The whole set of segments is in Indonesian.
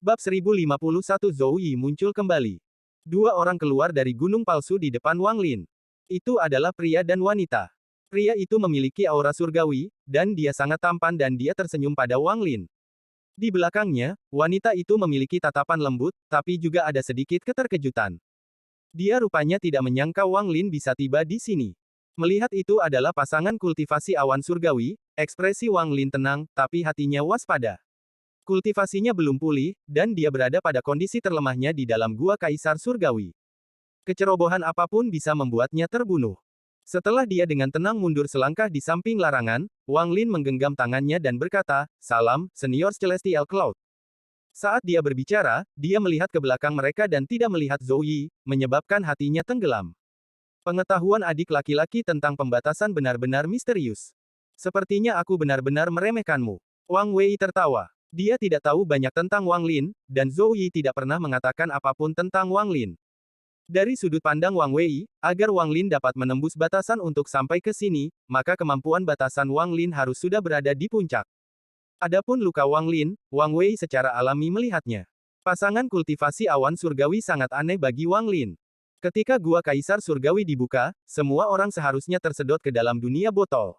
Bab 1051 Zhou Yi muncul kembali. Dua orang keluar dari gunung palsu di depan Wang Lin. Itu adalah pria dan wanita. Pria itu memiliki aura surgawi, dan dia sangat tampan dan dia tersenyum pada Wang Lin. Di belakangnya, wanita itu memiliki tatapan lembut, tapi juga ada sedikit keterkejutan. Dia rupanya tidak menyangka Wang Lin bisa tiba di sini. Melihat itu adalah pasangan kultivasi awan surgawi, ekspresi Wang Lin tenang, tapi hatinya waspada. Kultivasinya belum pulih, dan dia berada pada kondisi terlemahnya di dalam gua kaisar surgawi. Kecerobohan apapun bisa membuatnya terbunuh. Setelah dia dengan tenang mundur selangkah di samping larangan, Wang Lin menggenggam tangannya dan berkata, "Salam, Senior Celestial Cloud." Saat dia berbicara, dia melihat ke belakang mereka dan tidak melihat Zhou Yi, menyebabkan hatinya tenggelam. Pengetahuan adik laki-laki tentang pembatasan benar-benar misterius. Sepertinya aku benar-benar meremehkanmu. Wang Wei tertawa. Dia tidak tahu banyak tentang Wang Lin, dan Zhou Yi tidak pernah mengatakan apapun tentang Wang Lin. Dari sudut pandang Wang Wei, agar Wang Lin dapat menembus batasan untuk sampai ke sini, maka kemampuan batasan Wang Lin harus sudah berada di puncak. Adapun luka Wang Lin, Wang Wei secara alami melihatnya. Pasangan kultivasi awan surgawi sangat aneh bagi Wang Lin. Ketika gua kaisar surgawi dibuka, semua orang seharusnya tersedot ke dalam dunia botol.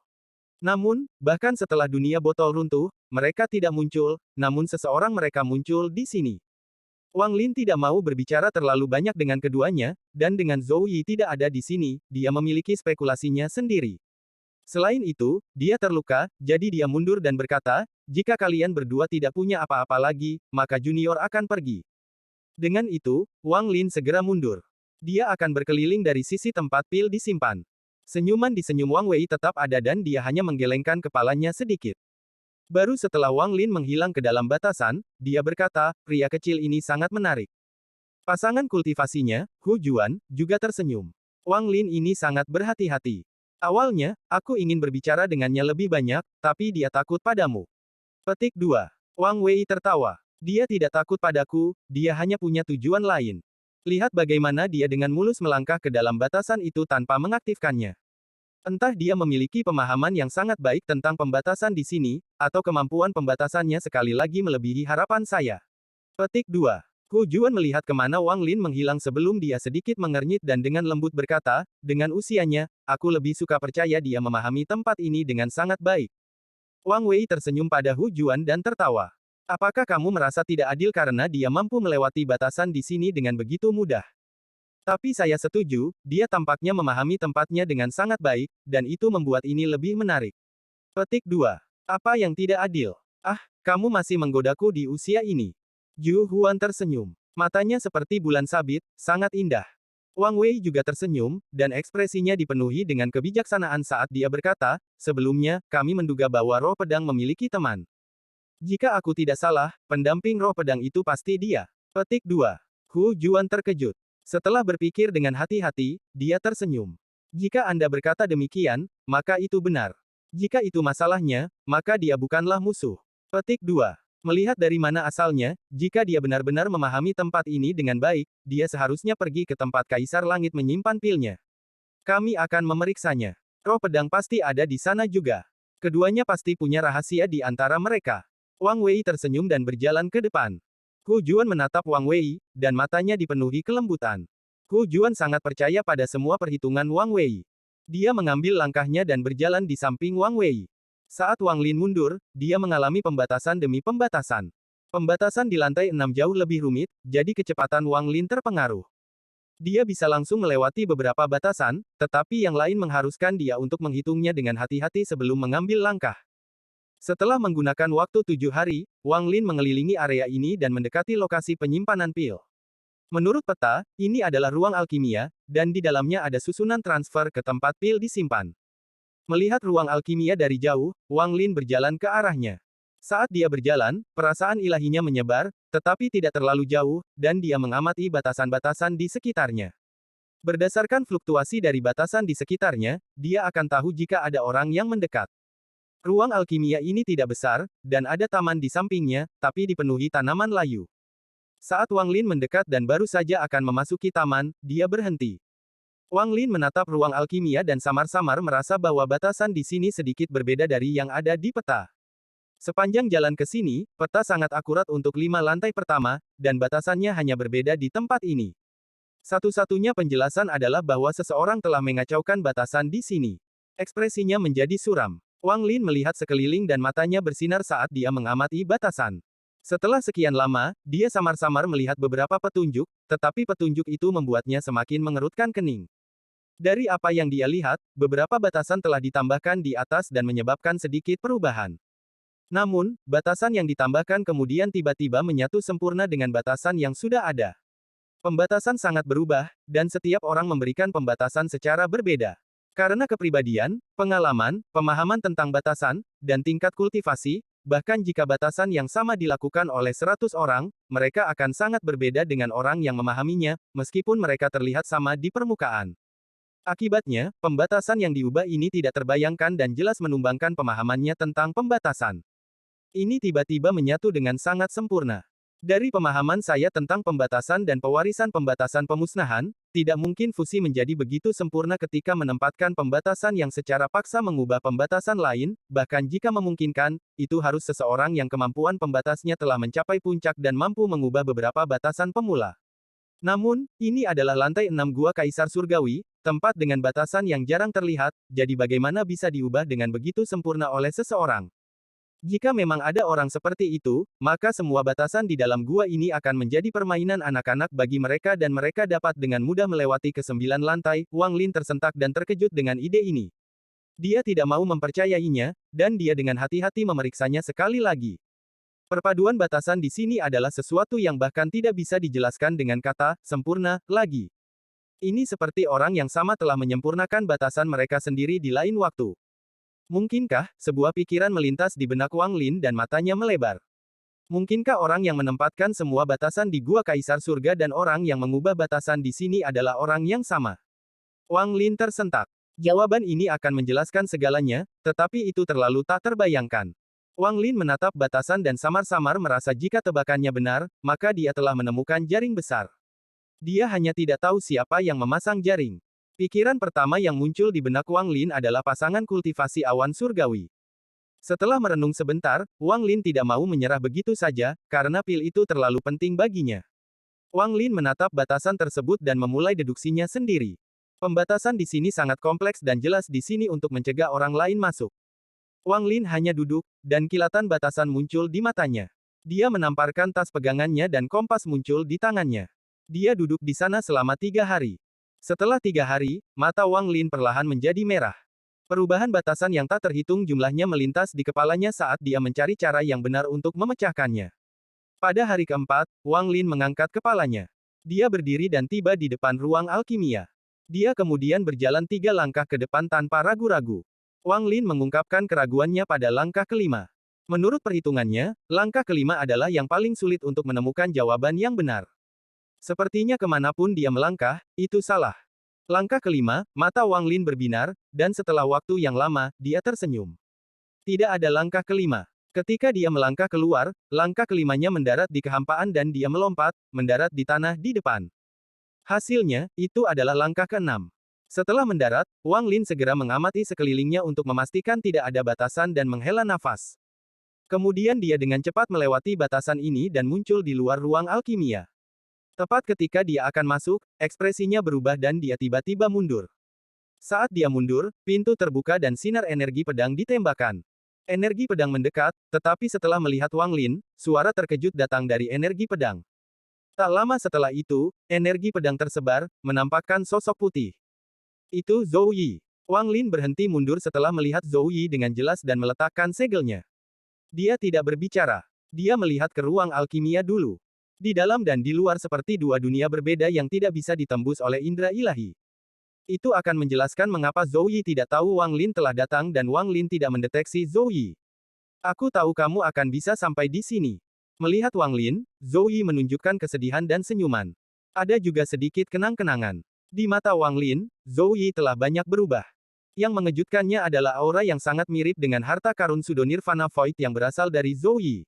Namun, bahkan setelah dunia botol runtuh, mereka tidak muncul, namun seseorang mereka muncul di sini. Wang Lin tidak mau berbicara terlalu banyak dengan keduanya, dan dengan Zhou Yi tidak ada di sini, dia memiliki spekulasinya sendiri. Selain itu, dia terluka, jadi dia mundur dan berkata, "Jika kalian berdua tidak punya apa-apa lagi, maka Junior akan pergi." Dengan itu, Wang Lin segera mundur. Dia akan berkeliling dari sisi tempat pil disimpan. Senyuman di senyum Wang Wei tetap ada dan dia hanya menggelengkan kepalanya sedikit. Baru setelah Wang Lin menghilang ke dalam batasan, dia berkata, "Pria kecil ini sangat menarik." Pasangan kultivasinya, Hu Juan, juga tersenyum. Wang Lin ini sangat berhati-hati. Awalnya, aku ingin berbicara dengannya lebih banyak, tapi dia takut padamu. Petik 2. Wang Wei tertawa. Dia tidak takut padaku, dia hanya punya tujuan lain. Lihat bagaimana dia dengan mulus melangkah ke dalam batasan itu tanpa mengaktifkannya. Entah dia memiliki pemahaman yang sangat baik tentang pembatasan di sini, atau kemampuan pembatasannya sekali lagi melebihi harapan saya. Petik 2. Hu Juan melihat kemana Wang Lin menghilang sebelum dia sedikit mengernyit dan dengan lembut berkata, "Dengan usianya, aku lebih suka percaya dia memahami tempat ini dengan sangat baik." Wang Wei tersenyum pada Hu Juan dan tertawa. "Apakah kamu merasa tidak adil karena dia mampu melewati batasan di sini dengan begitu mudah?" Tapi saya setuju, dia tampaknya memahami tempatnya dengan sangat baik, dan itu membuat ini lebih menarik. Petik 2. Apa yang tidak adil? Ah, kamu masih menggodaku di usia ini. Ju Huan tersenyum. Matanya seperti bulan sabit, sangat indah. Wang Wei juga tersenyum, dan ekspresinya dipenuhi dengan kebijaksanaan saat dia berkata, "Sebelumnya, kami menduga bahwa roh pedang memiliki teman. Jika aku tidak salah, pendamping roh pedang itu pasti dia." Petik 2. Hu Juan terkejut. Setelah berpikir dengan hati-hati, dia tersenyum. Jika Anda berkata demikian, maka itu benar. Jika itu masalahnya, maka dia bukanlah musuh. Petik 2. Melihat dari mana asalnya, jika dia benar-benar memahami tempat ini dengan baik, dia seharusnya pergi ke tempat Kaisar Langit menyimpan pilnya. Kami akan memeriksanya. Roh pedang pasti ada di sana juga. Keduanya pasti punya rahasia di antara mereka. Wang Wei tersenyum dan berjalan ke depan. Hu Juan menatap Wang Wei, dan matanya dipenuhi kelembutan. Hu Juan sangat percaya pada semua perhitungan Wang Wei. Dia mengambil langkahnya dan berjalan di samping Wang Wei. Saat Wang Lin mundur, dia mengalami pembatasan demi pembatasan. Pembatasan di lantai 6 jauh lebih rumit, jadi kecepatan Wang Lin terpengaruh. Dia bisa langsung melewati beberapa batasan, tetapi yang lain mengharuskan dia untuk menghitungnya dengan hati-hati sebelum mengambil langkah. Setelah menggunakan waktu 7 hari, Wang Lin mengelilingi area ini dan mendekati lokasi penyimpanan pil. Menurut peta, ini adalah ruang alkimia, dan di dalamnya ada susunan transfer ke tempat pil disimpan. Melihat ruang alkimia dari jauh, Wang Lin berjalan ke arahnya. Saat dia berjalan, perasaan ilahinya menyebar, tetapi tidak terlalu jauh, dan dia mengamati batasan-batasan di sekitarnya. Berdasarkan fluktuasi dari batasan di sekitarnya, dia akan tahu jika ada orang yang mendekat. Ruang alkimia ini tidak besar, dan ada taman di sampingnya, tapi dipenuhi tanaman layu. Saat Wang Lin mendekat dan baru saja akan memasuki taman, dia berhenti. Wang Lin menatap ruang alkimia dan samar-samar merasa bahwa batasan di sini sedikit berbeda dari yang ada di peta. Sepanjang jalan ke sini, peta sangat akurat untuk 5 lantai pertama, dan batasannya hanya berbeda di tempat ini. Satu-satunya penjelasan adalah bahwa seseorang telah mengacaukan batasan di sini. Ekspresinya menjadi suram. Wang Lin melihat sekeliling dan matanya bersinar saat dia mengamati batasan. Setelah sekian lama, dia samar-samar melihat beberapa petunjuk, tetapi petunjuk itu membuatnya semakin mengerutkan kening. Dari apa yang dia lihat, beberapa batasan telah ditambahkan di atas dan menyebabkan sedikit perubahan. Namun, batasan yang ditambahkan kemudian tiba-tiba menyatu sempurna dengan batasan yang sudah ada. Pembatasan sangat berubah, dan setiap orang memberikan pembatasan secara berbeda. Karena kepribadian, pengalaman, pemahaman tentang batasan, dan tingkat kultivasi, bahkan jika batasan yang sama dilakukan oleh 100 orang, mereka akan sangat berbeda dengan orang yang memahaminya, meskipun mereka terlihat sama di permukaan. Akibatnya, pembatasan yang diubah ini tidak terbayangkan dan jelas menumbangkan pemahamannya tentang pembatasan. Ini tiba-tiba menyatu dengan sangat sempurna. Dari pemahaman saya tentang pembatasan dan pewarisan pembatasan pemusnahan, tidak mungkin fusi menjadi begitu sempurna ketika menempatkan pembatasan yang secara paksa mengubah pembatasan lain, bahkan jika memungkinkan, itu harus seseorang yang kemampuan pembatasnya telah mencapai puncak dan mampu mengubah beberapa batasan pemula. Namun, ini adalah lantai 6 Gua Kaisar Surgawi, tempat dengan batasan yang jarang terlihat, jadi bagaimana bisa diubah dengan begitu sempurna oleh seseorang? Jika memang ada orang seperti itu, maka semua batasan di dalam gua ini akan menjadi permainan anak-anak bagi mereka dan mereka dapat dengan mudah melewati ke 9 lantai. Wang Lin tersentak dan terkejut dengan ide ini. Dia tidak mau mempercayainya, dan dia dengan hati-hati memeriksanya sekali lagi. Perpaduan batasan di sini adalah sesuatu yang bahkan tidak bisa dijelaskan dengan kata sempurna lagi. Ini seperti orang yang sama telah menyempurnakan batasan mereka sendiri di lain waktu. Mungkinkah, sebuah pikiran melintas di benak Wang Lin dan matanya melebar. Mungkinkah orang yang menempatkan semua batasan di Gua Kaisar Surga dan orang yang mengubah batasan di sini adalah orang yang sama? Wang Lin tersentak. Jawaban ini akan menjelaskan segalanya, tetapi itu terlalu tak terbayangkan. Wang Lin menatap batasan dan samar-samar merasa jika tebakannya benar, maka dia telah menemukan jaring besar. Dia hanya tidak tahu siapa yang memasang jaring. Pikiran pertama yang muncul di benak Wang Lin adalah pasangan kultivasi awan surgawi. Setelah merenung sebentar, Wang Lin tidak mau menyerah begitu saja, karena pil itu terlalu penting baginya. Wang Lin menatap batasan tersebut dan memulai deduksinya sendiri. Pembatasan di sini sangat kompleks dan jelas di sini untuk mencegah orang lain masuk. Wang Lin hanya duduk, dan kilatan batasan muncul di matanya. Dia menamparkan tas pegangannya dan kompas muncul di tangannya. Dia duduk di sana selama 3 hari. Setelah 3 hari, mata Wang Lin perlahan menjadi merah. Perubahan batasan yang tak terhitung jumlahnya melintas di kepalanya saat dia mencari cara yang benar untuk memecahkannya. Pada hari keempat, Wang Lin mengangkat kepalanya. Dia berdiri dan tiba di depan ruang alkimia. Dia kemudian berjalan 3 langkah ke depan tanpa ragu-ragu. Wang Lin mengungkapkan keraguannya pada langkah kelima. Menurut perhitungannya, langkah kelima adalah yang paling sulit untuk menemukan jawaban yang benar. Sepertinya kemanapun dia melangkah, itu salah. Langkah kelima, mata Wang Lin berbinar, dan setelah waktu yang lama, dia tersenyum. Tidak ada langkah kelima. Ketika dia melangkah keluar, langkah kelimanya mendarat di kehampaan dan dia melompat, mendarat di tanah di depan. Hasilnya, itu adalah langkah keenam. Setelah mendarat, Wang Lin segera mengamati sekelilingnya untuk memastikan tidak ada batasan dan menghela nafas. Kemudian dia dengan cepat melewati batasan ini dan muncul di luar ruang alkimia. Tepat ketika dia akan masuk, ekspresinya berubah dan dia tiba-tiba mundur. Saat dia mundur, pintu terbuka dan sinar energi pedang ditembakkan. Energi pedang mendekat, tetapi setelah melihat Wang Lin, suara terkejut datang dari energi pedang. Tak lama setelah itu, energi pedang tersebar, menampakkan sosok putih. Itu Zhou Yi. Wang Lin berhenti mundur setelah melihat Zhou Yi dengan jelas dan meletakkan segelnya. Dia tidak berbicara. Dia melihat ke ruang alkimia dulu. Di dalam dan di luar seperti dua dunia berbeda yang tidak bisa ditembus oleh indera ilahi. Itu akan menjelaskan mengapa Zhou Yi tidak tahu Wang Lin telah datang dan Wang Lin tidak mendeteksi Zhou Yi. Aku tahu kamu akan bisa sampai di sini. Melihat Wang Lin, Zhou Yi menunjukkan kesedihan dan senyuman. Ada juga sedikit kenang-kenangan. Di mata Wang Lin, Zhou Yi telah banyak berubah. Yang mengejutkannya adalah aura yang sangat mirip dengan harta karun Sudo Nirvana Void yang berasal dari Zhou Yi.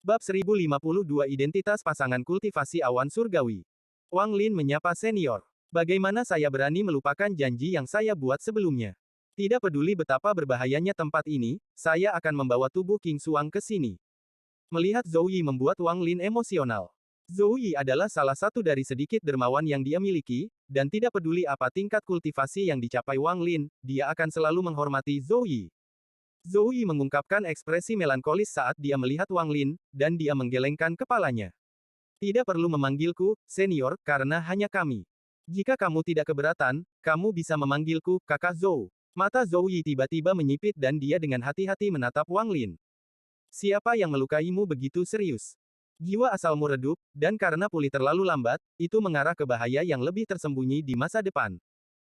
Bab 1052 Identitas Pasangan Kultivasi Awan Surgawi. Wang Lin menyapa senior. Bagaimana saya berani melupakan janji yang saya buat sebelumnya? Tidak peduli betapa berbahayanya tempat ini, saya akan membawa tubuh King Xuang ke sini. Melihat Zhou Yi membuat Wang Lin emosional. Zhou Yi adalah salah satu dari sedikit dermawan yang dia miliki, dan tidak peduli apa tingkat kultivasi yang dicapai Wang Lin, dia akan selalu menghormati Zhou Yi. Zhou Yi mengungkapkan ekspresi melankolis saat dia melihat Wang Lin, dan dia menggelengkan kepalanya. Tidak perlu memanggilku, senior, karena hanya kami. Jika kamu tidak keberatan, kamu bisa memanggilku, kakak Zhou. Mata Zhou Yi tiba-tiba menyipit dan dia dengan hati-hati menatap Wang Lin. Siapa yang melukaimu begitu serius? Jiwa asalmu redup, dan karena pulih terlalu lambat, itu mengarah ke bahaya yang lebih tersembunyi di masa depan.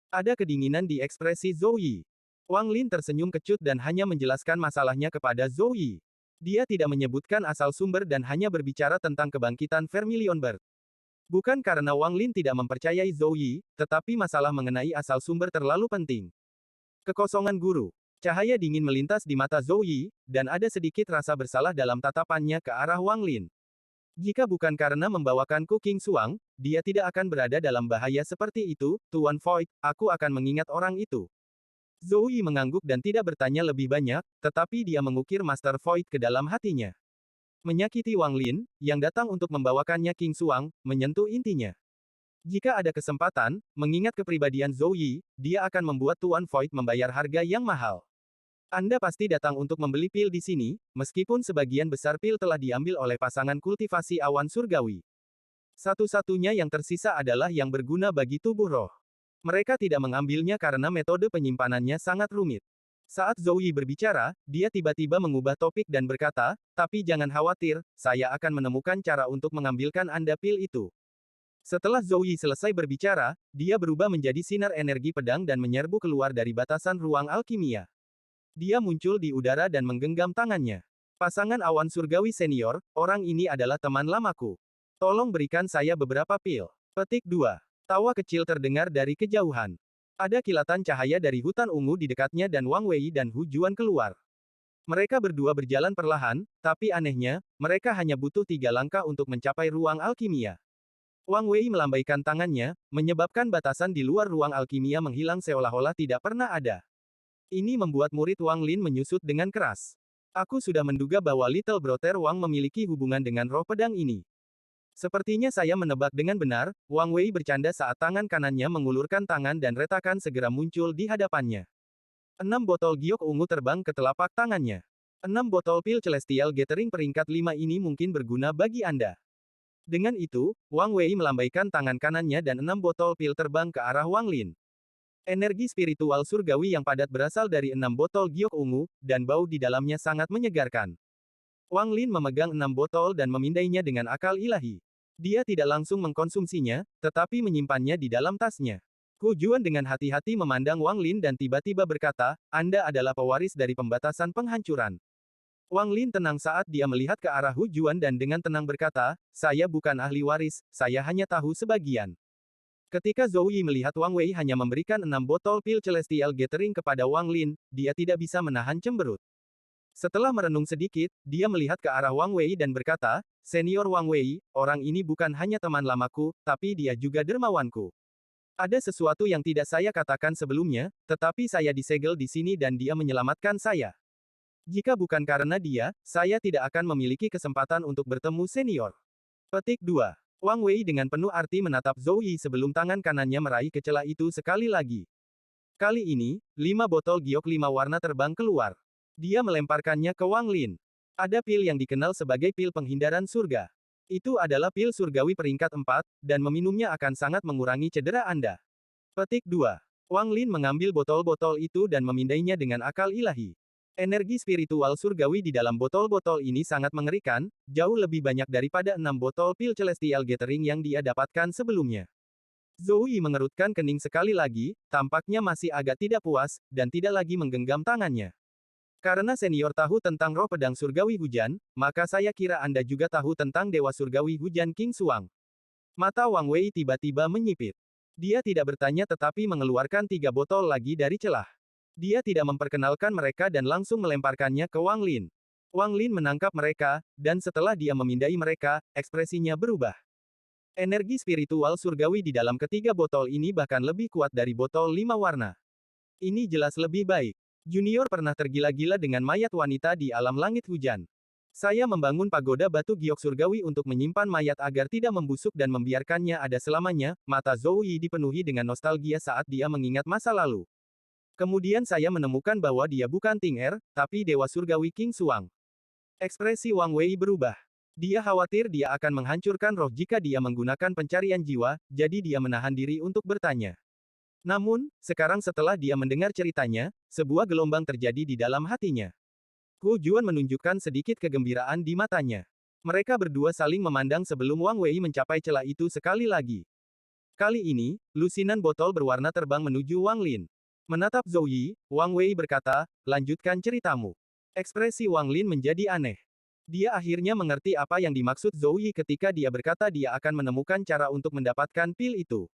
Ada kedinginan di ekspresi Zhou Yi. Wang Lin tersenyum kecut dan hanya menjelaskan masalahnya kepada Zhou Yi. Dia tidak menyebutkan asal sumber dan hanya berbicara tentang kebangkitan Vermilion Bird. Bukan karena Wang Lin tidak mempercayai Zhou Yi, tetapi masalah mengenai asal sumber terlalu penting. Kekosongan guru. Cahaya dingin melintas di mata Zhou Yi, dan ada sedikit rasa bersalah dalam tatapannya ke arah Wang Lin. Jika bukan karena membawakanku King Xuang, dia tidak akan berada dalam bahaya seperti itu, Tuan Void, aku akan mengingat orang itu. Zhou Yi mengangguk dan tidak bertanya lebih banyak, tetapi dia mengukir Master Void ke dalam hatinya. Menyakiti Wang Lin, yang datang untuk membawakannya King Xuang, menyentuh intinya. Jika ada kesempatan, mengingat kepribadian Zhou Yi, dia akan membuat Tuan Void membayar harga yang mahal. Anda pasti datang untuk membeli pil di sini, meskipun sebagian besar pil telah diambil oleh pasangan kultivasi awan surgawi. Satu-satunya yang tersisa adalah yang berguna bagi tubuh roh. Mereka tidak mengambilnya karena metode penyimpanannya sangat rumit. Saat Zhou Yi berbicara, dia tiba-tiba mengubah topik dan berkata, tapi jangan khawatir, saya akan menemukan cara untuk mengambilkan Anda pil itu. Setelah Zhou Yi selesai berbicara, dia berubah menjadi sinar energi pedang dan menyerbu keluar dari batasan ruang alkimia. Dia muncul di udara dan menggenggam tangannya. Pasangan awan surgawi senior, orang ini adalah teman lamaku. Tolong berikan saya beberapa pil. Petik 2. Tawa kecil terdengar dari kejauhan. Ada kilatan cahaya dari hutan ungu di dekatnya dan Wang Wei dan Hu Juan keluar. Mereka berdua berjalan perlahan, tapi anehnya, mereka hanya butuh 3 langkah untuk mencapai ruang alkimia. Wang Wei melambaikan tangannya, menyebabkan batasan di luar ruang alkimia menghilang seolah-olah tidak pernah ada. Ini membuat murid Wang Lin menyusut dengan keras. Aku sudah menduga bahwa Little Brother Wang memiliki hubungan dengan roh pedang ini. Sepertinya saya menebak dengan benar, Wang Wei bercanda saat tangan kanannya mengulurkan tangan dan retakan segera muncul di hadapannya. 6 botol giok ungu terbang ke telapak tangannya. 6 botol pil Celestial Gathering peringkat 5 ini mungkin berguna bagi Anda. Dengan itu, Wang Wei melambaikan tangan kanannya dan 6 botol pil terbang ke arah Wang Lin. Energi spiritual surgawi yang padat berasal dari 6 botol giok ungu, dan bau di dalamnya sangat menyegarkan. Wang Lin memegang 6 botol dan memindainya dengan akal ilahi. Dia tidak langsung mengkonsumsinya, tetapi menyimpannya di dalam tasnya. Hu Juan dengan hati-hati memandang Wang Lin dan tiba-tiba berkata, Anda adalah pewaris dari pembatasan penghancuran. Wang Lin tenang saat dia melihat ke arah Hu Juan dan dengan tenang berkata, saya bukan ahli waris, saya hanya tahu sebagian. Ketika Zhou Yi melihat Wang Wei hanya memberikan 6 botol pil Celestial Gathering kepada Wang Lin, dia tidak bisa menahan cemberut. Setelah merenung sedikit, dia melihat ke arah Wang Wei dan berkata, Senior Wang Wei, orang ini bukan hanya teman lamaku, tapi dia juga dermawanku. Ada sesuatu yang tidak saya katakan sebelumnya, tetapi saya disegel di sini dan dia menyelamatkan saya. Jika bukan karena dia, saya tidak akan memiliki kesempatan untuk bertemu senior. Petik 2. Wang Wei dengan penuh arti menatap Zhou Yi sebelum tangan kanannya meraih ke celah itu sekali lagi. Kali ini, 5 botol giok 5 warna terbang keluar. Dia melemparkannya ke Wang Lin. Ada pil yang dikenal sebagai pil penghindaran surga. Itu adalah pil surgawi peringkat 4, dan meminumnya akan sangat mengurangi cedera Anda. Petik 2. Wang Lin mengambil botol-botol itu dan memindainya dengan akal ilahi. Energi spiritual surgawi di dalam botol-botol ini sangat mengerikan, jauh lebih banyak daripada 6 botol pil Celestial Gathering yang dia dapatkan sebelumnya. Zhou Yi mengerutkan kening sekali lagi, tampaknya masih agak tidak puas, dan tidak lagi menggenggam tangannya. Karena senior tahu tentang roh pedang surgawi hujan, maka saya kira Anda juga tahu tentang dewa surgawi hujan King Xuang. Mata Wang Wei tiba-tiba menyipit. Dia tidak bertanya tetapi mengeluarkan 3 botol lagi dari celah. Dia tidak memperkenalkan mereka dan langsung melemparkannya ke Wang Lin. Wang Lin menangkap mereka, dan setelah dia memindai mereka, ekspresinya berubah. Energi spiritual surgawi di dalam ketiga botol ini bahkan lebih kuat dari botol 5 warna. Ini jelas lebih baik. Junior pernah tergila-gila dengan mayat wanita di alam langit hujan. Saya membangun pagoda batu giok surgawi untuk menyimpan mayat agar tidak membusuk dan membiarkannya ada selamanya. Mata Zhou Yi dipenuhi dengan nostalgia saat dia mengingat masa lalu. Kemudian saya menemukan bahwa dia bukan Ting Er, tapi Dewa Surgawi King Xuang. Ekspresi Wang Wei berubah. Dia khawatir dia akan menghancurkan roh jika dia menggunakan pencarian jiwa, jadi dia menahan diri untuk bertanya. Namun, sekarang setelah dia mendengar ceritanya, sebuah gelombang terjadi di dalam hatinya. Hu Juan menunjukkan sedikit kegembiraan di matanya. Mereka berdua saling memandang sebelum Wang Wei mencapai celah itu sekali lagi. Kali ini, lusinan botol berwarna terbang menuju Wang Lin. Menatap Zhou Yi, Wang Wei berkata, lanjutkan ceritamu. Ekspresi Wang Lin menjadi aneh. Dia akhirnya mengerti apa yang dimaksud Zhou Yi ketika dia berkata dia akan menemukan cara untuk mendapatkan pil itu.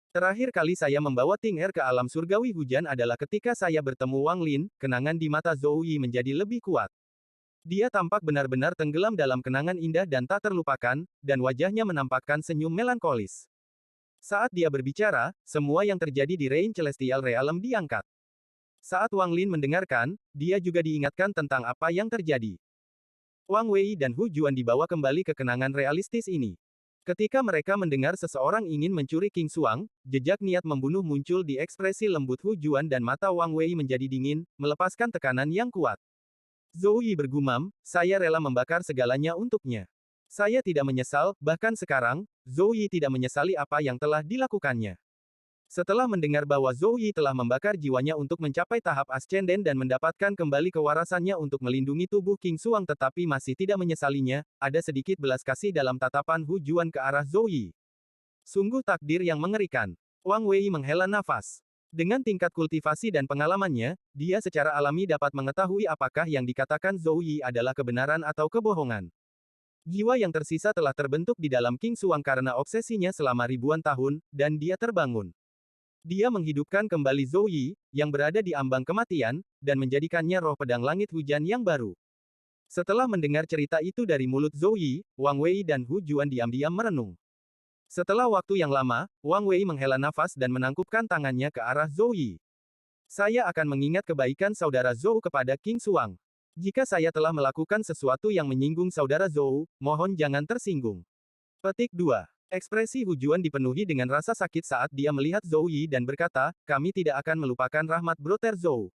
Terakhir kali saya membawa Ting Er ke alam surgawi hujan adalah ketika saya bertemu Wang Lin, kenangan di mata Zhou Yi menjadi lebih kuat. Dia tampak benar-benar tenggelam dalam kenangan indah dan tak terlupakan, dan wajahnya menampakkan senyum melankolis. Saat dia berbicara, semua yang terjadi di Reign Celestial Realm diangkat. Saat Wang Lin mendengarkan, dia juga diingatkan tentang apa yang terjadi. Wang Wei dan Hu Juan dibawa kembali ke kenangan realistis ini. Ketika mereka mendengar seseorang ingin mencuri King Xuang, jejak niat membunuh muncul di ekspresi lembut Hu Juan dan mata Wang Wei menjadi dingin, melepaskan tekanan yang kuat. Zhou Yi bergumam, saya rela membakar segalanya untuknya. Saya tidak menyesal, bahkan sekarang, Zhou Yi tidak menyesali apa yang telah dilakukannya. Setelah mendengar bahwa Zhou Yi telah membakar jiwanya untuk mencapai tahap ascenden dan mendapatkan kembali kewarasannya untuk melindungi tubuh King Xuang tetapi masih tidak menyesalinya, ada sedikit belas kasih dalam tatapan Hu Juan ke arah Zhou Yi. Sungguh takdir yang mengerikan. Wang Wei menghela nafas. Dengan tingkat kultivasi dan pengalamannya, dia secara alami dapat mengetahui apakah yang dikatakan Zhou Yi adalah kebenaran atau kebohongan. Jiwa yang tersisa telah terbentuk di dalam King Xuang karena obsesinya selama ribuan tahun, dan dia terbangun. Dia menghidupkan kembali Zhou Yi, yang berada di ambang kematian, dan menjadikannya roh pedang langit hujan yang baru. Setelah mendengar cerita itu dari mulut Zhou Yi, Wang Wei dan Hu Juan diam-diam merenung. Setelah waktu yang lama, Wang Wei menghela nafas dan menangkupkan tangannya ke arah Zhou Yi. Saya akan mengingat kebaikan saudara Zhou kepada King Xuang. Jika saya telah melakukan sesuatu yang menyinggung saudara Zhou, mohon jangan tersinggung. Petik 2. Ekspresi Hu Juan dipenuhi dengan rasa sakit saat dia melihat Zhou Yi dan berkata, kami tidak akan melupakan rahmat Brother Zhou.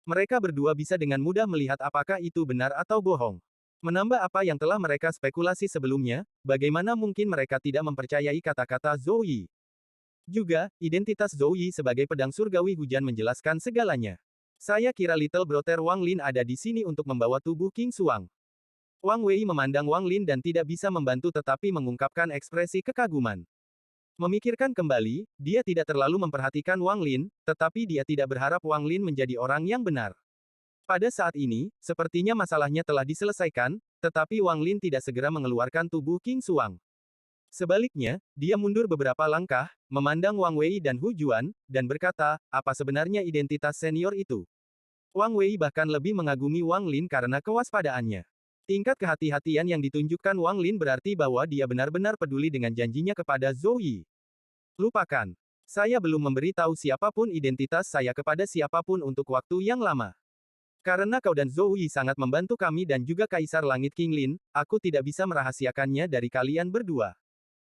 Mereka berdua bisa dengan mudah melihat apakah itu benar atau bohong. Menambah apa yang telah mereka spekulasi sebelumnya, bagaimana mungkin mereka tidak mempercayai kata-kata Zhou Yi. Juga, identitas Zhou Yi sebagai pedang surgawi hujan menjelaskan segalanya. Saya kira Little Brother Wang Lin ada di sini untuk membawa tubuh King Xuang. Wang Wei memandang Wang Lin dan tidak bisa membantu tetapi mengungkapkan ekspresi kekaguman. Memikirkan kembali, dia tidak terlalu memperhatikan Wang Lin, tetapi dia tidak berharap Wang Lin menjadi orang yang benar. Pada saat ini, sepertinya masalahnya telah diselesaikan, tetapi Wang Lin tidak segera mengeluarkan tubuh King Xuang. Sebaliknya, dia mundur beberapa langkah, memandang Wang Wei dan Hu Juan, dan berkata, apa sebenarnya identitas senior itu? Wang Wei bahkan lebih mengagumi Wang Lin karena kewaspadaannya. Tingkat kehati-hatian yang ditunjukkan Wang Lin berarti bahwa dia benar-benar peduli dengan janjinya kepada Zhou Yi. Lupakan. Saya belum memberi tahu siapapun identitas saya kepada siapapun untuk waktu yang lama. Karena kau dan Zhou Yi sangat membantu kami dan juga Kaisar Langit King Lin, aku tidak bisa merahasiakannya dari kalian berdua.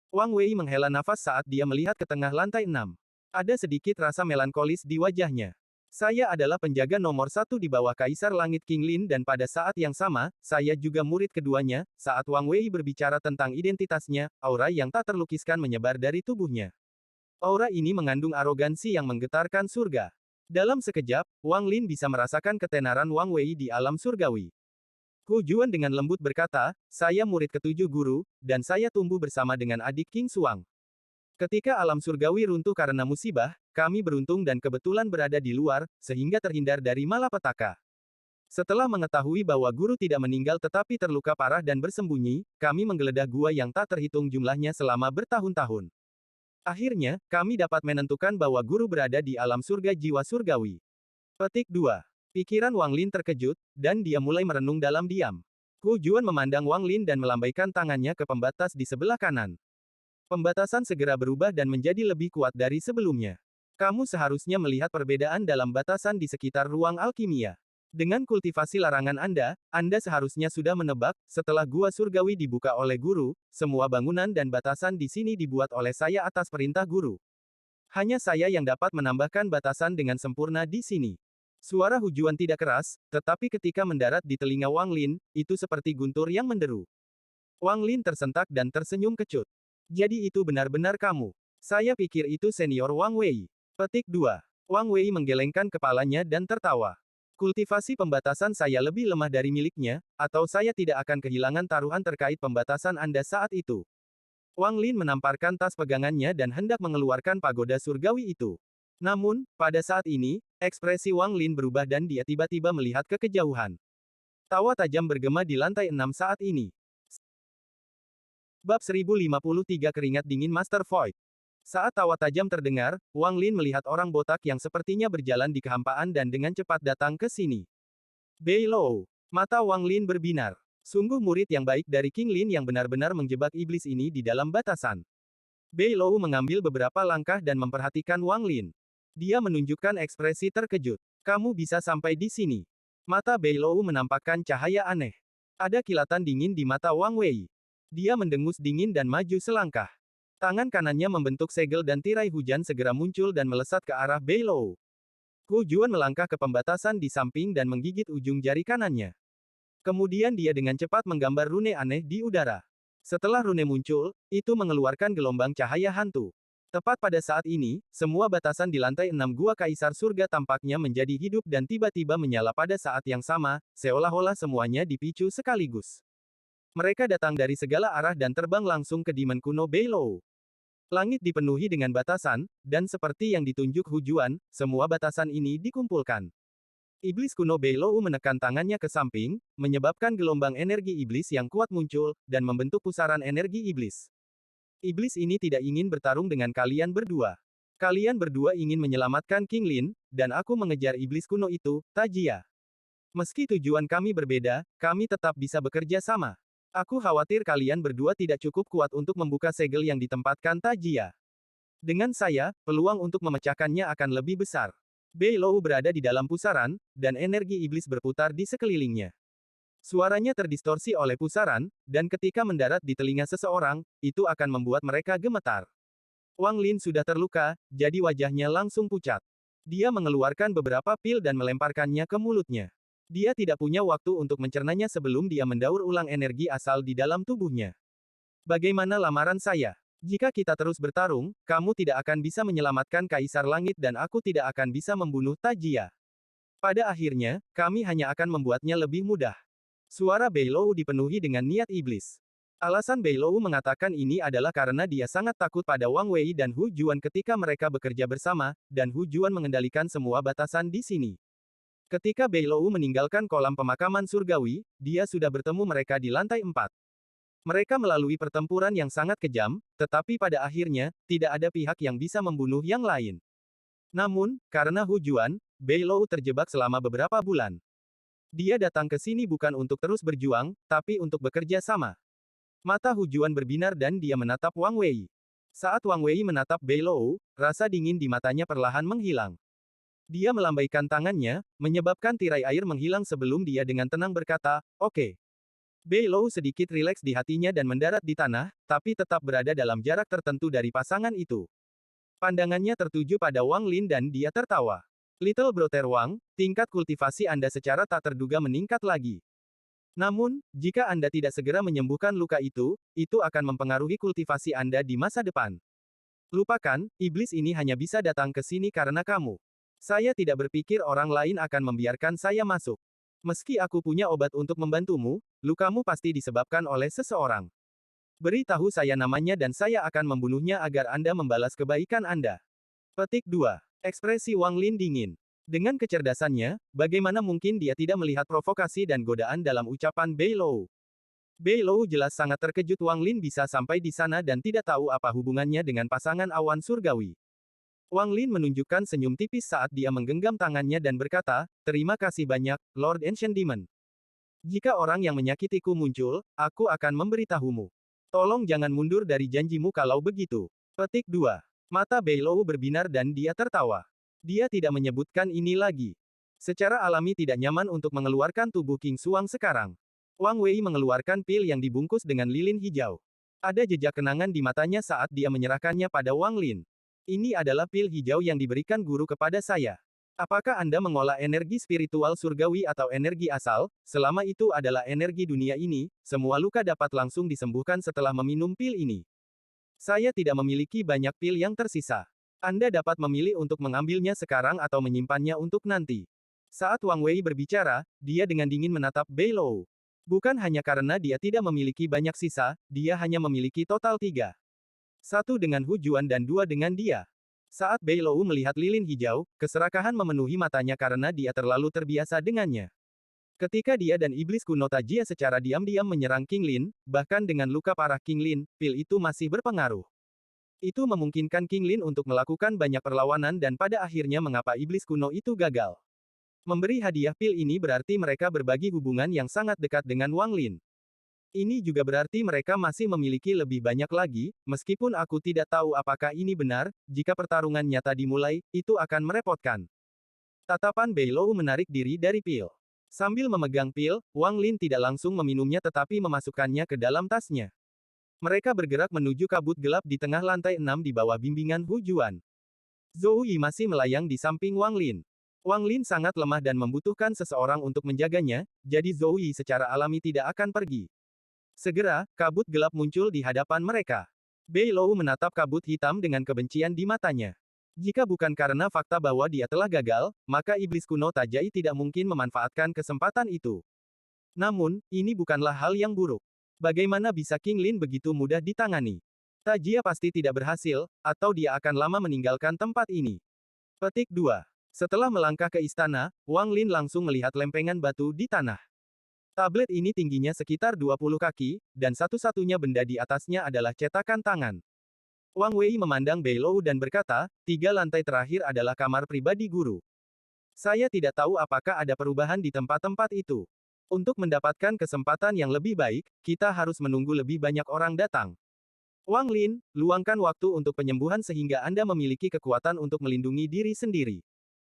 Wang Wei menghela nafas saat dia melihat ke tengah lantai 6. Ada sedikit rasa melankolis di wajahnya. Saya adalah penjaga nomor 1 di bawah Kaisar Langit King Lin dan pada saat yang sama, saya juga murid keduanya. Saat Wang Wei berbicara tentang identitasnya, aura yang tak terlukiskan menyebar dari tubuhnya. Aura ini mengandung arogansi yang menggetarkan surga. Dalam sekejap, Wang Lin bisa merasakan ketenaran Wang Wei di alam surgawi. Hu Juan dengan lembut berkata, saya murid ketujuh guru, dan saya tumbuh bersama dengan adik King Xuang. Ketika alam surgawi runtuh karena musibah, kami beruntung dan kebetulan berada di luar, sehingga terhindar dari malapetaka. Setelah mengetahui bahwa guru tidak meninggal tetapi terluka parah dan bersembunyi, kami menggeledah gua yang tak terhitung jumlahnya selama bertahun-tahun. Akhirnya, kami dapat menentukan bahwa guru berada di alam surga jiwa surgawi. Petik 2. Pikiran Wang Lin terkejut, dan dia mulai merenung dalam diam. Hu Juan memandang Wang Lin dan melambaikan tangannya ke pembatas di sebelah kanan. Pembatasan segera berubah dan menjadi lebih kuat dari sebelumnya. Kamu seharusnya melihat perbedaan dalam batasan di sekitar ruang alkimia. Dengan kultivasi larangan Anda seharusnya sudah menebak, setelah gua surgawi dibuka oleh guru, semua bangunan dan batasan di sini dibuat oleh saya atas perintah guru. Hanya saya yang dapat menambahkan batasan dengan sempurna di sini. Suara Hujuan tidak keras, tetapi ketika mendarat di telinga Wang Lin, itu seperti guntur yang menderu. Wang Lin tersentak dan tersenyum kecut. Jadi itu benar-benar kamu. Saya pikir itu senior Wang Wei. Petik 2. Wang Wei menggelengkan kepalanya dan tertawa. Kultivasi pembatasan saya lebih lemah dari miliknya, atau saya tidak akan kehilangan taruhan terkait pembatasan Anda saat itu. Wang Lin menamparkan tas pegangannya dan hendak mengeluarkan pagoda surgawi itu. Namun, pada saat ini, ekspresi Wang Lin berubah dan dia tiba-tiba melihat ke kejauhan. Tawa tajam bergema di lantai 6 saat ini. Bab 1053 Keringat Dingin Master Void. Saat tawa tajam terdengar, Wang Lin melihat orang botak yang sepertinya berjalan di kehampaan dan dengan cepat datang ke sini. Bei Lou. Mata Wang Lin berbinar. Sungguh murid yang baik dari King Lin yang benar-benar menjebak iblis ini di dalam batasan. Bei Lou mengambil beberapa langkah dan memperhatikan Wang Lin. Dia menunjukkan ekspresi terkejut. Kamu bisa sampai di sini. Mata Bei Lou menampakkan cahaya aneh. Ada kilatan dingin di mata Wang Wei. Dia mendengus dingin dan maju selangkah. Tangan kanannya membentuk segel dan tirai hujan segera muncul dan melesat ke arah Bei Lou. Hu Juan melangkah ke pembatasan di samping dan menggigit ujung jari kanannya. Kemudian dia dengan cepat menggambar rune aneh di udara. Setelah rune muncul, itu mengeluarkan gelombang cahaya hantu. Tepat pada saat ini, semua batasan di lantai 6 Gua Kaisar Surga tampaknya menjadi hidup dan tiba-tiba menyala pada saat yang sama, seolah-olah semuanya dipicu sekaligus. Mereka datang dari segala arah dan terbang langsung ke Demon kuno Bei Lou. Langit dipenuhi dengan batasan, dan seperti yang ditunjuk Hu Juan, semua batasan ini dikumpulkan. Iblis kuno Bei Lou menekan tangannya ke samping, menyebabkan gelombang energi iblis yang kuat muncul, dan membentuk pusaran energi iblis. Iblis ini tidak ingin bertarung dengan kalian berdua. Kalian berdua ingin menyelamatkan King Lin, dan aku mengejar iblis kuno itu, Tajia. Meski tujuan kami berbeda, kami tetap bisa bekerja sama. Aku khawatir kalian berdua tidak cukup kuat untuk membuka segel yang ditempatkan Tajia. Dengan saya, peluang untuk memecahkannya akan lebih besar. Bei Lou berada di dalam pusaran, dan energi iblis berputar di sekelilingnya. Suaranya terdistorsi oleh pusaran, dan ketika mendarat di telinga seseorang, itu akan membuat mereka gemetar. Wang Lin sudah terluka, jadi wajahnya langsung pucat. Dia mengeluarkan beberapa pil dan melemparkannya ke mulutnya. Dia tidak punya waktu untuk mencernanya sebelum dia mendaur ulang energi asal di dalam tubuhnya. Bagaimana lamaran saya? Jika kita terus bertarung, kamu tidak akan bisa menyelamatkan Kaisar Langit dan aku tidak akan bisa membunuh Tajia. Pada akhirnya, kami hanya akan membuatnya lebih mudah. Suara Bei Lou dipenuhi dengan niat iblis. Alasan Bei Lou mengatakan ini adalah karena dia sangat takut pada Wang Wei dan Hu Juan ketika mereka bekerja bersama, dan Hu Juan mengendalikan semua batasan di sini. Ketika Bei Lou meninggalkan kolam pemakaman surgawi, dia sudah bertemu mereka di lantai 4. Mereka melalui pertempuran yang sangat kejam, tetapi pada akhirnya, tidak ada pihak yang bisa membunuh yang lain. Namun, karena Hu Juan, Bei Lou terjebak selama beberapa bulan. Dia datang ke sini bukan untuk terus berjuang, tapi untuk bekerja sama. Mata Hu Juan berbinar dan dia menatap Wang Wei. Saat Wang Wei menatap Bei Lou, rasa dingin di matanya perlahan menghilang. Dia melambaikan tangannya, menyebabkan tirai air menghilang sebelum dia dengan tenang berkata, "Oke." Bei Lou sedikit rileks di hatinya dan mendarat di tanah, tapi tetap berada dalam jarak tertentu dari pasangan itu. Pandangannya tertuju pada Wang Lin dan dia tertawa. Little Brother Wang, tingkat kultivasi Anda secara tak terduga meningkat lagi. Namun, jika Anda tidak segera menyembuhkan luka itu akan mempengaruhi kultivasi Anda di masa depan. Lupakan, iblis ini hanya bisa datang ke sini karena kamu. Saya tidak berpikir orang lain akan membiarkan saya masuk. Meski aku punya obat untuk membantumu, lukamu pasti disebabkan oleh seseorang. Beritahu saya namanya dan saya akan membunuhnya agar Anda membalas kebaikan Anda. Petik 2. Ekspresi Wang Lin dingin. Dengan kecerdasannya, bagaimana mungkin dia tidak melihat provokasi dan godaan dalam ucapan Bei Lou? Bei Lou jelas sangat terkejut Wang Lin bisa sampai di sana dan tidak tahu apa hubungannya dengan pasangan awan surgawi. Wang Lin menunjukkan senyum tipis saat dia menggenggam tangannya dan berkata, "Terima kasih banyak, Lord Ancient Demon. Jika orang yang menyakitiku muncul, aku akan memberitahumu. Tolong jangan mundur dari janjimu kalau begitu." Petik 2. Mata Beilou berbinar dan dia tertawa. Dia tidak menyebutkan ini lagi. Secara alami tidak nyaman untuk mengeluarkan tubuh King Xuang sekarang. Wang Wei mengeluarkan pil yang dibungkus dengan lilin hijau. Ada jejak kenangan di matanya saat dia menyerahkannya pada Wang Lin. Ini adalah pil hijau yang diberikan guru kepada saya. Apakah Anda mengolah energi spiritual surgawi atau energi asal? Selama itu adalah energi dunia ini, semua luka dapat langsung disembuhkan setelah meminum pil ini. Saya tidak memiliki banyak pil yang tersisa. Anda dapat memilih untuk mengambilnya sekarang atau menyimpannya untuk nanti. Saat Wang Wei berbicara, dia dengan dingin menatap Beilou. Bukan hanya karena dia tidak memiliki banyak sisa, dia hanya memiliki total 3. 1 dengan Hu Juan dan 2 dengan dia. Saat Beilou melihat lilin hijau, keserakahan memenuhi matanya karena dia terlalu terbiasa dengannya. Ketika dia dan iblis kuno Tajia secara diam-diam menyerang King Lin, bahkan dengan luka parah King Lin, pil itu masih berpengaruh. Itu memungkinkan King Lin untuk melakukan banyak perlawanan dan pada akhirnya mengapa iblis kuno itu gagal. Memberi hadiah pil ini berarti mereka berbagi hubungan yang sangat dekat dengan Wang Lin. Ini juga berarti mereka masih memiliki lebih banyak lagi, meskipun aku tidak tahu apakah ini benar, jika pertarungan nyata dimulai, itu akan merepotkan. Tatapan Beilou menarik diri dari pil. Sambil memegang pil, Wang Lin tidak langsung meminumnya tetapi memasukkannya ke dalam tasnya. Mereka bergerak menuju kabut gelap di tengah lantai 6 di bawah bimbingan Hu Juan. Zhou Yi masih melayang di samping Wang Lin. Wang Lin sangat lemah dan membutuhkan seseorang untuk menjaganya, jadi Zhou Yi secara alami tidak akan pergi. Segera, kabut gelap muncul di hadapan mereka. Beilou menatap kabut hitam dengan kebencian di matanya. Jika bukan karena fakta bahwa dia telah gagal, maka iblis kuno Tajai tidak mungkin memanfaatkan kesempatan itu. Namun, ini bukanlah hal yang buruk. Bagaimana bisa King Lin begitu mudah ditangani? Tajia pasti tidak berhasil, atau dia akan lama meninggalkan tempat ini. Petik 2. Setelah melangkah ke istana, Wang Lin langsung melihat lempengan batu di tanah. Tablet ini tingginya sekitar 20 kaki, dan satu-satunya benda di atasnya adalah cetakan tangan. Wang Wei memandang Beilou dan berkata, 3 lantai terakhir adalah kamar pribadi guru. Saya tidak tahu apakah ada perubahan di tempat-tempat itu. Untuk mendapatkan kesempatan yang lebih baik, kita harus menunggu lebih banyak orang datang. Wang Lin, luangkan waktu untuk penyembuhan sehingga Anda memiliki kekuatan untuk melindungi diri sendiri.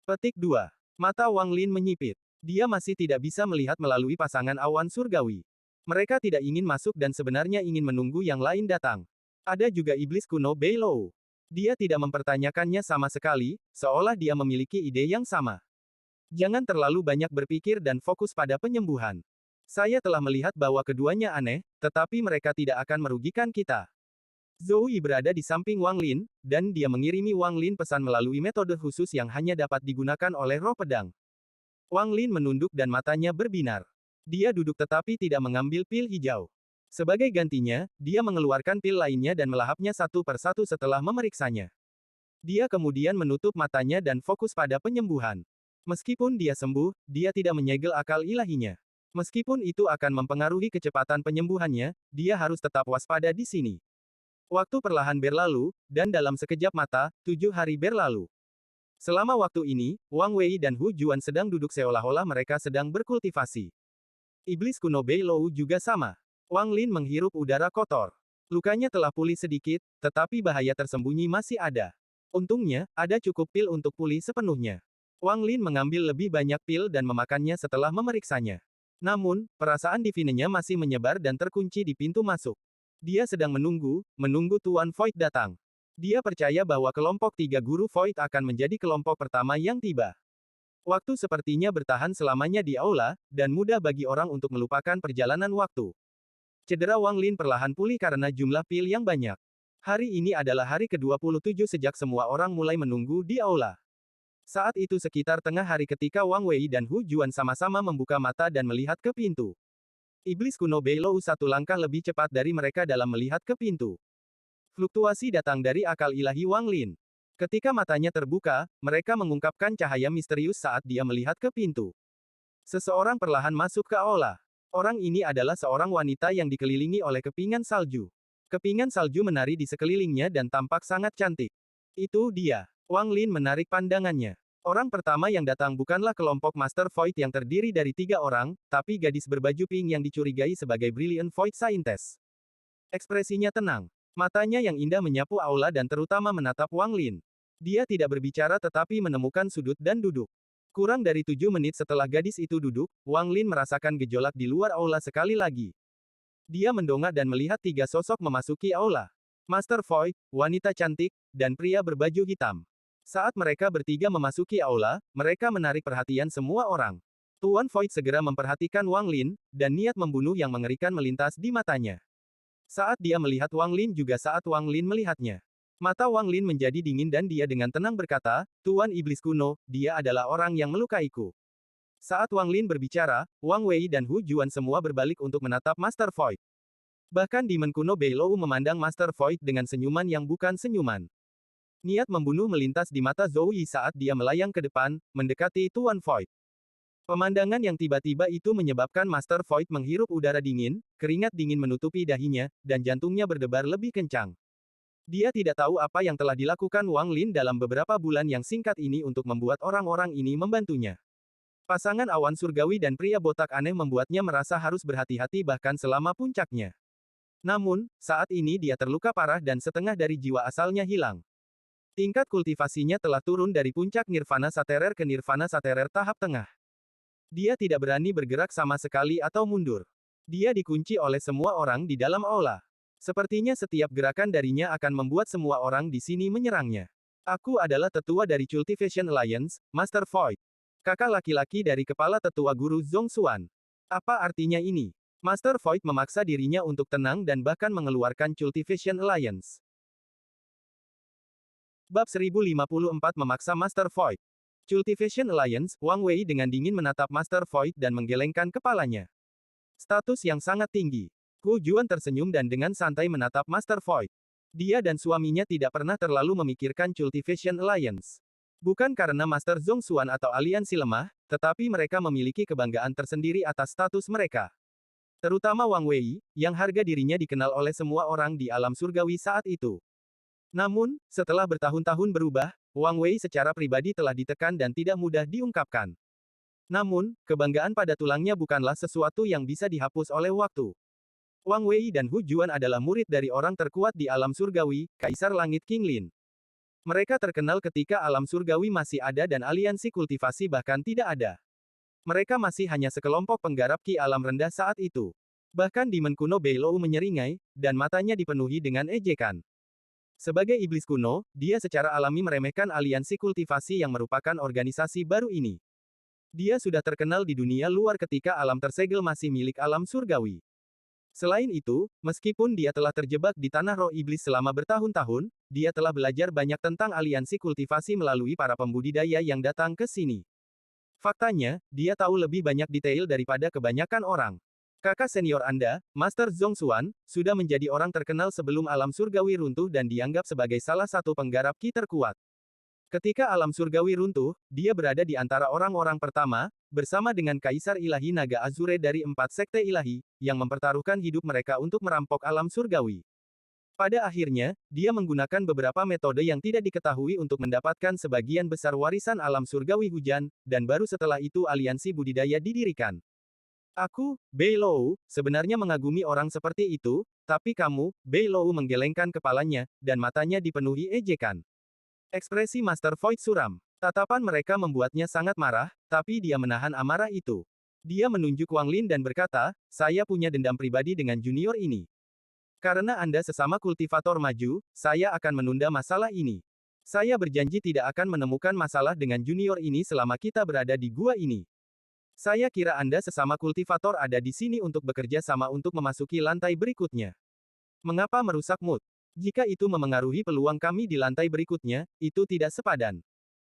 Petik 2. Mata Wang Lin menyipit. Dia masih tidak bisa melihat melalui pasangan awan surgawi. Mereka tidak ingin masuk dan sebenarnya ingin menunggu yang lain datang. Ada juga iblis kuno Beilou. Dia tidak mempertanyakannya sama sekali, seolah dia memiliki ide yang sama. Jangan terlalu banyak berpikir dan fokus pada penyembuhan. Saya telah melihat bahwa keduanya aneh, tetapi mereka tidak akan merugikan kita. Zhou Yi berada di samping Wang Lin, dan dia mengirimi Wang Lin pesan melalui metode khusus yang hanya dapat digunakan oleh roh pedang. Wang Lin menunduk dan matanya berbinar. Dia duduk tetapi tidak mengambil pil hijau. Sebagai gantinya, dia mengeluarkan pil lainnya dan melahapnya satu persatu setelah memeriksanya. Dia kemudian menutup matanya dan fokus pada penyembuhan. Meskipun dia sembuh, dia tidak menyegel akal ilahinya. Meskipun itu akan mempengaruhi kecepatan penyembuhannya, dia harus tetap waspada di sini. Waktu perlahan berlalu, dan dalam sekejap mata, 7 hari berlalu. Selama waktu ini, Wang Wei dan Hu Juan sedang duduk seolah-olah mereka sedang berkultivasi. Iblis kuno Beilou juga sama. Wang Lin menghirup udara kotor. Lukanya telah pulih sedikit, tetapi bahaya tersembunyi masih ada. Untungnya, ada cukup pil untuk pulih sepenuhnya. Wang Lin mengambil lebih banyak pil dan memakannya setelah memeriksanya. Namun, perasaan divinenya masih menyebar dan terkunci di pintu masuk. Dia sedang menunggu Tuan Void datang. Dia percaya bahwa kelompok 3 guru Void akan menjadi kelompok pertama yang tiba. Waktu sepertinya bertahan selamanya di aula, dan mudah bagi orang untuk melupakan perjalanan waktu. Cedera Wang Lin perlahan pulih karena jumlah pil yang banyak. Hari ini adalah hari ke-27 sejak semua orang mulai menunggu di aula. Saat itu sekitar tengah hari ketika Wang Wei dan Hu Juan sama-sama membuka mata dan melihat ke pintu. Iblis kuno Beilou satu langkah lebih cepat dari mereka dalam melihat ke pintu. Fluktuasi datang dari akal ilahi Wang Lin. Ketika matanya terbuka, mereka mengungkapkan cahaya misterius saat dia melihat ke pintu. Seseorang perlahan masuk ke aula. Orang ini adalah seorang wanita yang dikelilingi oleh kepingan salju. Kepingan salju menari di sekelilingnya dan tampak sangat cantik. Itu dia. Wang Lin menarik pandangannya. Orang pertama yang datang bukanlah kelompok Master Void yang terdiri dari 3 orang, tapi gadis berbaju pink yang dicurigai sebagai Brilliant Void Scientist. Ekspresinya tenang. Matanya yang indah menyapu aula dan terutama menatap Wang Lin. Dia tidak berbicara tetapi menemukan sudut dan duduk. Kurang dari 7 menit setelah gadis itu duduk, Wang Lin merasakan gejolak di luar aula sekali lagi. Dia mendongak dan melihat 3 sosok memasuki aula. Master Void, wanita cantik, dan pria berbaju hitam. Saat mereka bertiga memasuki aula, mereka menarik perhatian semua orang. Tuan Void segera memperhatikan Wang Lin, dan niat membunuh yang mengerikan melintas di matanya. Saat dia melihat Wang Lin juga saat Wang Lin melihatnya. Mata Wang Lin menjadi dingin dan dia dengan tenang berkata, Tuan Iblis Kuno, dia adalah orang yang melukaiku. Saat Wang Lin berbicara, Wang Wei dan Hu Juan semua berbalik untuk menatap Master Void. Bahkan Demon Kuno Beilou memandang Master Void dengan senyuman yang bukan senyuman. Niat membunuh melintas di mata Zhou Yi saat dia melayang ke depan, mendekati Tuan Void. Pemandangan yang tiba-tiba itu menyebabkan Master Void menghirup udara dingin, keringat dingin menutupi dahinya, dan jantungnya berdebar lebih kencang. Dia tidak tahu apa yang telah dilakukan Wang Lin dalam beberapa bulan yang singkat ini untuk membuat orang-orang ini membantunya. Pasangan awan surgawi dan pria botak aneh membuatnya merasa harus berhati-hati bahkan selama puncaknya. Namun, saat ini dia terluka parah dan setengah dari jiwa asalnya hilang. Tingkat kultivasinya telah turun dari puncak Nirvana Saterer ke Nirvana Saterer tahap tengah. Dia tidak berani bergerak sama sekali atau mundur. Dia dikunci oleh semua orang di dalam aula. Sepertinya setiap gerakan darinya akan membuat semua orang di sini menyerangnya. Aku adalah tetua dari Cultivation Alliance, Master Void. Kakak laki-laki dari kepala tetua guru Zhong Xuan. Apa artinya ini? Master Void memaksa dirinya untuk tenang dan bahkan mengeluarkan Cultivation Alliance. Bab 1054 memaksa Master Void. Cultivation Alliance, Wang Wei dengan dingin menatap Master Void dan menggelengkan kepalanya. Status yang sangat tinggi. Hu Juan tersenyum dan dengan santai menatap Master Void. Dia dan suaminya tidak pernah terlalu memikirkan Cultivation Alliance. Bukan karena Master Zhong Xuan atau aliansi lemah, tetapi mereka memiliki kebanggaan tersendiri atas status mereka. Terutama Wang Wei, yang harga dirinya dikenal oleh semua orang di alam surgawi saat itu. Namun, setelah bertahun-tahun berubah, Wang Wei secara pribadi telah ditekan dan tidak mudah diungkapkan. Namun, kebanggaan pada tulangnya bukanlah sesuatu yang bisa dihapus oleh waktu. Wang Wei dan Hu Juan adalah murid dari orang terkuat di alam surgawi, Kaisar Langit King Lin. Mereka terkenal ketika alam surgawi masih ada dan aliansi kultivasi bahkan tidak ada. Mereka masih hanya sekelompok penggarap ki alam rendah saat itu. Bahkan Demon Kuno Beilou menyeringai, dan matanya dipenuhi dengan ejekan. Sebagai iblis kuno, dia secara alami meremehkan aliansi kultivasi yang merupakan organisasi baru ini. Dia sudah terkenal di dunia luar ketika alam tersegel masih milik alam surgawi. Selain itu, meskipun dia telah terjebak di tanah roh iblis selama bertahun-tahun, dia telah belajar banyak tentang aliansi kultivasi melalui para pembudidaya yang datang ke sini. Faktanya, dia tahu lebih banyak detail daripada kebanyakan orang. Kakak senior Anda, Master Zhong Xuan, sudah menjadi orang terkenal sebelum alam surgawi runtuh dan dianggap sebagai salah satu penggarap ki terkuat. Ketika alam surgawi runtuh, dia berada di antara orang-orang pertama, bersama dengan Kaisar Ilahi Naga Azure dari 4 sekte ilahi, yang mempertaruhkan hidup mereka untuk merampok alam surgawi. Pada akhirnya, dia menggunakan beberapa metode yang tidak diketahui untuk mendapatkan sebagian besar warisan alam surgawi hujan, dan baru setelah itu aliansi budidaya didirikan. Aku, Beilou, sebenarnya mengagumi orang seperti itu, tapi kamu, Beilou menggelengkan kepalanya, dan matanya dipenuhi ejekan. Ekspresi Master Void suram. Tatapan mereka membuatnya sangat marah, tapi dia menahan amarah itu. Dia menunjuk Wang Lin dan berkata, saya punya dendam pribadi dengan junior ini. Karena Anda sesama kultivator maju, saya akan menunda masalah ini. Saya berjanji tidak akan menemukan masalah dengan junior ini selama kita berada di gua ini. Saya kira Anda sesama kultivator ada di sini untuk bekerja sama untuk memasuki lantai berikutnya. Mengapa merusak mood? Jika itu memengaruhi peluang kami di lantai berikutnya, itu tidak sepadan.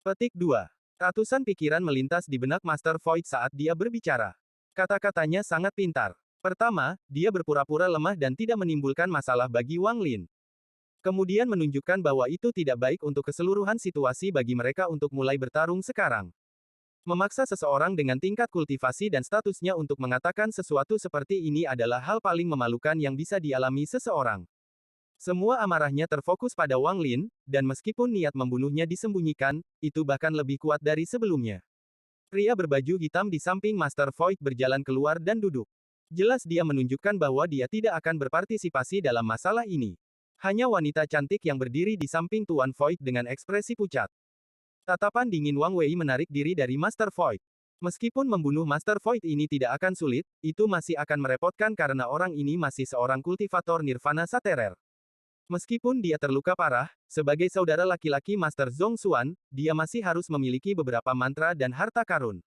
Petik 2. Ratusan pikiran melintas di benak Master Void saat dia berbicara. Kata-katanya sangat pintar. Pertama, dia berpura-pura lemah dan tidak menimbulkan masalah bagi Wang Lin. Kemudian menunjukkan bahwa itu tidak baik untuk keseluruhan situasi bagi mereka untuk mulai bertarung sekarang. Memaksa seseorang dengan tingkat kultivasi dan statusnya untuk mengatakan sesuatu seperti ini adalah hal paling memalukan yang bisa dialami seseorang. Semua amarahnya terfokus pada Wang Lin, dan meskipun niat membunuhnya disembunyikan, itu bahkan lebih kuat dari sebelumnya. Pria berbaju hitam di samping Master Void berjalan keluar dan duduk. Jelas dia menunjukkan bahwa dia tidak akan berpartisipasi dalam masalah ini. Hanya wanita cantik yang berdiri di samping Tuan Void dengan ekspresi pucat. Tatapan dingin Wang Wei menarik diri dari Master Void. Meskipun membunuh Master Void ini tidak akan sulit, itu masih akan merepotkan karena orang ini masih seorang kultivator Nirvana Saterer. Meskipun dia terluka parah, sebagai saudara laki-laki Master Zhong Xuan, dia masih harus memiliki beberapa mantra dan harta karun.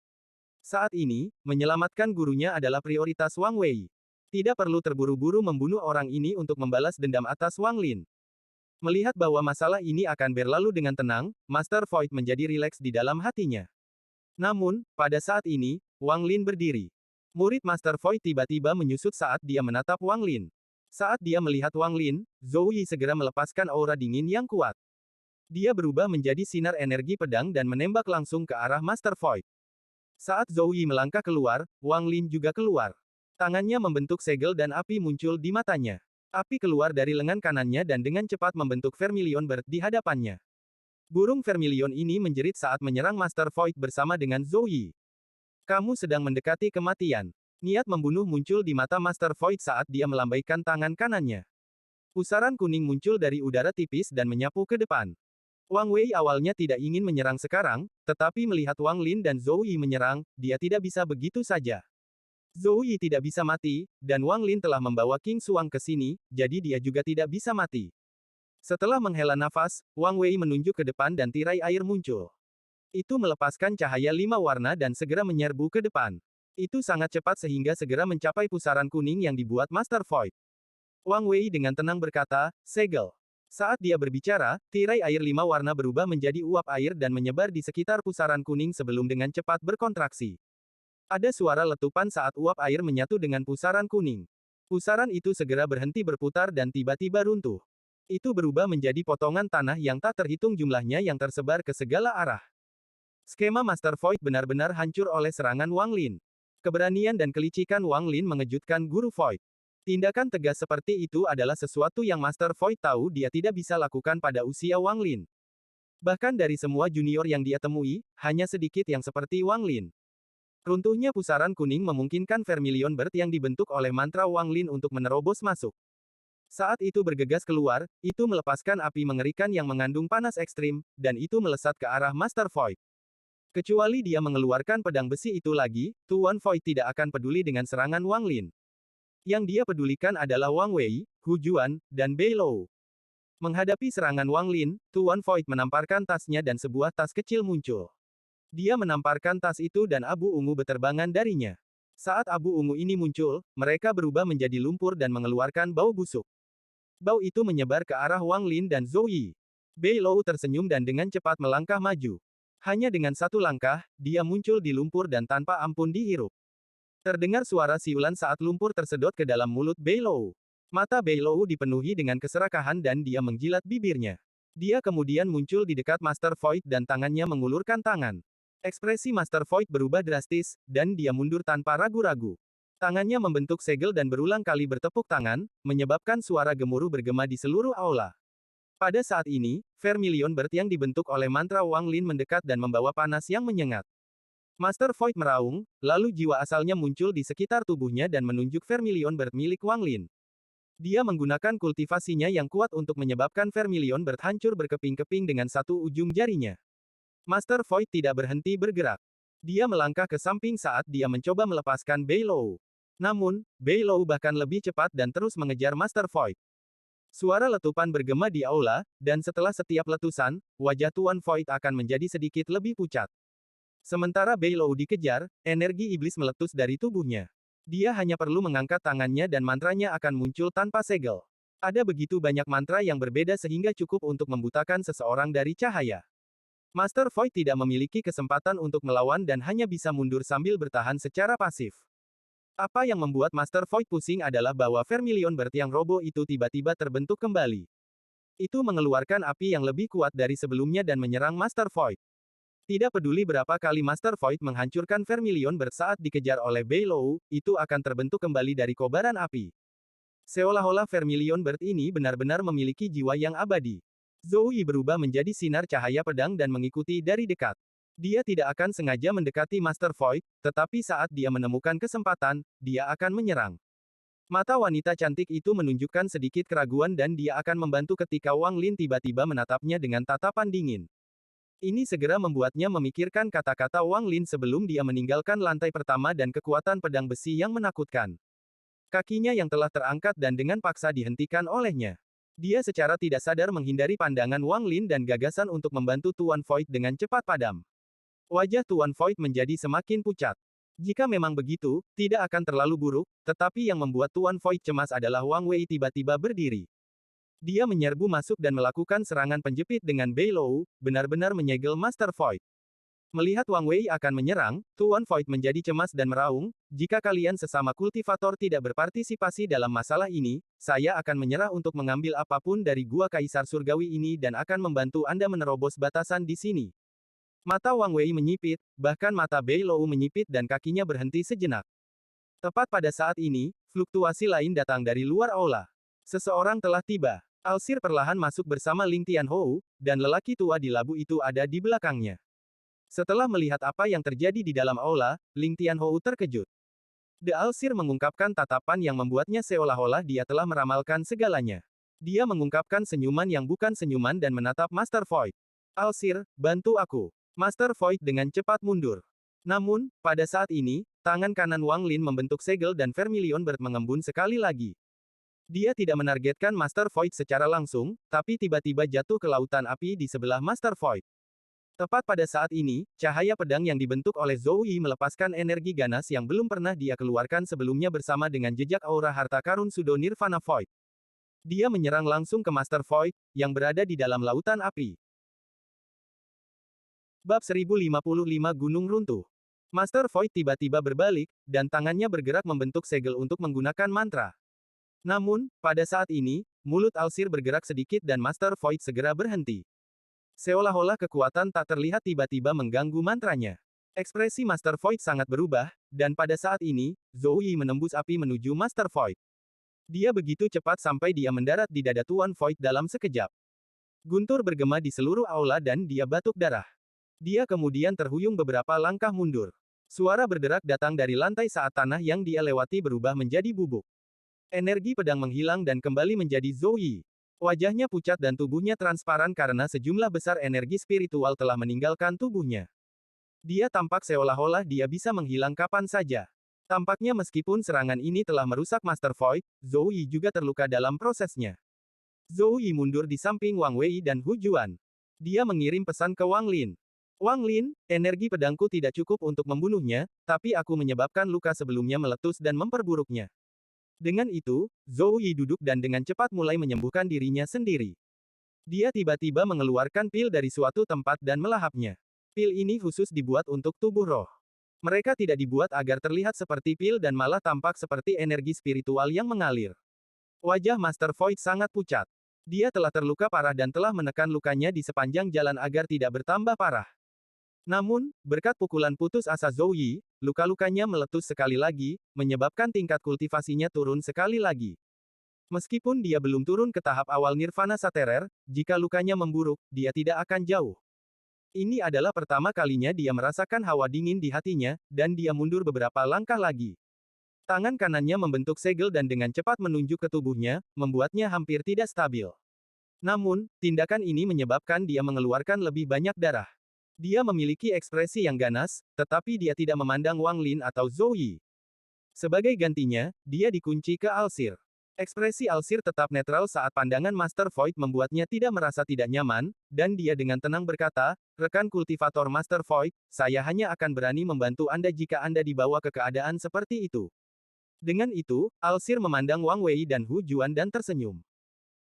Saat ini, menyelamatkan gurunya adalah prioritas Wang Wei. Tidak perlu terburu-buru membunuh orang ini untuk membalas dendam atas Wang Lin. Melihat bahwa masalah ini akan berlalu dengan tenang, Master Void menjadi rileks di dalam hatinya. Namun, pada saat ini, Wang Lin berdiri. Murid Master Void tiba-tiba menyusut saat dia menatap Wang Lin. Saat dia melihat Wang Lin, Zhou Yi segera melepaskan aura dingin yang kuat. Dia berubah menjadi sinar energi pedang dan menembak langsung ke arah Master Void. Saat Zhou Yi melangkah keluar, Wang Lin juga keluar. Tangannya membentuk segel dan api muncul di matanya. Api keluar dari lengan kanannya dan dengan cepat membentuk Vermilion Bird di hadapannya. Burung Vermilion ini menjerit saat menyerang Master Void bersama dengan Zhou Yi. Kamu sedang mendekati kematian. Niat membunuh muncul di mata Master Void saat dia melambaikan tangan kanannya. Pusaran kuning muncul dari udara tipis dan menyapu ke depan. Wang Wei awalnya tidak ingin menyerang sekarang, tetapi melihat Wang Lin dan Zhou Yi menyerang, dia tidak bisa begitu saja. Zhou Yi tidak bisa mati, dan Wang Lin telah membawa King Xuang ke sini, jadi dia juga tidak bisa mati. Setelah menghela nafas, Wang Wei menunjuk ke depan dan tirai air muncul. Itu melepaskan cahaya 5 warna dan segera menyerbu ke depan. Itu sangat cepat sehingga segera mencapai pusaran kuning yang dibuat Master Void. Wang Wei dengan tenang berkata, segel. Saat dia berbicara, tirai air 5 warna berubah menjadi uap air dan menyebar di sekitar pusaran kuning sebelum dengan cepat berkontraksi. Ada suara letupan saat uap air menyatu dengan pusaran kuning. Pusaran itu segera berhenti berputar dan tiba-tiba runtuh. Itu berubah menjadi potongan tanah yang tak terhitung jumlahnya yang tersebar ke segala arah. Skema Master Void benar-benar hancur oleh serangan Wang Lin. Keberanian dan kelicikan Wang Lin mengejutkan Guru Void. Tindakan tegas seperti itu adalah sesuatu yang Master Void tahu dia tidak bisa lakukan pada usia Wang Lin. Bahkan dari semua junior yang dia temui, hanya sedikit yang seperti Wang Lin. Runtuhnya pusaran kuning memungkinkan Vermilion Bird yang dibentuk oleh mantra Wang Lin untuk menerobos masuk. Saat itu bergegas keluar, itu melepaskan api mengerikan yang mengandung panas ekstrim, dan itu melesat ke arah Master Void. Kecuali dia mengeluarkan pedang besi itu lagi, Tuan Void tidak akan peduli dengan serangan Wang Lin. Yang dia pedulikan adalah Wang Wei, Hu Juan, dan Bei Lou. Menghadapi serangan Wang Lin, Tuan Void menamparkan tasnya dan sebuah tas kecil muncul. Dia menamparkan tas itu dan abu ungu beterbangan darinya. Saat abu ungu ini muncul, mereka berubah menjadi lumpur dan mengeluarkan bau busuk. Bau itu menyebar ke arah Wang Lin dan Zhou Yi. Bei Lou tersenyum dan dengan cepat melangkah maju. Hanya dengan satu langkah, dia muncul di lumpur dan tanpa ampun dihirup. Terdengar suara siulan saat lumpur tersedot ke dalam mulut Bei Lou. Mata Bei Lou dipenuhi dengan keserakahan dan dia menjilat bibirnya. Dia kemudian muncul di dekat Master Void dan tangannya mengulurkan tangan. Ekspresi Master Void berubah drastis, dan dia mundur tanpa ragu-ragu. Tangannya membentuk segel dan berulang kali bertepuk tangan, menyebabkan suara gemuruh bergema di seluruh aula. Pada saat ini, Vermilion Bird yang dibentuk oleh mantra Wang Lin mendekat dan membawa panas yang menyengat. Master Void meraung, lalu jiwa asalnya muncul di sekitar tubuhnya dan menunjuk Vermilion Bird milik Wang Lin. Dia menggunakan kultivasinya yang kuat untuk menyebabkan Vermilion Bird hancur berkeping-keping dengan satu ujung jarinya. Master Void tidak berhenti bergerak. Dia melangkah ke samping saat dia mencoba melepaskan Bei Lou. Namun, Bei Lou bahkan lebih cepat dan terus mengejar Master Void. Suara letupan bergema di aula, dan setelah setiap letusan, wajah Tuan Void akan menjadi sedikit lebih pucat. Sementara Bei Lou dikejar, energi iblis meletus dari tubuhnya. Dia hanya perlu mengangkat tangannya dan mantranya akan muncul tanpa segel. Ada begitu banyak mantra yang berbeda sehingga cukup untuk membutakan seseorang dari cahaya. Master Void tidak memiliki kesempatan untuk melawan dan hanya bisa mundur sambil bertahan secara pasif. Apa yang membuat Master Void pusing adalah bahwa Vermilion Bird yang roboh itu tiba-tiba terbentuk kembali. Itu mengeluarkan api yang lebih kuat dari sebelumnya dan menyerang Master Void. Tidak peduli berapa kali Master Void menghancurkan Vermilion Bird saat dikejar oleh Bei Lou, itu akan terbentuk kembali dari kobaran api. Seolah-olah Vermilion Bird ini benar-benar memiliki jiwa yang abadi. Zhou Yi berubah menjadi sinar cahaya pedang dan mengikuti dari dekat. Dia tidak akan sengaja mendekati Master Void, tetapi saat dia menemukan kesempatan, dia akan menyerang. Mata wanita cantik itu menunjukkan sedikit keraguan dan dia akan membantu ketika Wang Lin tiba-tiba menatapnya dengan tatapan dingin. Ini segera membuatnya memikirkan kata-kata Wang Lin sebelum dia meninggalkan lantai pertama dan kekuatan pedang besi yang menakutkan. Kakinya yang telah terangkat dan dengan paksa dihentikan olehnya. Dia secara tidak sadar menghindari pandangan Wang Lin dan gagasan untuk membantu Tuan Void dengan cepat padam. Wajah Tuan Void menjadi semakin pucat. Jika memang begitu, tidak akan terlalu buruk, tetapi yang membuat Tuan Void cemas adalah Wang Wei tiba-tiba berdiri. Dia menyerbu masuk dan melakukan serangan penjepit dengan Beilou, benar-benar menyegel Master Void. Melihat Wang Wei akan menyerang, Tuan Void menjadi cemas dan meraung, jika kalian sesama kultivator tidak berpartisipasi dalam masalah ini, saya akan menyerah untuk mengambil apapun dari Gua Kaisar Surgawi ini dan akan membantu Anda menerobos batasan di sini. Mata Wang Wei menyipit, bahkan mata Beilou menyipit dan kakinya berhenti sejenak. Tepat pada saat ini, fluktuasi lain datang dari luar aula. Seseorang telah tiba. Alsir perlahan masuk bersama Ling Tianhou, dan lelaki tua di labu itu ada di belakangnya. Setelah melihat apa yang terjadi di dalam aula, Ling Tianhou terkejut. The Alsir mengungkapkan tatapan yang membuatnya seolah-olah dia telah meramalkan segalanya. Dia mengungkapkan senyuman yang bukan senyuman dan menatap Master Void. Alsir, bantu aku. Master Void dengan cepat mundur. Namun, pada saat ini, tangan kanan Wang Lin membentuk segel dan Vermilion Bird mengembun sekali lagi. Dia tidak menargetkan Master Void secara langsung, tapi tiba-tiba jatuh ke lautan api di sebelah Master Void. Tepat pada saat ini, cahaya pedang yang dibentuk oleh Zhou Yi melepaskan energi ganas yang belum pernah dia keluarkan sebelumnya bersama dengan jejak aura harta karun Sudo Nirvana Void. Dia menyerang langsung ke Master Void, yang berada di dalam lautan api. Bab 1055 Gunung Runtuh. Master Void tiba-tiba berbalik, dan tangannya bergerak membentuk segel untuk menggunakan mantra. Namun, pada saat ini, mulut Alsir bergerak sedikit dan Master Void segera berhenti. Seolah-olah kekuatan tak terlihat tiba-tiba mengganggu mantranya. Ekspresi Master Void sangat berubah, dan pada saat ini, Zhou Yi menembus api menuju Master Void. Dia begitu cepat sampai dia mendarat di dada Tuan Void dalam sekejap. Guntur bergema di seluruh aula dan dia batuk darah. Dia kemudian terhuyung beberapa langkah mundur. Suara berderak datang dari lantai saat tanah yang dia lewati berubah menjadi bubuk. Energi pedang menghilang dan kembali menjadi Zhou Yi. Wajahnya pucat dan tubuhnya transparan karena sejumlah besar energi spiritual telah meninggalkan tubuhnya. Dia tampak seolah-olah dia bisa menghilang kapan saja. Tampaknya meskipun serangan ini telah merusak Master Void, Zhou Yi juga terluka dalam prosesnya. Zhou Yi mundur di samping Wang Wei dan Hu Juan. Dia mengirim pesan ke Wang Lin. Wang Lin, energi pedangku tidak cukup untuk membunuhnya, tapi aku menyebabkan luka sebelumnya meletus dan memperburuknya. Dengan itu, Zhou Yi duduk dan dengan cepat mulai menyembuhkan dirinya sendiri. Dia tiba-tiba mengeluarkan pil dari suatu tempat dan melahapnya. Pil ini khusus dibuat untuk tubuh roh. Mereka tidak dibuat agar terlihat seperti pil dan malah tampak seperti energi spiritual yang mengalir. Wajah Master Void sangat pucat. Dia telah terluka parah dan telah menekan lukanya di sepanjang jalan agar tidak bertambah parah. Namun, berkat pukulan putus asa Zhou Yi, luka-lukanya meletus sekali lagi, menyebabkan tingkat kultivasinya turun sekali lagi. Meskipun dia belum turun ke tahap awal Nirvana Saterer, jika lukanya memburuk, dia tidak akan jauh. Ini adalah pertama kalinya dia merasakan hawa dingin di hatinya, dan dia mundur beberapa langkah lagi. Tangan kanannya membentuk segel dan dengan cepat menunjuk ke tubuhnya, membuatnya hampir tidak stabil. Namun, tindakan ini menyebabkan dia mengeluarkan lebih banyak darah. Dia memiliki ekspresi yang ganas, tetapi dia tidak memandang Wang Lin atau Zhou Yi. Sebagai gantinya, dia dikunci ke Alsir. Ekspresi Alsir tetap netral saat pandangan Master Void membuatnya tidak merasa tidak nyaman, dan dia dengan tenang berkata, rekan kultivator Master Void, saya hanya akan berani membantu Anda jika Anda dibawa ke keadaan seperti itu. Dengan itu, Alsir memandang Wang Wei dan Hu Juan dan tersenyum.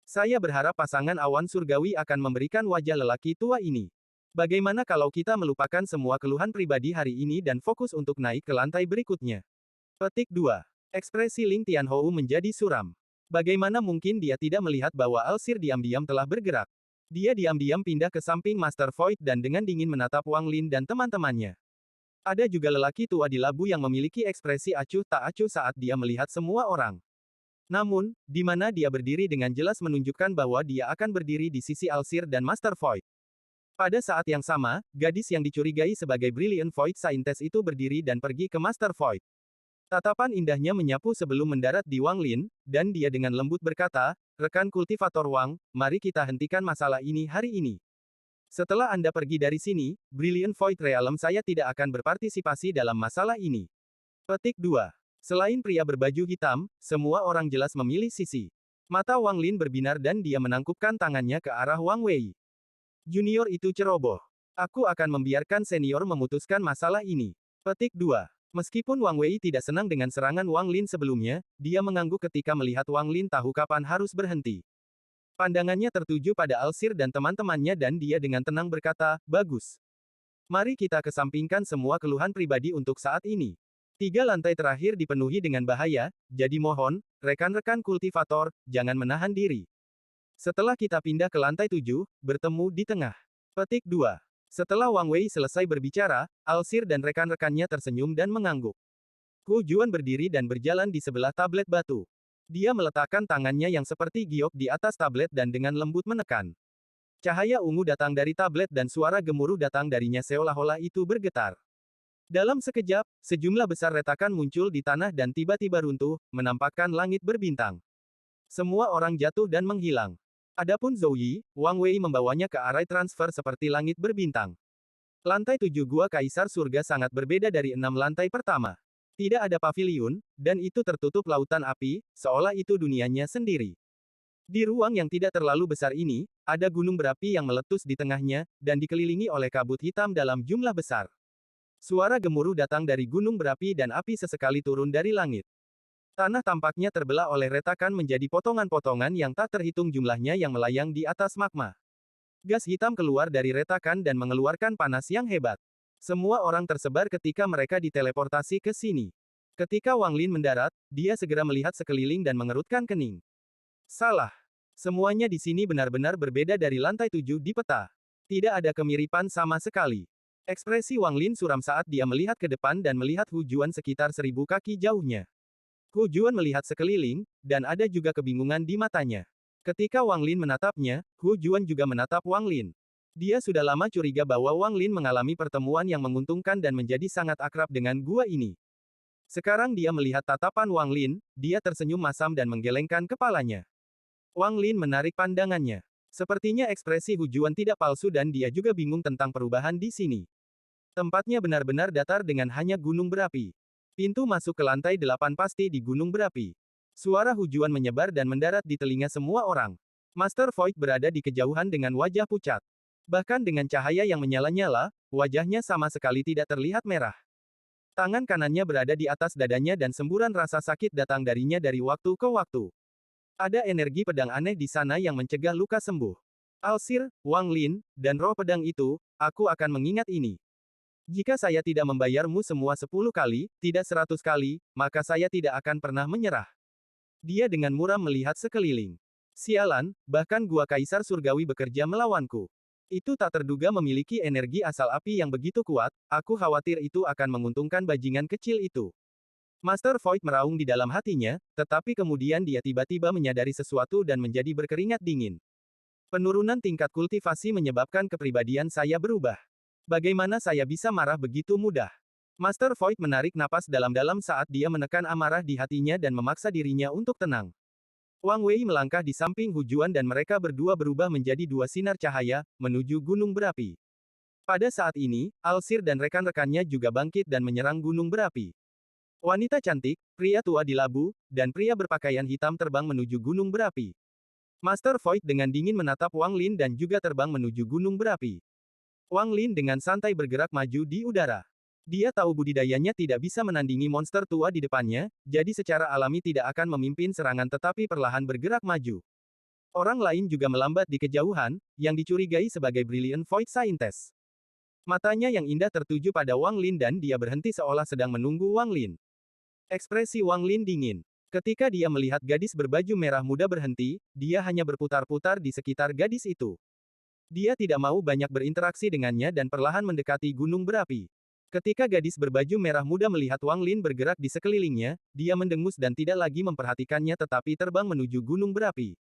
Saya berharap pasangan awan surgawi akan memberikan wajah lelaki tua ini. Bagaimana kalau kita melupakan semua keluhan pribadi hari ini dan fokus untuk naik ke lantai berikutnya? Petik 2. Ekspresi Ling Tianhou menjadi suram. Bagaimana mungkin dia tidak melihat bahwa Alsir diam-diam telah bergerak? Dia diam-diam pindah ke samping Master Void dan dengan dingin menatap Wang Lin dan teman-temannya. Ada juga lelaki tua di labu yang memiliki ekspresi acuh tak acuh saat dia melihat semua orang. Namun, di mana dia berdiri dengan jelas menunjukkan bahwa dia akan berdiri di sisi Alsir dan Master Void. Pada saat yang sama, gadis yang dicurigai sebagai Brilliant Void Scientist itu berdiri dan pergi ke Master Void. Tatapan indahnya menyapu sebelum mendarat di Wang Lin, dan dia dengan lembut berkata, "Rekan kultivator Wang, mari kita hentikan masalah ini hari ini. Setelah Anda pergi dari sini, Brilliant Void Realm saya tidak akan berpartisipasi dalam masalah ini." Petik 2. Selain pria berbaju hitam, semua orang jelas memilih sisi. Mata Wang Lin berbinar dan dia menangkupkan tangannya ke arah Wang Wei. Junior itu ceroboh. Aku akan membiarkan senior memutuskan masalah ini. Petik 2. Meskipun Wang Wei tidak senang dengan serangan Wang Lin sebelumnya, dia mengangguk ketika melihat Wang Lin tahu kapan harus berhenti. Pandangannya tertuju pada Alsir dan teman-temannya dan dia dengan tenang berkata, "Bagus. Mari kita kesampingkan semua keluhan pribadi untuk saat ini. 3 lantai terakhir dipenuhi dengan bahaya, jadi mohon, rekan-rekan kultivator, jangan menahan diri. Setelah kita pindah ke lantai 7, bertemu di tengah." Petik 2. Setelah Wang Wei selesai berbicara, Alsir dan rekan-rekannya tersenyum dan mengangguk. Hu Juan berdiri dan berjalan di sebelah tablet batu. Dia meletakkan tangannya yang seperti giok di atas tablet dan dengan lembut menekan. Cahaya ungu datang dari tablet dan suara gemuruh datang darinya seolah-olah itu bergetar. Dalam sekejap, sejumlah besar retakan muncul di tanah dan tiba-tiba runtuh, menampakkan langit berbintang. Semua orang jatuh dan menghilang. Adapun Zhou Yi, Wang Wei membawanya ke arah transfer seperti langit berbintang. Lantai 7 Gua Kaisar Surga sangat berbeda dari 6 lantai pertama. Tidak ada paviliun, dan itu tertutup lautan api, seolah itu dunianya sendiri. Di ruang yang tidak terlalu besar ini, ada gunung berapi yang meletus di tengahnya, dan dikelilingi oleh kabut hitam dalam jumlah besar. Suara gemuruh datang dari gunung berapi dan api sesekali turun dari langit. Tanah tampaknya terbelah oleh retakan menjadi potongan-potongan yang tak terhitung jumlahnya yang melayang di atas magma. Gas hitam keluar dari retakan dan mengeluarkan panas yang hebat. Semua orang tersebar ketika mereka diteleportasi ke sini. Ketika Wang Lin mendarat, dia segera melihat sekeliling dan mengerutkan kening. Salah. Semuanya di sini benar-benar berbeda dari lantai 7 di peta. Tidak ada kemiripan sama sekali. Ekspresi Wang Lin suram saat dia melihat ke depan dan melihat Hu Juan sekitar 1000 kaki jauhnya. Hu Juan melihat sekeliling, dan ada juga kebingungan di matanya. Ketika Wang Lin menatapnya, Hu Juan juga menatap Wang Lin. Dia sudah lama curiga bahwa Wang Lin mengalami pertemuan yang menguntungkan dan menjadi sangat akrab dengan gua ini. Sekarang dia melihat tatapan Wang Lin, dia tersenyum masam dan menggelengkan kepalanya. Wang Lin menarik pandangannya. Sepertinya ekspresi Hu Juan tidak palsu dan dia juga bingung tentang perubahan di sini. Tempatnya benar-benar datar dengan hanya gunung berapi. Pintu masuk ke lantai 8 pasti di gunung berapi. Suara Hu Juan menyebar dan mendarat di telinga semua orang. Master Void berada di kejauhan dengan wajah pucat. Bahkan dengan cahaya yang menyala-nyala, wajahnya sama sekali tidak terlihat merah. Tangan kanannya berada di atas dadanya dan semburan rasa sakit datang darinya dari waktu ke waktu. Ada energi pedang aneh di sana yang mencegah luka sembuh. Alsir, Wang Lin, dan roh pedang itu, aku akan mengingat ini. Jika saya tidak membayarmu semua 10 kali, tidak 100 kali, maka saya tidak akan pernah menyerah. Dia dengan muram melihat sekeliling. Sialan, bahkan gua Kaisar Surgawi bekerja melawanku. Itu tak terduga memiliki energi asal api yang begitu kuat, aku khawatir itu akan menguntungkan bajingan kecil itu. Master Void meraung di dalam hatinya, tetapi kemudian dia tiba-tiba menyadari sesuatu dan menjadi berkeringat dingin. Penurunan tingkat kultivasi menyebabkan kepribadian saya berubah. Bagaimana saya bisa marah begitu mudah? Master Void menarik napas dalam-dalam saat dia menekan amarah di hatinya dan memaksa dirinya untuk tenang. Wang Wei melangkah di samping Hu Juan dan mereka berdua berubah menjadi 2 sinar cahaya, menuju gunung berapi. Pada saat ini, Alsir dan rekan-rekannya juga bangkit dan menyerang gunung berapi. Wanita cantik, pria tua di labu, dan pria berpakaian hitam terbang menuju gunung berapi. Master Void dengan dingin menatap Wang Lin dan juga terbang menuju gunung berapi. Wang Lin dengan santai bergerak maju di udara. Dia tahu budidayanya tidak bisa menandingi monster tua di depannya, jadi secara alami tidak akan memimpin serangan tetapi perlahan bergerak maju. Orang lain juga melambat di kejauhan, yang dicurigai sebagai Brilliant Void Scientist. Matanya yang indah tertuju pada Wang Lin dan dia berhenti seolah sedang menunggu Wang Lin. Ekspresi Wang Lin dingin. Ketika dia melihat gadis berbaju merah muda berhenti, dia hanya berputar-putar di sekitar gadis itu. Dia tidak mau banyak berinteraksi dengannya dan perlahan mendekati gunung berapi. Ketika gadis berbaju merah muda melihat Wang Lin bergerak di sekelilingnya, dia mendengus dan tidak lagi memperhatikannya tetapi terbang menuju gunung berapi.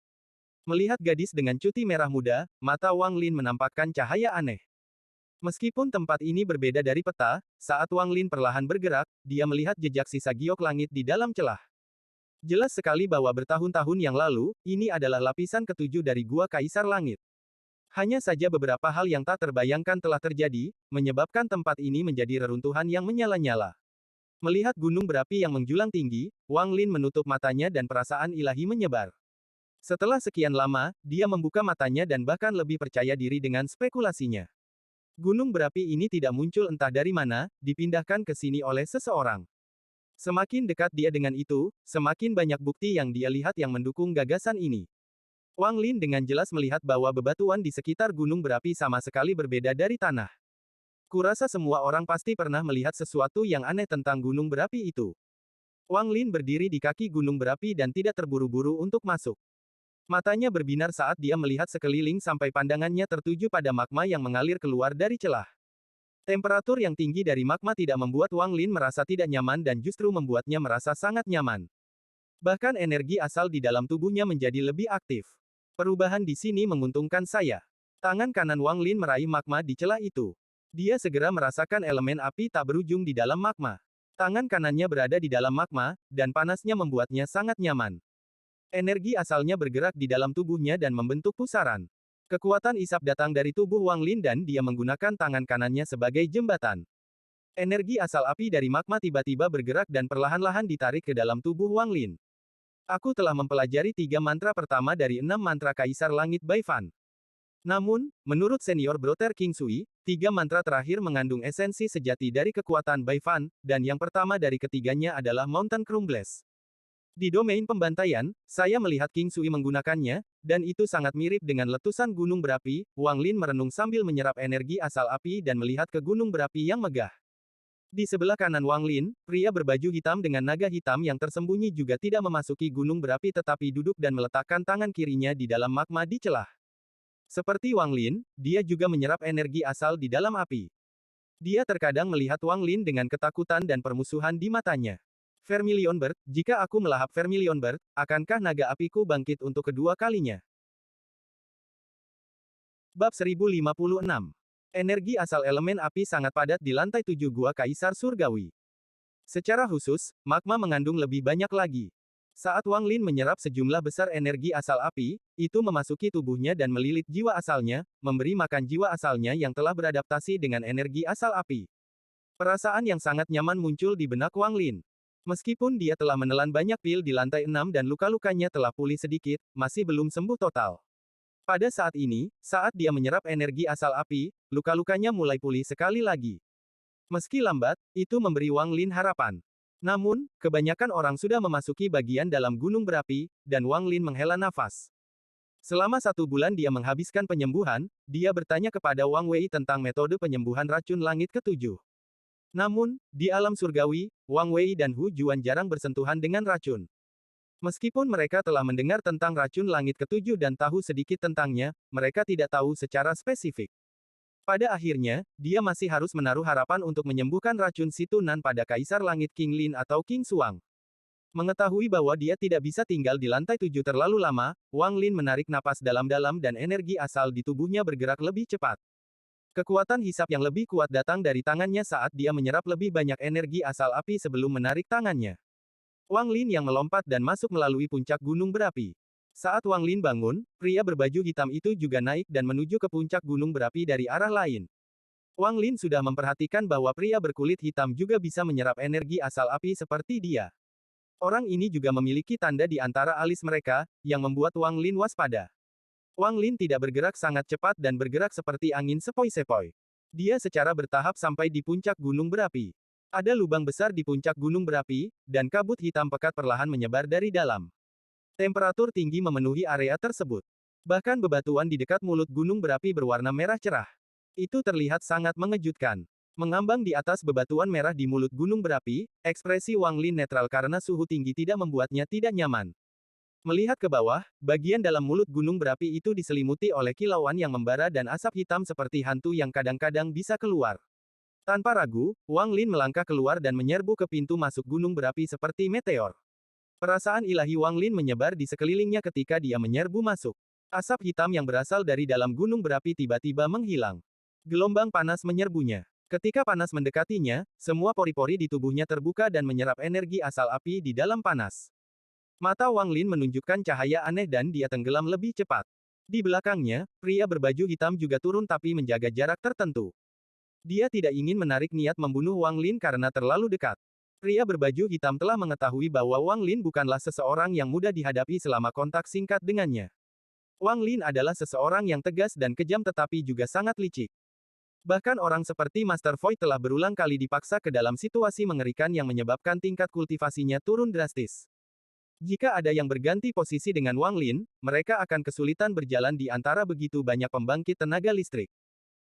Melihat gadis dengan cuti merah muda, mata Wang Lin menampakkan cahaya aneh. Meskipun tempat ini berbeda dari peta, saat Wang Lin perlahan bergerak, dia melihat jejak sisa giok langit di dalam celah. Jelas sekali bahwa bertahun-tahun yang lalu, ini adalah lapisan ketujuh dari Gua Kaisar Langit. Hanya saja beberapa hal yang tak terbayangkan telah terjadi, menyebabkan tempat ini menjadi reruntuhan yang menyala-nyala. Melihat gunung berapi yang menjulang tinggi, Wang Lin menutup matanya dan perasaan ilahi menyebar. Setelah sekian lama, dia membuka matanya dan bahkan lebih percaya diri dengan spekulasinya. Gunung berapi ini tidak muncul entah dari mana, dipindahkan ke sini oleh seseorang. Semakin dekat dia dengan itu, semakin banyak bukti yang dia lihat yang mendukung gagasan ini. Wang Lin dengan jelas melihat bahwa bebatuan di sekitar gunung berapi sama sekali berbeda dari tanah. Kurasa semua orang pasti pernah melihat sesuatu yang aneh tentang gunung berapi itu. Wang Lin berdiri di kaki gunung berapi dan tidak terburu-buru untuk masuk. Matanya berbinar saat dia melihat sekeliling sampai pandangannya tertuju pada magma yang mengalir keluar dari celah. Temperatur yang tinggi dari magma tidak membuat Wang Lin merasa tidak nyaman dan justru membuatnya merasa sangat nyaman. Bahkan energi asal di dalam tubuhnya menjadi lebih aktif. Perubahan di sini menguntungkan saya. Tangan kanan Wang Lin meraih magma di celah itu. Dia segera merasakan elemen api tak berujung di dalam magma. Tangan kanannya berada di dalam magma, dan panasnya membuatnya sangat nyaman. Energi asalnya bergerak di dalam tubuhnya dan membentuk pusaran. Kekuatan isap datang dari tubuh Wang Lin dan dia menggunakan tangan kanannya sebagai jembatan. Energi asal api dari magma tiba-tiba bergerak dan perlahan-lahan ditarik ke dalam tubuh Wang Lin. Aku telah mempelajari 3 mantra pertama dari 6 mantra Kaisar Langit Baifan. Namun, menurut senior Brother King Sui, 3 mantra terakhir mengandung esensi sejati dari kekuatan Baifan, dan yang pertama dari ketiganya adalah Mountain Crumbles. Di domain pembantaian, saya melihat King Sui menggunakannya, dan itu sangat mirip dengan letusan gunung berapi. Wang Lin merenung sambil menyerap energi asal api dan melihat ke gunung berapi yang megah. Di sebelah kanan Wang Lin, pria berbaju hitam dengan naga hitam yang tersembunyi juga tidak memasuki gunung berapi tetapi duduk dan meletakkan tangan kirinya di dalam magma di celah. Seperti Wang Lin, dia juga menyerap energi asal di dalam api. Dia terkadang melihat Wang Lin dengan ketakutan dan permusuhan di matanya. Vermilion Bird, jika aku melahap Vermilion Bird, akankah naga apiku bangkit untuk kedua kalinya? Bab 1056. Energi asal elemen api sangat padat di lantai 7 Gua Kaisar Surgawi. Secara khusus, magma mengandung lebih banyak lagi. Saat Wang Lin menyerap sejumlah besar energi asal api, itu memasuki tubuhnya dan melilit jiwa asalnya, memberi makan jiwa asalnya yang telah beradaptasi dengan energi asal api. Perasaan yang sangat nyaman muncul di benak Wang Lin. Meskipun dia telah menelan banyak pil di lantai 6 dan luka-lukanya telah pulih sedikit, masih belum sembuh total. Pada saat ini, saat dia menyerap energi asal api, luka-lukanya mulai pulih sekali lagi. Meski lambat, itu memberi Wang Lin harapan. Namun, kebanyakan orang sudah memasuki bagian dalam gunung berapi, dan Wang Lin menghela nafas. Selama 1 bulan dia menghabiskan penyembuhan, dia bertanya kepada Wang Wei tentang metode penyembuhan racun langit ketujuh. Namun, di alam surgawi, Wang Wei dan Hu Juan jarang bersentuhan dengan racun. Meskipun mereka telah mendengar tentang racun langit ketujuh dan tahu sedikit tentangnya, mereka tidak tahu secara spesifik. Pada akhirnya, dia masih harus menaruh harapan untuk menyembuhkan racun Situnan pada Kaisar Langit King Lin atau King Suang. Mengetahui bahwa dia tidak bisa tinggal di lantai 7 terlalu lama, Wang Lin menarik napas dalam-dalam dan energi asal di tubuhnya bergerak lebih cepat. Kekuatan hisap yang lebih kuat datang dari tangannya saat dia menyerap lebih banyak energi asal api sebelum menarik tangannya. Wang Lin yang melompat dan masuk melalui puncak gunung berapi. Saat Wang Lin bangun, pria berbaju hitam itu juga naik dan menuju ke puncak gunung berapi dari arah lain. Wang Lin sudah memperhatikan bahwa pria berkulit hitam juga bisa menyerap energi asal api seperti dia. Orang ini juga memiliki tanda di antara alis mereka, yang membuat Wang Lin waspada. Wang Lin tidak bergerak sangat cepat dan bergerak seperti angin sepoi-sepoi. Dia secara bertahap sampai di puncak gunung berapi. Ada lubang besar di puncak gunung berapi, dan kabut hitam pekat perlahan menyebar dari dalam. Temperatur tinggi memenuhi area tersebut. Bahkan bebatuan di dekat mulut gunung berapi berwarna merah cerah. Itu terlihat sangat mengejutkan. Mengambang di atas bebatuan merah di mulut gunung berapi, ekspresi Wang Lin netral karena suhu tinggi tidak membuatnya tidak nyaman. Melihat ke bawah, bagian dalam mulut gunung berapi itu diselimuti oleh kilauan yang membara dan asap hitam seperti hantu yang kadang-kadang bisa keluar. Tanpa ragu, Wang Lin melangkah keluar dan menyerbu ke pintu masuk gunung berapi seperti meteor. Perasaan ilahi Wang Lin menyebar di sekelilingnya ketika dia menyerbu masuk. Asap hitam yang berasal dari dalam gunung berapi tiba-tiba menghilang. Gelombang panas menyerbunya. Ketika panas mendekatinya, semua pori-pori di tubuhnya terbuka dan menyerap energi asal api di dalam panas. Mata Wang Lin menunjukkan cahaya aneh dan dia tenggelam lebih cepat. Di belakangnya, pria berbaju hitam juga turun tapi menjaga jarak tertentu. Dia tidak ingin menarik niat membunuh Wang Lin karena terlalu dekat. Pria berbaju hitam telah mengetahui bahwa Wang Lin bukanlah seseorang yang mudah dihadapi selama kontak singkat dengannya. Wang Lin adalah seseorang yang tegas dan kejam tetapi juga sangat licik. Bahkan orang seperti Master Void telah berulang kali dipaksa ke dalam situasi mengerikan yang menyebabkan tingkat kultivasinya turun drastis. Jika ada yang berganti posisi dengan Wang Lin, mereka akan kesulitan berjalan di antara begitu banyak pembangkit tenaga listrik.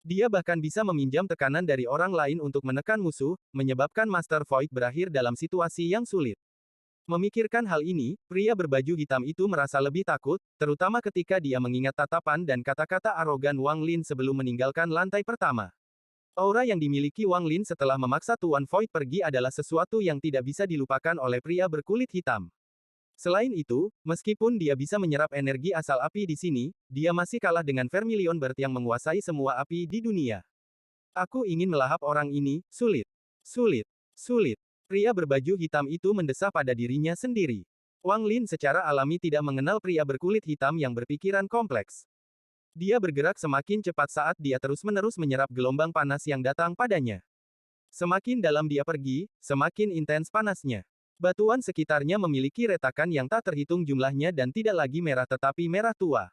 Dia bahkan bisa meminjam tekanan dari orang lain untuk menekan musuh, menyebabkan Master Void berakhir dalam situasi yang sulit. Memikirkan hal ini, pria berbaju hitam itu merasa lebih takut, terutama ketika dia mengingat tatapan dan kata-kata arogan Wang Lin sebelum meninggalkan lantai pertama. Aura yang dimiliki Wang Lin setelah memaksa Tuan Void pergi adalah sesuatu yang tidak bisa dilupakan oleh pria berkulit hitam. Selain itu, meskipun dia bisa menyerap energi asal api di sini, dia masih kalah dengan Vermilion Bird yang menguasai semua api di dunia. Aku ingin melahap orang ini, sulit. Sulit. Sulit. Pria berbaju hitam itu mendesah pada dirinya sendiri. Wang Lin secara alami tidak mengenal pria berkulit hitam yang berpikiran kompleks. Dia bergerak semakin cepat saat dia terus-menerus menyerap gelombang panas yang datang padanya. Semakin dalam dia pergi, semakin intens panasnya. Batuan sekitarnya memiliki retakan yang tak terhitung jumlahnya dan tidak lagi merah tetapi merah tua.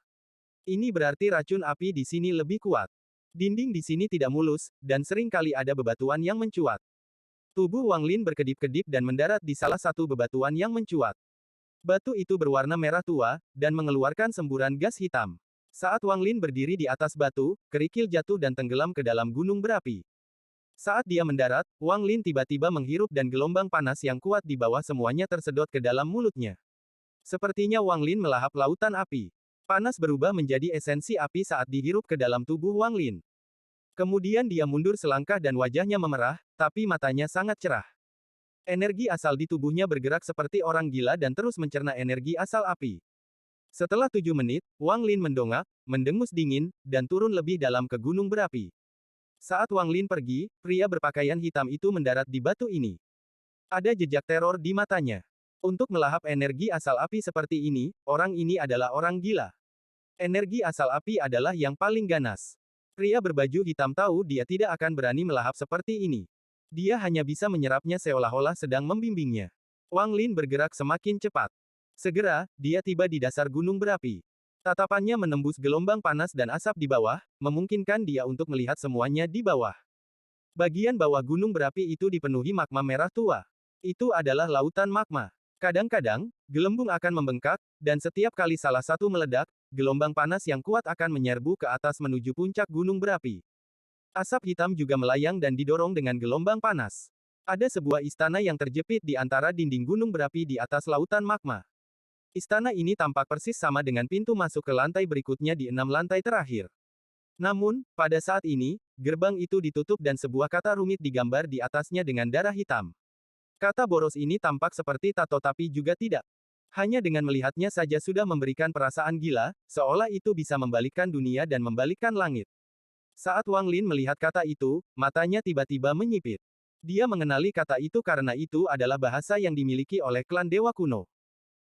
Ini berarti racun api di sini lebih kuat. Dinding di sini tidak mulus, dan sering kali ada bebatuan yang mencuat. Tubuh Wang Lin berkedip-kedip dan mendarat di salah satu bebatuan yang mencuat. Batu itu berwarna merah tua, dan mengeluarkan semburan gas hitam. Saat Wang Lin berdiri di atas batu, kerikil jatuh dan tenggelam ke dalam gunung berapi. Saat dia mendarat, Wang Lin tiba-tiba menghirup dan gelombang panas yang kuat di bawah semuanya tersedot ke dalam mulutnya. Sepertinya Wang Lin melahap lautan api. Panas berubah menjadi esensi api saat dihirup ke dalam tubuh Wang Lin. Kemudian dia mundur selangkah dan wajahnya memerah, tapi matanya sangat cerah. Energi asal di tubuhnya bergerak seperti orang gila dan terus mencerna energi asal api. Setelah 7 menit, Wang Lin mendongak, mendengus dingin, dan turun lebih dalam ke gunung berapi. Saat Wang Lin pergi, pria berpakaian hitam itu mendarat di batu ini. Ada jejak teror di matanya. Untuk melahap energi asal api seperti ini, orang ini adalah orang gila. Energi asal api adalah yang paling ganas. Pria berbaju hitam tahu dia tidak akan berani melahap seperti ini. Dia hanya bisa menyerapnya seolah-olah sedang membimbingnya. Wang Lin bergerak semakin cepat. Segera, dia tiba di dasar gunung berapi. Tatapannya menembus gelombang panas dan asap di bawah, memungkinkan dia untuk melihat semuanya di bawah. Bagian bawah gunung berapi itu dipenuhi magma merah tua. Itu adalah lautan magma. Kadang-kadang, gelembung akan membengkak, dan setiap kali salah satu meledak, gelombang panas yang kuat akan menyerbu ke atas menuju puncak gunung berapi. Asap hitam juga melayang dan didorong dengan gelombang panas. Ada sebuah istana yang terjepit di antara dinding gunung berapi di atas lautan magma. Istana ini tampak persis sama dengan pintu masuk ke lantai berikutnya di 6 lantai terakhir. Namun, pada saat ini, gerbang itu ditutup dan sebuah kata rumit digambar di atasnya dengan darah hitam. Kata boros ini tampak seperti tato tapi juga tidak. Hanya dengan melihatnya saja sudah memberikan perasaan gila, seolah itu bisa membalikkan dunia dan membalikkan langit. Saat Wang Lin melihat kata itu, matanya tiba-tiba menyipit. Dia mengenali kata itu karena itu adalah bahasa yang dimiliki oleh klan Dewa Kuno.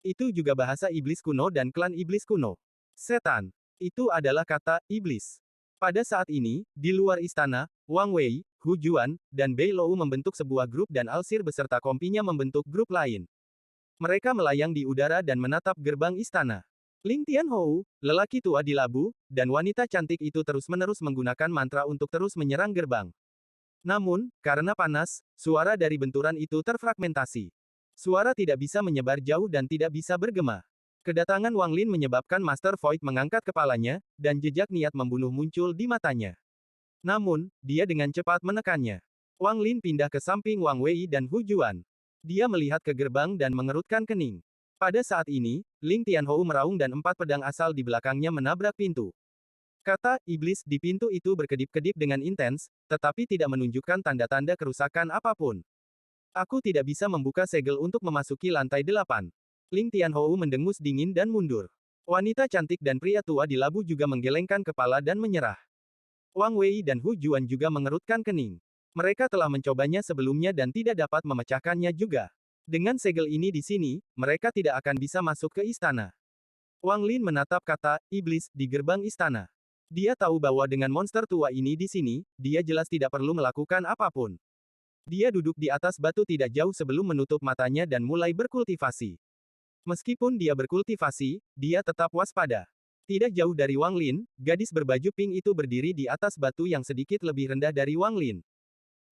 Itu juga bahasa iblis kuno dan klan iblis kuno. Setan. Itu adalah kata iblis. Pada saat ini, di luar istana, Wang Wei, Hu Juan, dan Bei Lou membentuk sebuah grup dan Alsir beserta kompinya membentuk grup lain. Mereka melayang di udara dan menatap gerbang istana. Ling Tianhou, lelaki tua di labu, dan wanita cantik itu terus-menerus menggunakan mantra untuk terus menyerang gerbang. Namun, karena panas, suara dari benturan itu terfragmentasi. Suara tidak bisa menyebar jauh dan tidak bisa bergema. Kedatangan Wang Lin menyebabkan Master Void mengangkat kepalanya, dan jejak niat membunuh muncul di matanya. Namun, dia dengan cepat menekannya. Wang Lin pindah ke samping Wang Wei dan Hu Juan. Dia melihat ke gerbang dan mengerutkan kening. Pada saat ini, Ling Tianhou meraung dan 4 pedang asal di belakangnya menabrak pintu. Kata iblis di pintu itu berkedip-kedip dengan intens, tetapi tidak menunjukkan tanda-tanda kerusakan apapun. Aku tidak bisa membuka segel untuk memasuki lantai 8. Ling Tianhou mendengus dingin dan mundur. Wanita cantik dan pria tua di labu juga menggelengkan kepala dan menyerah. Wang Wei dan Hu Juan juga mengerutkan kening. Mereka telah mencobanya sebelumnya dan tidak dapat memecahkannya juga. Dengan segel ini di sini, mereka tidak akan bisa masuk ke istana. Wang Lin menatap kata iblis di gerbang istana. Dia tahu bahwa dengan monster tua ini di sini, dia jelas tidak perlu melakukan apapun. Dia duduk di atas batu tidak jauh sebelum menutup matanya dan mulai berkultivasi. Meskipun dia berkultivasi, dia tetap waspada. Tidak jauh dari Wang Lin, gadis berbaju pink itu berdiri di atas batu yang sedikit lebih rendah dari Wang Lin.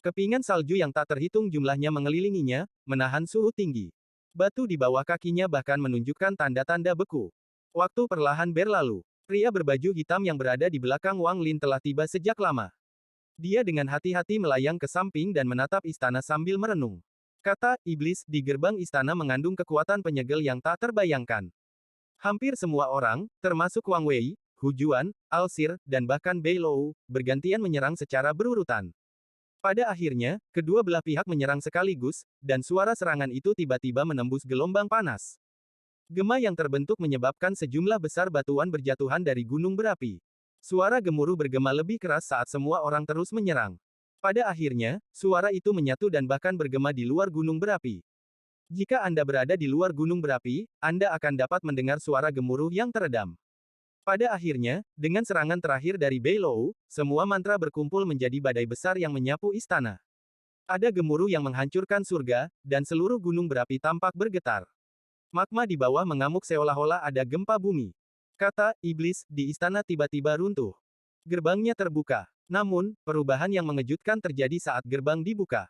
Kepingan salju yang tak terhitung jumlahnya mengelilinginya, menahan suhu tinggi. Batu di bawah kakinya bahkan menunjukkan tanda-tanda beku. Waktu perlahan berlalu. Pria berbaju hitam yang berada di belakang Wang Lin telah tiba sejak lama. Dia dengan hati-hati melayang ke samping dan menatap istana sambil merenung. Kata iblis di gerbang istana mengandung kekuatan penyegel yang tak terbayangkan. Hampir semua orang, termasuk Wang Wei, Hu Juan, Alsir, dan bahkan Bei Lou, bergantian menyerang secara berurutan. Pada akhirnya, kedua belah pihak menyerang sekaligus, dan suara serangan itu tiba-tiba menembus gelombang panas. Gema yang terbentuk menyebabkan sejumlah besar batuan berjatuhan dari gunung berapi. Suara gemuruh bergema lebih keras saat semua orang terus menyerang. Pada akhirnya, suara itu menyatu dan bahkan bergema di luar gunung berapi. Jika Anda berada di luar gunung berapi, Anda akan dapat mendengar suara gemuruh yang teredam. Pada akhirnya, dengan serangan terakhir dari Bei Lou, semua mantra berkumpul menjadi badai besar yang menyapu istana. Ada gemuruh yang menghancurkan surga, dan seluruh gunung berapi tampak bergetar. Magma di bawah mengamuk seolah-olah ada gempa bumi. Kata iblis di istana tiba-tiba runtuh. Gerbangnya terbuka. Namun, perubahan yang mengejutkan terjadi saat gerbang dibuka.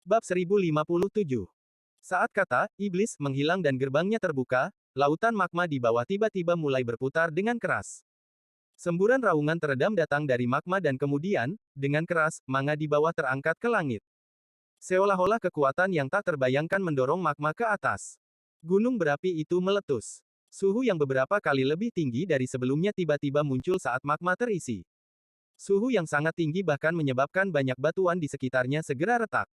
Bab 1057. Saat kata iblis menghilang dan gerbangnya terbuka, lautan magma di bawah tiba-tiba mulai berputar dengan keras. Semburan raungan teredam datang dari magma dan kemudian, dengan keras, manga di bawah terangkat ke langit. Seolah-olah kekuatan yang tak terbayangkan mendorong magma ke atas. Gunung berapi itu meletus. Suhu yang beberapa kali lebih tinggi dari sebelumnya tiba-tiba muncul saat magma terisi. Suhu yang sangat tinggi bahkan menyebabkan banyak batuan di sekitarnya segera retak.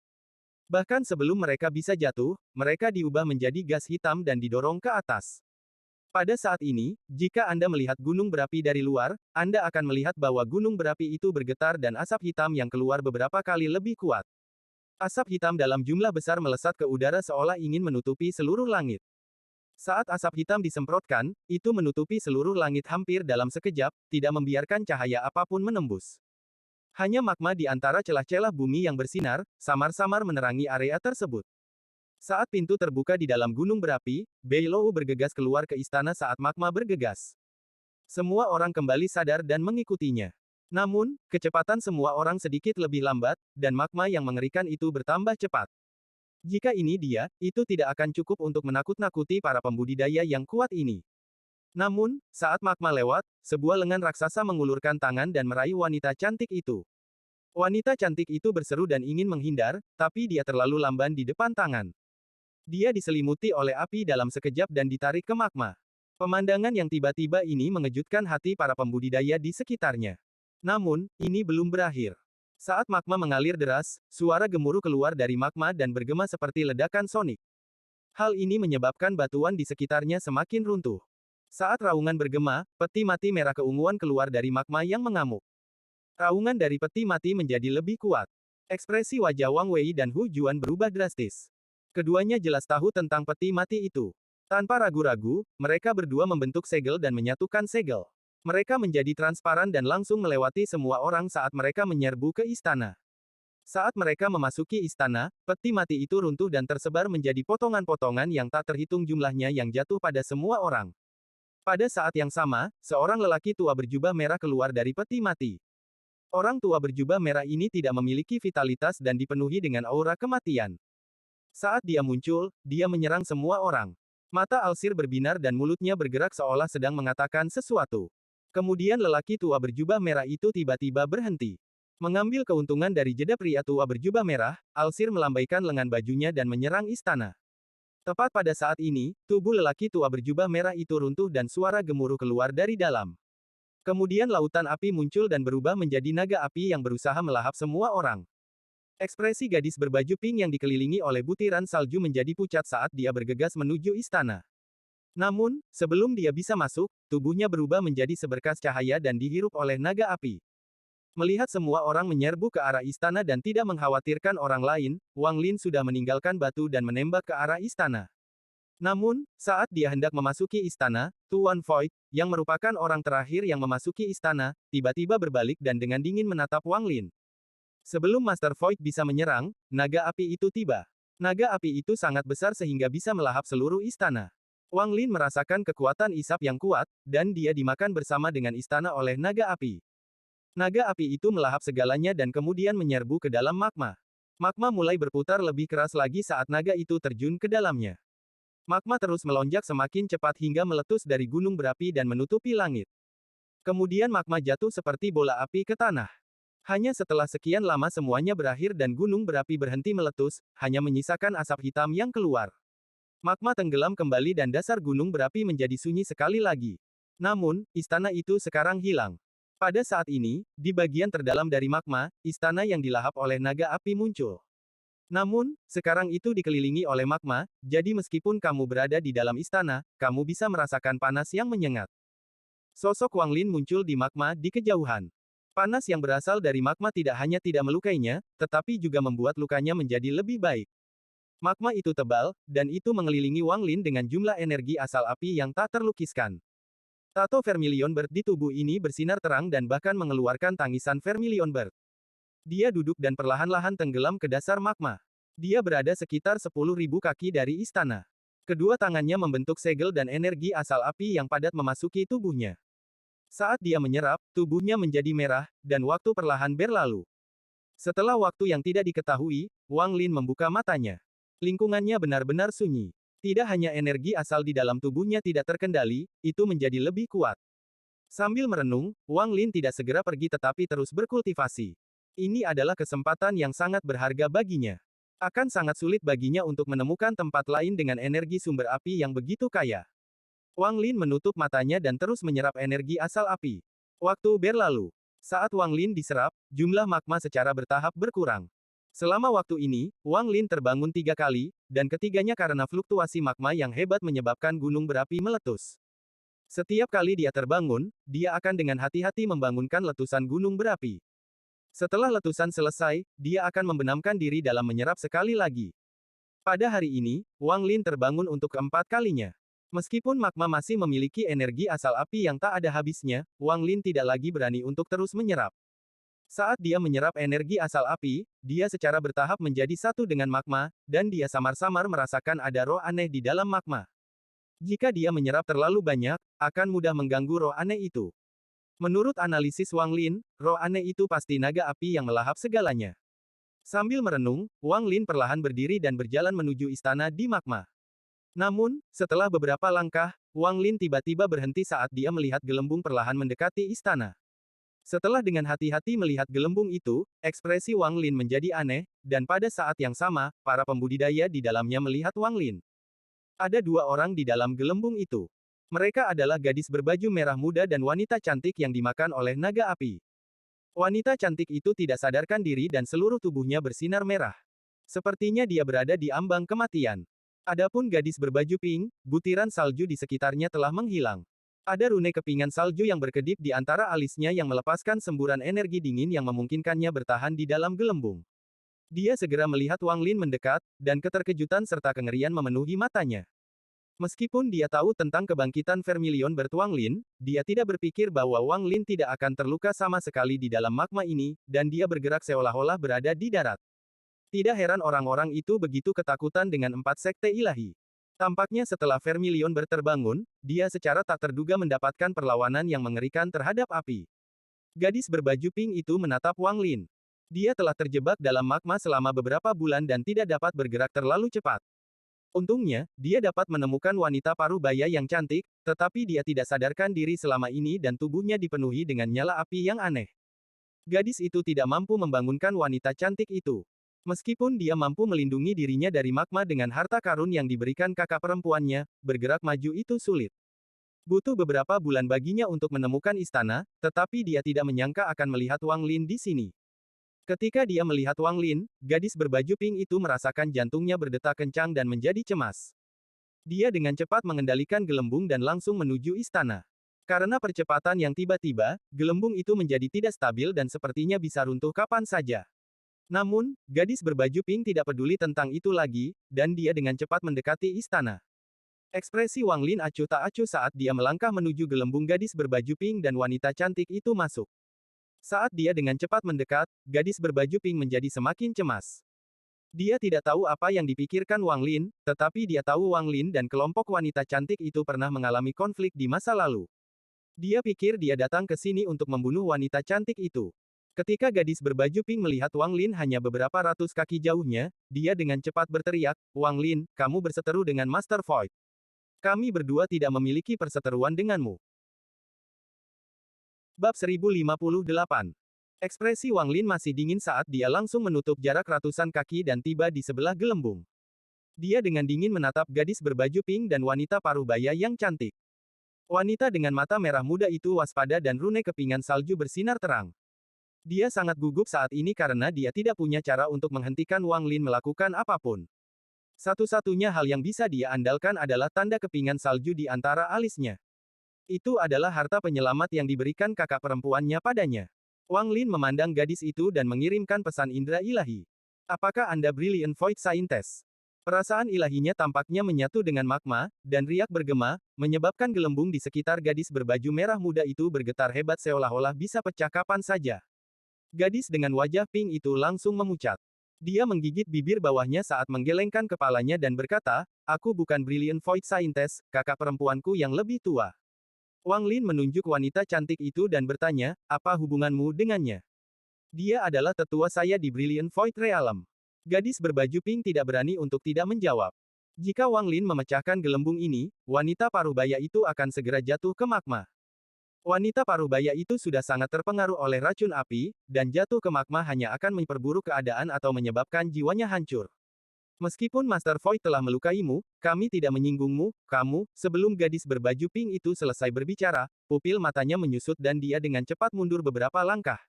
Bahkan sebelum mereka bisa jatuh, mereka diubah menjadi gas hitam dan didorong ke atas. Pada saat ini, jika Anda melihat gunung berapi dari luar, Anda akan melihat bahwa gunung berapi itu bergetar dan asap hitam yang keluar beberapa kali lebih kuat. Asap hitam dalam jumlah besar melesat ke udara seolah ingin menutupi seluruh langit. Saat asap hitam disemprotkan, itu menutupi seluruh langit hampir dalam sekejap, tidak membiarkan cahaya apapun menembus. Hanya magma di antara celah-celah bumi yang bersinar, samar-samar menerangi area tersebut. Saat pintu terbuka di dalam gunung berapi, Bei Lou bergegas keluar ke istana saat magma bergegas. Semua orang kembali sadar dan mengikutinya. Namun, kecepatan semua orang sedikit lebih lambat, dan magma yang mengerikan itu bertambah cepat. Jika ini dia, itu tidak akan cukup untuk menakut-nakuti para pembudidaya yang kuat ini. Namun, saat magma lewat, sebuah lengan raksasa mengulurkan tangan dan meraih wanita cantik itu. Wanita cantik itu berseru dan ingin menghindar, tapi dia terlalu lamban di depan tangan. Dia diselimuti oleh api dalam sekejap dan ditarik ke magma. Pemandangan yang tiba-tiba ini mengejutkan hati para pembudidaya di sekitarnya. Namun, ini belum berakhir. Saat magma mengalir deras, suara gemuruh keluar dari magma dan bergema seperti ledakan sonik. Hal ini menyebabkan batuan di sekitarnya semakin runtuh. Saat raungan bergema, peti mati merah keunguan keluar dari magma yang mengamuk. Raungan dari peti mati menjadi lebih kuat. Ekspresi wajah Wang Wei dan Hu Juan berubah drastis. Keduanya jelas tahu tentang peti mati itu. Tanpa ragu-ragu, mereka berdua membentuk segel dan menyatukan segel. Mereka menjadi transparan dan langsung melewati semua orang saat mereka menyerbu ke istana. Saat mereka memasuki istana, peti mati itu runtuh dan tersebar menjadi potongan-potongan yang tak terhitung jumlahnya yang jatuh pada semua orang. Pada saat yang sama, seorang lelaki tua berjubah merah keluar dari peti mati. Orang tua berjubah merah ini tidak memiliki vitalitas dan dipenuhi dengan aura kematian. Saat dia muncul, dia menyerang semua orang. Mata Alsir berbinar dan mulutnya bergerak seolah sedang mengatakan sesuatu. Kemudian lelaki tua berjubah merah itu tiba-tiba berhenti. Mengambil keuntungan dari jeda pria tua berjubah merah, Alsir melambaikan lengan bajunya dan menyerang istana. Tepat pada saat ini, tubuh lelaki tua berjubah merah itu runtuh dan suara gemuruh keluar dari dalam. Kemudian lautan api muncul dan berubah menjadi naga api yang berusaha melahap semua orang. Ekspresi gadis berbaju pink yang dikelilingi oleh butiran salju menjadi pucat saat dia bergegas menuju istana. Namun, sebelum dia bisa masuk, tubuhnya berubah menjadi seberkas cahaya dan dihirup oleh naga api. Melihat semua orang menyerbu ke arah istana dan tidak mengkhawatirkan orang lain, Wang Lin sudah meninggalkan batu dan menembak ke arah istana. Namun, saat dia hendak memasuki istana, Tuan Void, yang merupakan orang terakhir yang memasuki istana, tiba-tiba berbalik dan dengan dingin menatap Wang Lin. Sebelum Master Void bisa menyerang, naga api itu tiba. Naga api itu sangat besar sehingga bisa melahap seluruh istana. Wang Lin merasakan kekuatan isap yang kuat, dan dia dimakan bersama dengan istana oleh naga api. Naga api itu melahap segalanya dan kemudian menyerbu ke dalam magma. Magma mulai berputar lebih keras lagi saat naga itu terjun ke dalamnya. Magma terus melonjak semakin cepat hingga meletus dari gunung berapi dan menutupi langit. Kemudian magma jatuh seperti bola api ke tanah. Hanya setelah sekian lama semuanya berakhir dan gunung berapi berhenti meletus, hanya menyisakan asap hitam yang keluar. Magma tenggelam kembali dan dasar gunung berapi menjadi sunyi sekali lagi. Namun, istana itu sekarang hilang. Pada saat ini, di bagian terdalam dari magma, istana yang dilahap oleh naga api muncul. Namun, sekarang itu dikelilingi oleh magma, jadi meskipun kamu berada di dalam istana, kamu bisa merasakan panas yang menyengat. Sosok Wang Lin muncul di magma di kejauhan. Panas yang berasal dari magma tidak hanya tidak melukainya, tetapi juga membuat lukanya menjadi lebih baik. Magma itu tebal, dan itu mengelilingi Wang Lin dengan jumlah energi asal api yang tak terlukiskan. Tato Vermilion Bird di tubuh ini bersinar terang dan bahkan mengeluarkan tangisan Vermilion Bird. Dia duduk dan perlahan-lahan tenggelam ke dasar magma. Dia berada sekitar 10.000 kaki dari istana. Kedua tangannya membentuk segel dan energi asal api yang padat memasuki tubuhnya. Saat dia menyerap, tubuhnya menjadi merah, dan waktu perlahan berlalu. Setelah waktu yang tidak diketahui, Wang Lin membuka matanya. Lingkungannya benar-benar sunyi. Tidak hanya energi asal di dalam tubuhnya tidak terkendali, itu menjadi lebih kuat. Sambil merenung, Wang Lin tidak segera pergi tetapi terus berkultivasi. Ini adalah kesempatan yang sangat berharga baginya. Akan sangat sulit baginya untuk menemukan tempat lain dengan energi sumber api yang begitu kaya. Wang Lin menutup matanya dan terus menyerap energi asal api. Waktu berlalu. Saat Wang Lin diserap, jumlah magma secara bertahap berkurang. Selama waktu ini, Wang Lin terbangun 3 kali, dan ketiganya karena fluktuasi magma yang hebat menyebabkan gunung berapi meletus. Setiap kali dia terbangun, dia akan dengan hati-hati membangunkan letusan gunung berapi. Setelah letusan selesai, dia akan membenamkan diri dalam menyerap sekali lagi. Pada hari ini, Wang Lin terbangun untuk keempat kalinya. Meskipun magma masih memiliki energi asal api yang tak ada habisnya, Wang Lin tidak lagi berani untuk terus menyerap. Saat dia menyerap energi asal api, dia secara bertahap menjadi satu dengan magma, dan dia samar-samar merasakan ada roh aneh di dalam magma. Jika dia menyerap terlalu banyak, akan mudah mengganggu roh aneh itu. Menurut analisis Wang Lin, roh aneh itu pasti naga api yang melahap segalanya. Sambil merenung, Wang Lin perlahan berdiri dan berjalan menuju istana di magma. Namun, setelah beberapa langkah, Wang Lin tiba-tiba berhenti saat dia melihat gelembung perlahan mendekati istana. Setelah dengan hati-hati melihat gelembung itu, ekspresi Wang Lin menjadi aneh, dan pada saat yang sama, para pembudidaya di dalamnya melihat Wang Lin. Ada 2 orang di dalam gelembung itu. Mereka adalah gadis berbaju merah muda dan wanita cantik yang dimakan oleh naga api. Wanita cantik itu tidak sadarkan diri dan seluruh tubuhnya bersinar merah. Sepertinya dia berada di ambang kematian. Adapun gadis berbaju pink, butiran salju di sekitarnya telah menghilang. Ada rune kepingan salju yang berkedip di antara alisnya yang melepaskan semburan energi dingin yang memungkinkannya bertahan di dalam gelembung. Dia segera melihat Wang Lin mendekat, dan keterkejutan serta kengerian memenuhi matanya. Meskipun dia tahu tentang kebangkitan Vermilion Bird Wang Lin, dia tidak berpikir bahwa Wang Lin tidak akan terluka sama sekali di dalam magma ini, dan dia bergerak seolah-olah berada di darat. Tidak heran orang-orang itu begitu ketakutan dengan 4 sekte ilahi. Tampaknya setelah Vermilion Bird terbangun, dia secara tak terduga mendapatkan perlawanan yang mengerikan terhadap api. Gadis berbaju pink itu menatap Wang Lin. Dia telah terjebak dalam magma selama beberapa bulan dan tidak dapat bergerak terlalu cepat. Untungnya, dia dapat menemukan wanita paruh baya yang cantik, tetapi dia tidak sadarkan diri selama ini dan tubuhnya dipenuhi dengan nyala api yang aneh. Gadis itu tidak mampu membangunkan wanita cantik itu. Meskipun dia mampu melindungi dirinya dari magma dengan harta karun yang diberikan kakak perempuannya, bergerak maju itu sulit. Butuh beberapa bulan baginya untuk menemukan istana, tetapi dia tidak menyangka akan melihat Wang Lin di sini. Ketika dia melihat Wang Lin, gadis berbaju pink itu merasakan jantungnya berdetak kencang dan menjadi cemas. Dia dengan cepat mengendalikan gelembung dan langsung menuju istana. Karena percepatan yang tiba-tiba, gelembung itu menjadi tidak stabil dan sepertinya bisa runtuh kapan saja. Namun, gadis berbaju pink tidak peduli tentang itu lagi, dan dia dengan cepat mendekati istana. Ekspresi Wang Lin acuh tak acuh saat dia melangkah menuju gelembung gadis berbaju pink dan wanita cantik itu masuk. Saat dia dengan cepat mendekat, gadis berbaju pink menjadi semakin cemas. Dia tidak tahu apa yang dipikirkan Wang Lin, tetapi dia tahu Wang Lin dan kelompok wanita cantik itu pernah mengalami konflik di masa lalu. Dia pikir dia datang ke sini untuk membunuh wanita cantik itu. Ketika gadis berbaju pink melihat Wang Lin hanya beberapa ratus kaki jauhnya, dia dengan cepat berteriak, "Wang Lin, kamu berseteru dengan Master Void. Kami berdua tidak memiliki perseteruan denganmu." Bab 1058. Ekspresi Wang Lin masih dingin saat dia langsung menutup jarak ratusan kaki dan tiba di sebelah gelembung. Dia dengan dingin menatap gadis berbaju pink dan wanita paruh baya yang cantik. Wanita dengan mata merah muda itu waspada dan rune kepingan salju bersinar terang. Dia sangat gugup saat ini karena dia tidak punya cara untuk menghentikan Wang Lin melakukan apapun. Satu-satunya hal yang bisa dia andalkan adalah tanda kepingan salju di antara alisnya. Itu adalah harta penyelamat yang diberikan kakak perempuannya padanya. Wang Lin memandang gadis itu dan mengirimkan pesan indera ilahi. "Apakah Anda Brilliant Void Scientist?" Perasaan ilahinya tampaknya menyatu dengan magma, dan riak bergema, menyebabkan gelembung di sekitar gadis berbaju merah muda itu bergetar hebat seolah-olah bisa pecah kapan saja. Gadis dengan wajah pink itu langsung memucat. Dia menggigit bibir bawahnya saat menggelengkan kepalanya dan berkata, "Aku bukan Brilliant Void Scientist, kakak perempuanku yang lebih tua." Wang Lin menunjuk wanita cantik itu dan bertanya, "Apa hubunganmu dengannya?" "Dia adalah tetua saya di Brilliant Void Realm." Gadis berbaju pink tidak berani untuk tidak menjawab. Jika Wang Lin memecahkan gelembung ini, wanita paruh baya itu akan segera jatuh ke magma. Wanita paruh baya itu sudah sangat terpengaruh oleh racun api, dan jatuh ke magma hanya akan memperburuk keadaan atau menyebabkan jiwanya hancur. "Meskipun Master Void telah melukaimu, kami tidak menyinggungmu, kamu." Sebelum gadis berbaju pink itu selesai berbicara, pupil matanya menyusut dan dia dengan cepat mundur beberapa langkah.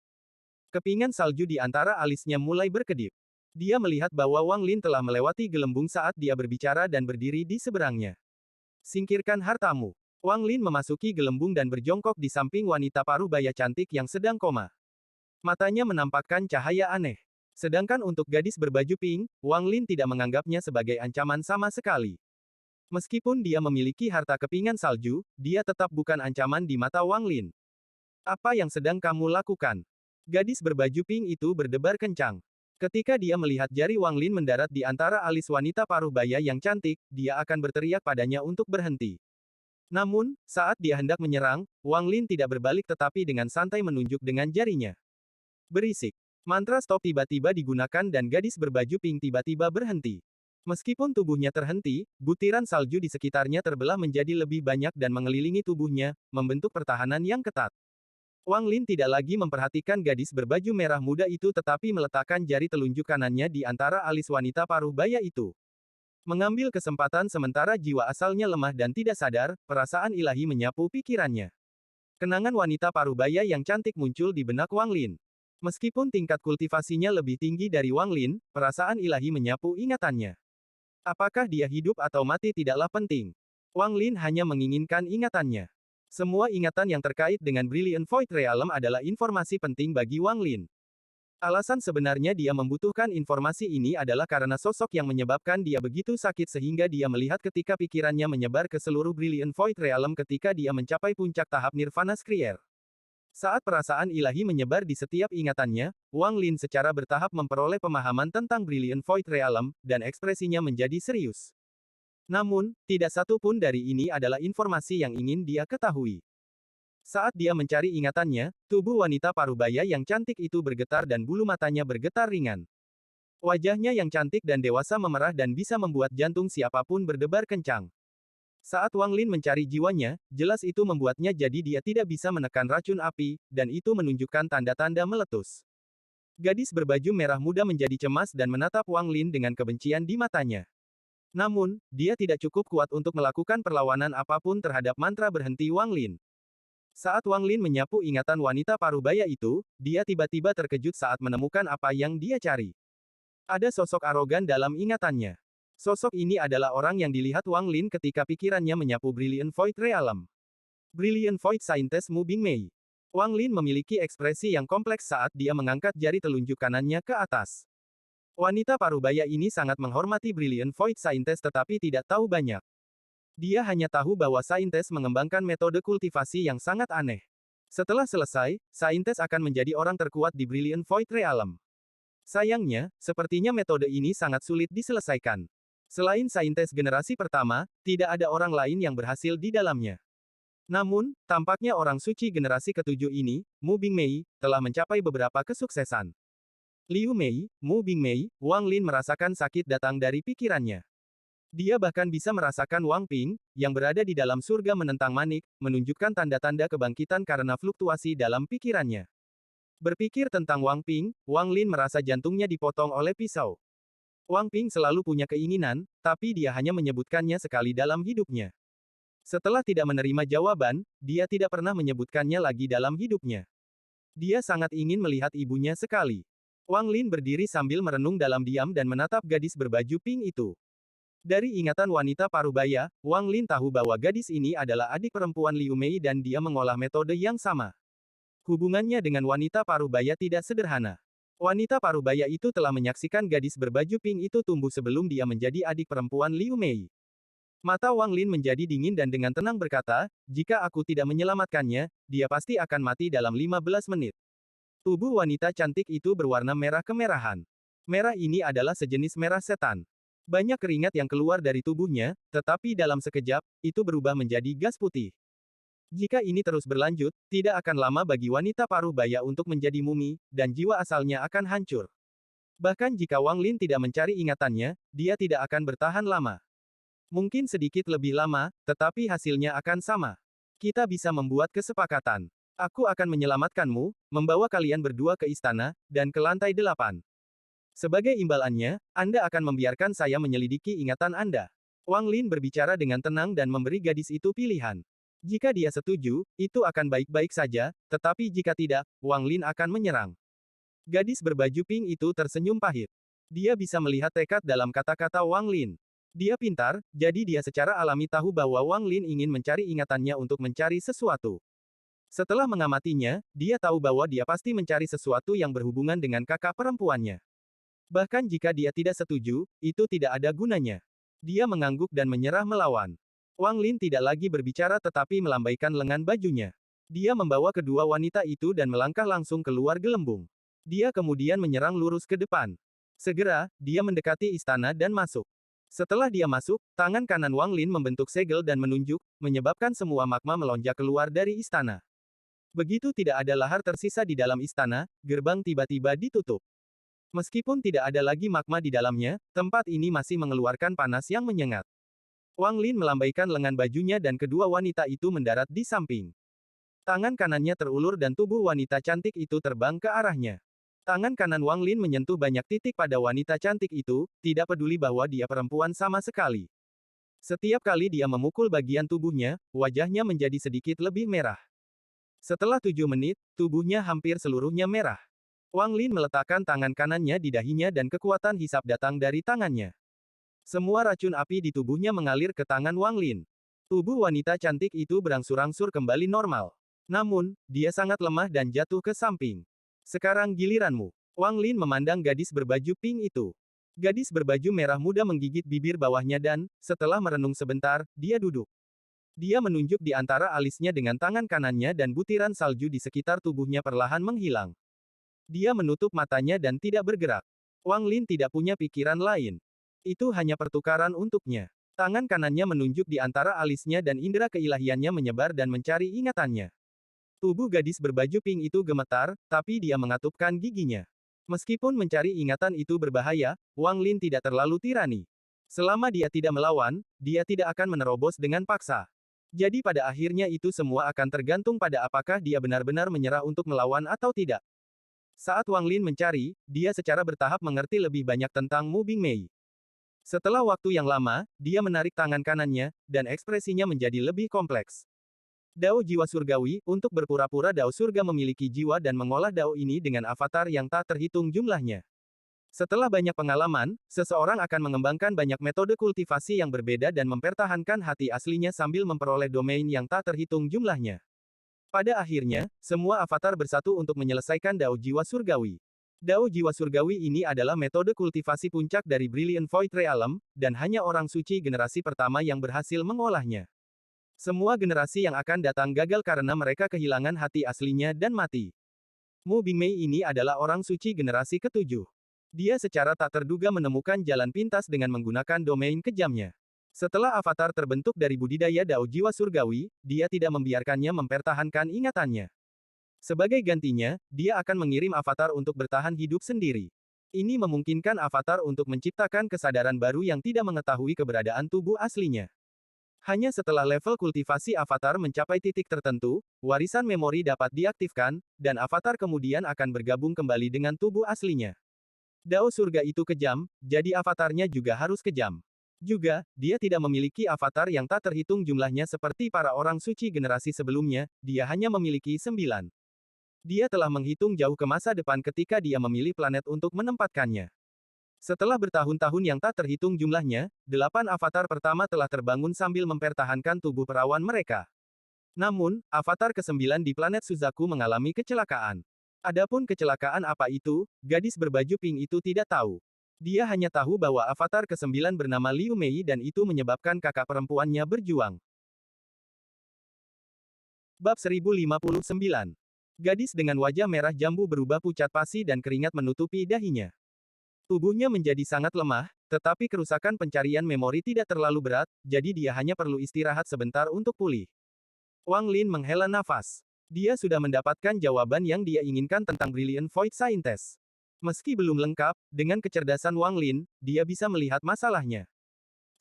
Kepingan salju di antara alisnya mulai berkedip. Dia melihat bahwa Wang Lin telah melewati gelembung saat dia berbicara dan berdiri di seberangnya. "Singkirkan hartamu." Wang Lin memasuki gelembung dan berjongkok di samping wanita paruh baya cantik yang sedang koma. Matanya menampakkan cahaya aneh. Sedangkan untuk gadis berbaju pink, Wang Lin tidak menganggapnya sebagai ancaman sama sekali. Meskipun dia memiliki harta kepingan salju, dia tetap bukan ancaman di mata Wang Lin. "Apa yang sedang kamu lakukan?" Gadis berbaju pink itu berdebar kencang. Ketika dia melihat jari Wang Lin mendarat di antara alis wanita paruh baya yang cantik, dia akan berteriak padanya untuk berhenti. Namun, saat dia hendak menyerang, Wang Lin tidak berbalik tetapi dengan santai menunjuk dengan jarinya. Berisik. Mantra stop tiba-tiba digunakan dan gadis berbaju pink tiba-tiba berhenti. Meskipun tubuhnya terhenti, butiran salju di sekitarnya terbelah menjadi lebih banyak dan mengelilingi tubuhnya, membentuk pertahanan yang ketat. Wang Lin tidak lagi memperhatikan gadis berbaju merah muda itu tetapi meletakkan jari telunjuk kanannya di antara alis wanita paruh baya itu. Mengambil kesempatan sementara jiwa asalnya lemah dan tidak sadar, perasaan ilahi menyapu pikirannya. Kenangan wanita paruh baya yang cantik muncul di benak Wang Lin. Meskipun tingkat kultivasinya lebih tinggi dari Wang Lin, perasaan ilahi menyapu ingatannya. Apakah dia hidup atau mati tidaklah penting. Wang Lin hanya menginginkan ingatannya. Semua ingatan yang terkait dengan Brilliant Void Realm adalah informasi penting bagi Wang Lin. Alasan sebenarnya dia membutuhkan informasi ini adalah karena sosok yang menyebabkan dia begitu sakit sehingga dia melihat ketika pikirannya menyebar ke seluruh Brilliant Void Realm ketika dia mencapai puncak tahap Nirvana Skrier. Saat perasaan ilahi menyebar di setiap ingatannya, Wang Lin secara bertahap memperoleh pemahaman tentang Brilliant Void Realm, dan ekspresinya menjadi serius. Namun, tidak satu pun dari ini adalah informasi yang ingin dia ketahui. Saat dia mencari ingatannya, tubuh wanita paruh baya yang cantik itu bergetar dan bulu matanya bergetar ringan. Wajahnya yang cantik dan dewasa memerah dan bisa membuat jantung siapapun berdebar kencang. Saat Wang Lin mencari jiwanya, jelas itu membuatnya jadi dia tidak bisa menekan racun api, dan itu menunjukkan tanda-tanda meletus. Gadis berbaju merah muda menjadi cemas dan menatap Wang Lin dengan kebencian di matanya. Namun, dia tidak cukup kuat untuk melakukan perlawanan apapun terhadap mantra berhenti Wang Lin. Saat Wang Lin menyapu ingatan wanita paruh baya itu, dia tiba-tiba terkejut saat menemukan apa yang dia cari. Ada sosok arogan dalam ingatannya. Sosok ini adalah orang yang dilihat Wang Lin ketika pikirannya menyapu Brilliant Void Realm. Brilliant Void Scientist Mu Bingmei. Wang Lin memiliki ekspresi yang kompleks saat dia mengangkat jari telunjuk kanannya ke atas. Wanita parubaya ini sangat menghormati Brilliant Void Scientist tetapi tidak tahu banyak. Dia hanya tahu bahwa Saintes mengembangkan metode kultivasi yang sangat aneh. Setelah selesai, Saintes akan menjadi orang terkuat di Brilliant Void Realm. Sayangnya, sepertinya metode ini sangat sulit diselesaikan. Selain Saintes generasi pertama, tidak ada orang lain yang berhasil di dalamnya. Namun, tampaknya orang suci generasi ketujuh ini, Mu Bingmei, telah mencapai beberapa kesuksesan. Liu Mei, Mu Bingmei, Wang Lin merasakan sakit datang dari pikirannya. Dia bahkan bisa merasakan Wang Ping, yang berada di dalam surga menentang Manik, menunjukkan tanda-tanda kebangkitan karena fluktuasi dalam pikirannya. Berpikir tentang Wang Ping, Wang Lin merasa jantungnya dipotong oleh pisau. Wang Ping selalu punya keinginan, tapi dia hanya menyebutkannya sekali dalam hidupnya. Setelah tidak menerima jawaban, dia tidak pernah menyebutkannya lagi dalam hidupnya. Dia sangat ingin melihat ibunya sekali. Wang Lin berdiri sambil merenung dalam diam dan menatap gadis berbaju pink itu. Dari ingatan wanita parubaya, Wang Lin tahu bahwa gadis ini adalah adik perempuan Liu Mei dan dia mengolah metode yang sama. Hubungannya dengan wanita parubaya tidak sederhana. Wanita parubaya itu telah menyaksikan gadis berbaju pink itu tumbuh sebelum dia menjadi adik perempuan Liu Mei. Mata Wang Lin menjadi dingin dan dengan tenang berkata, jika aku tidak menyelamatkannya, dia pasti akan mati dalam 15 menit. Tubuh wanita cantik itu berwarna merah kemerahan. Merah ini adalah sejenis merah setan. Banyak keringat yang keluar dari tubuhnya, tetapi dalam sekejap, itu berubah menjadi gas putih. Jika ini terus berlanjut, tidak akan lama bagi wanita parubaya untuk menjadi mumi, dan jiwa asalnya akan hancur. Bahkan jika Wang Lin tidak mencari ingatannya, dia tidak akan bertahan lama. Mungkin sedikit lebih lama, tetapi hasilnya akan sama. Kita bisa membuat kesepakatan. Aku akan menyelamatkanmu, membawa kalian berdua ke istana, dan ke lantai 8. Sebagai imbalannya, Anda akan membiarkan saya menyelidiki ingatan Anda. Wang Lin berbicara dengan tenang dan memberi gadis itu pilihan. Jika dia setuju, itu akan baik-baik saja, tetapi jika tidak, Wang Lin akan menyerang. Gadis berbaju pink itu tersenyum pahit. Dia bisa melihat tekad dalam kata-kata Wang Lin. Dia pintar, jadi dia secara alami tahu bahwa Wang Lin ingin mencari ingatannya untuk mencari sesuatu. Setelah mengamatinya, dia tahu bahwa dia pasti mencari sesuatu yang berhubungan dengan kakak perempuannya. Bahkan jika dia tidak setuju, itu tidak ada gunanya. Dia mengangguk dan menyerah melawan. Wang Lin tidak lagi berbicara tetapi melambaikan lengan bajunya. Dia membawa kedua wanita itu dan melangkah langsung keluar gelembung. Dia kemudian menyerang lurus ke depan. Segera, dia mendekati istana dan masuk. Setelah dia masuk, tangan kanan Wang Lin membentuk segel dan menunjuk, menyebabkan semua magma melonjak keluar dari istana. Begitu tidak ada lahar tersisa di dalam istana, gerbang tiba-tiba ditutup. Meskipun tidak ada lagi magma di dalamnya, tempat ini masih mengeluarkan panas yang menyengat. Wang Lin melambaikan lengan bajunya dan kedua wanita itu mendarat di samping. Tangan kanannya terulur dan tubuh wanita cantik itu terbang ke arahnya. Tangan kanan Wang Lin menyentuh banyak titik pada wanita cantik itu, tidak peduli bahwa dia perempuan sama sekali. Setiap kali dia memukul bagian tubuhnya, wajahnya menjadi sedikit lebih merah. Setelah 7 menit, tubuhnya hampir seluruhnya merah. Wang Lin meletakkan tangan kanannya di dahinya dan kekuatan hisap datang dari tangannya. Semua racun api di tubuhnya mengalir ke tangan Wang Lin. Tubuh wanita cantik itu berangsur-angsur kembali normal. Namun, dia sangat lemah dan jatuh ke samping. Sekarang giliranmu. Wang Lin memandang gadis berbaju pink itu. Gadis berbaju merah muda menggigit bibir bawahnya dan, setelah merenung sebentar, dia duduk. Dia menunjuk di antara alisnya dengan tangan kanannya dan butiran salju di sekitar tubuhnya perlahan menghilang. Dia menutup matanya dan tidak bergerak. Wang Lin tidak punya pikiran lain. Itu hanya pertukaran untuknya. Tangan kanannya menunjuk di antara alisnya dan indera keilahiannya menyebar dan mencari ingatannya. Tubuh gadis berbaju pink itu gemetar, tapi dia mengatupkan giginya. Meskipun mencari ingatan itu berbahaya, Wang Lin tidak terlalu tirani. Selama dia tidak melawan, dia tidak akan menerobos dengan paksa. Jadi pada akhirnya itu semua akan tergantung pada apakah dia benar-benar menyerah untuk melawan atau tidak. Saat Wang Lin mencari, dia secara bertahap mengerti lebih banyak tentang Mu Bingmei. Setelah waktu yang lama, dia menarik tangan kanannya, dan ekspresinya menjadi lebih kompleks. Dao jiwa surgawi, untuk berpura-pura Dao surga memiliki jiwa dan mengolah Dao ini dengan avatar yang tak terhitung jumlahnya. Setelah banyak pengalaman, seseorang akan mengembangkan banyak metode kultivasi yang berbeda dan mempertahankan hati aslinya sambil memperoleh domain yang tak terhitung jumlahnya. Pada akhirnya, semua avatar bersatu untuk menyelesaikan Dao Jiwa Surgawi. Dao Jiwa Surgawi ini adalah metode kultivasi puncak dari Brilliant Void Realm, dan hanya orang suci generasi pertama yang berhasil mengolahnya. Semua generasi yang akan datang gagal karena mereka kehilangan hati aslinya dan mati. Mu Bingmei ini adalah orang suci generasi ketujuh. Dia secara tak terduga menemukan jalan pintas dengan menggunakan domain kejamnya. Setelah avatar terbentuk dari budidaya Dao Jiwa Surgawi, dia tidak membiarkannya mempertahankan ingatannya. Sebagai gantinya, dia akan mengirim avatar untuk bertahan hidup sendiri. Ini memungkinkan avatar untuk menciptakan kesadaran baru yang tidak mengetahui keberadaan tubuh aslinya. Hanya setelah level kultivasi avatar mencapai titik tertentu, warisan memori dapat diaktifkan, dan avatar kemudian akan bergabung kembali dengan tubuh aslinya. Dao surga itu kejam, jadi avatarnya juga harus kejam. Juga, dia tidak memiliki avatar yang tak terhitung jumlahnya seperti para orang suci generasi sebelumnya, dia hanya memiliki 9. Dia telah menghitung jauh ke masa depan ketika dia memilih planet untuk menempatkannya. Setelah bertahun-tahun yang tak terhitung jumlahnya, 8 avatar pertama telah terbangun sambil mempertahankan tubuh perawan mereka. Namun, avatar ke-9 di planet Suzaku mengalami kecelakaan. Adapun kecelakaan apa itu, gadis berbaju pink itu tidak tahu. Dia hanya tahu bahwa avatar ke-9 bernama Liu Mei dan itu menyebabkan kakak perempuannya berjuang. Bab 1059. Gadis dengan wajah merah jambu berubah pucat pasi dan keringat menutupi dahinya. Tubuhnya menjadi sangat lemah, tetapi kerusakan pencarian memori tidak terlalu berat, jadi dia hanya perlu istirahat sebentar untuk pulih. Wang Lin menghela nafas. Dia sudah mendapatkan jawaban yang dia inginkan tentang Brilliant Void Scientist. Meski belum lengkap, dengan kecerdasan Wang Lin, dia bisa melihat masalahnya.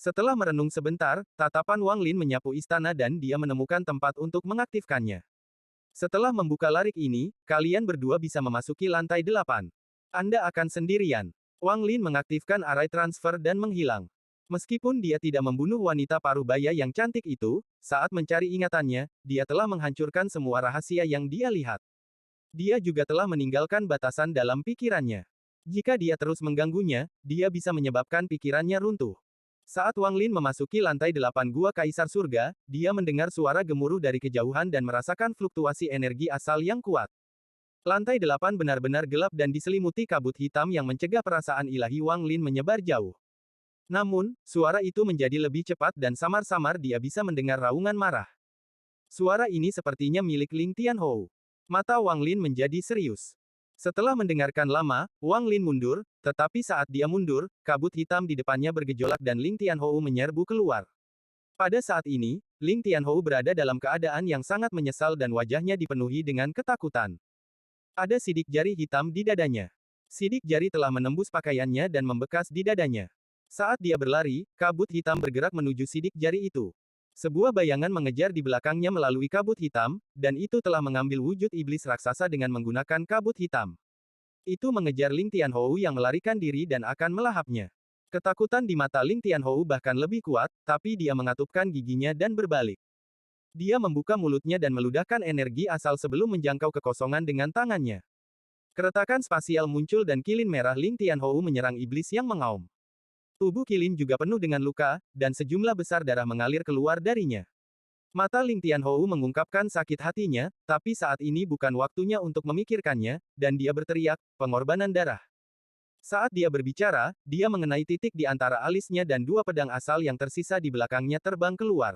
Setelah merenung sebentar, tatapan Wang Lin menyapu istana dan dia menemukan tempat untuk mengaktifkannya. Setelah membuka larik ini, kalian berdua bisa memasuki lantai 8. Anda akan sendirian. Wang Lin mengaktifkan array transfer dan menghilang. Meskipun dia tidak membunuh wanita paruh baya yang cantik itu, saat mencari ingatannya, dia telah menghancurkan semua rahasia yang dia lihat. Dia juga telah meninggalkan batasan dalam pikirannya. Jika dia terus mengganggunya, dia bisa menyebabkan pikirannya runtuh. Saat Wang Lin memasuki lantai 8 Gua Kaisar Surga, dia mendengar suara gemuruh dari kejauhan dan merasakan fluktuasi energi asal yang kuat. Lantai 8 benar-benar gelap dan diselimuti kabut hitam yang mencegah perasaan ilahi Wang Lin menyebar jauh. Namun, suara itu menjadi lebih cepat dan samar-samar dia bisa mendengar raungan marah. Suara ini sepertinya milik Ling Tianhou. Mata Wang Lin menjadi serius. Setelah mendengarkan lama, Wang Lin mundur, tetapi saat dia mundur, kabut hitam di depannya bergejolak dan Ling Tianhou menyerbu keluar. Pada saat ini, Ling Tianhou berada dalam keadaan yang sangat menyesal dan wajahnya dipenuhi dengan ketakutan. Ada sidik jari hitam di dadanya. Sidik jari telah menembus pakaiannya dan membekas di dadanya. Saat dia berlari, kabut hitam bergerak menuju sidik jari itu. Sebuah bayangan mengejar di belakangnya melalui kabut hitam, dan itu telah mengambil wujud iblis raksasa dengan menggunakan kabut hitam. Itu mengejar Ling Tianhou yang melarikan diri dan akan melahapnya. Ketakutan di mata Ling Tianhou bahkan lebih kuat, tapi dia mengatupkan giginya dan berbalik. Dia membuka mulutnya dan meludahkan energi asal sebelum menjangkau kekosongan dengan tangannya. Keretakan spasial muncul dan kilin merah Ling Tianhou menyerang iblis yang mengaum. Tubuh kilin juga penuh dengan luka, dan sejumlah besar darah mengalir keluar darinya. Mata Ling Tianhou mengungkapkan sakit hatinya, tapi saat ini bukan waktunya untuk memikirkannya, dan dia berteriak, pengorbanan darah. Saat dia berbicara, dia mengenai titik di antara alisnya dan dua pedang asal yang tersisa di belakangnya terbang keluar.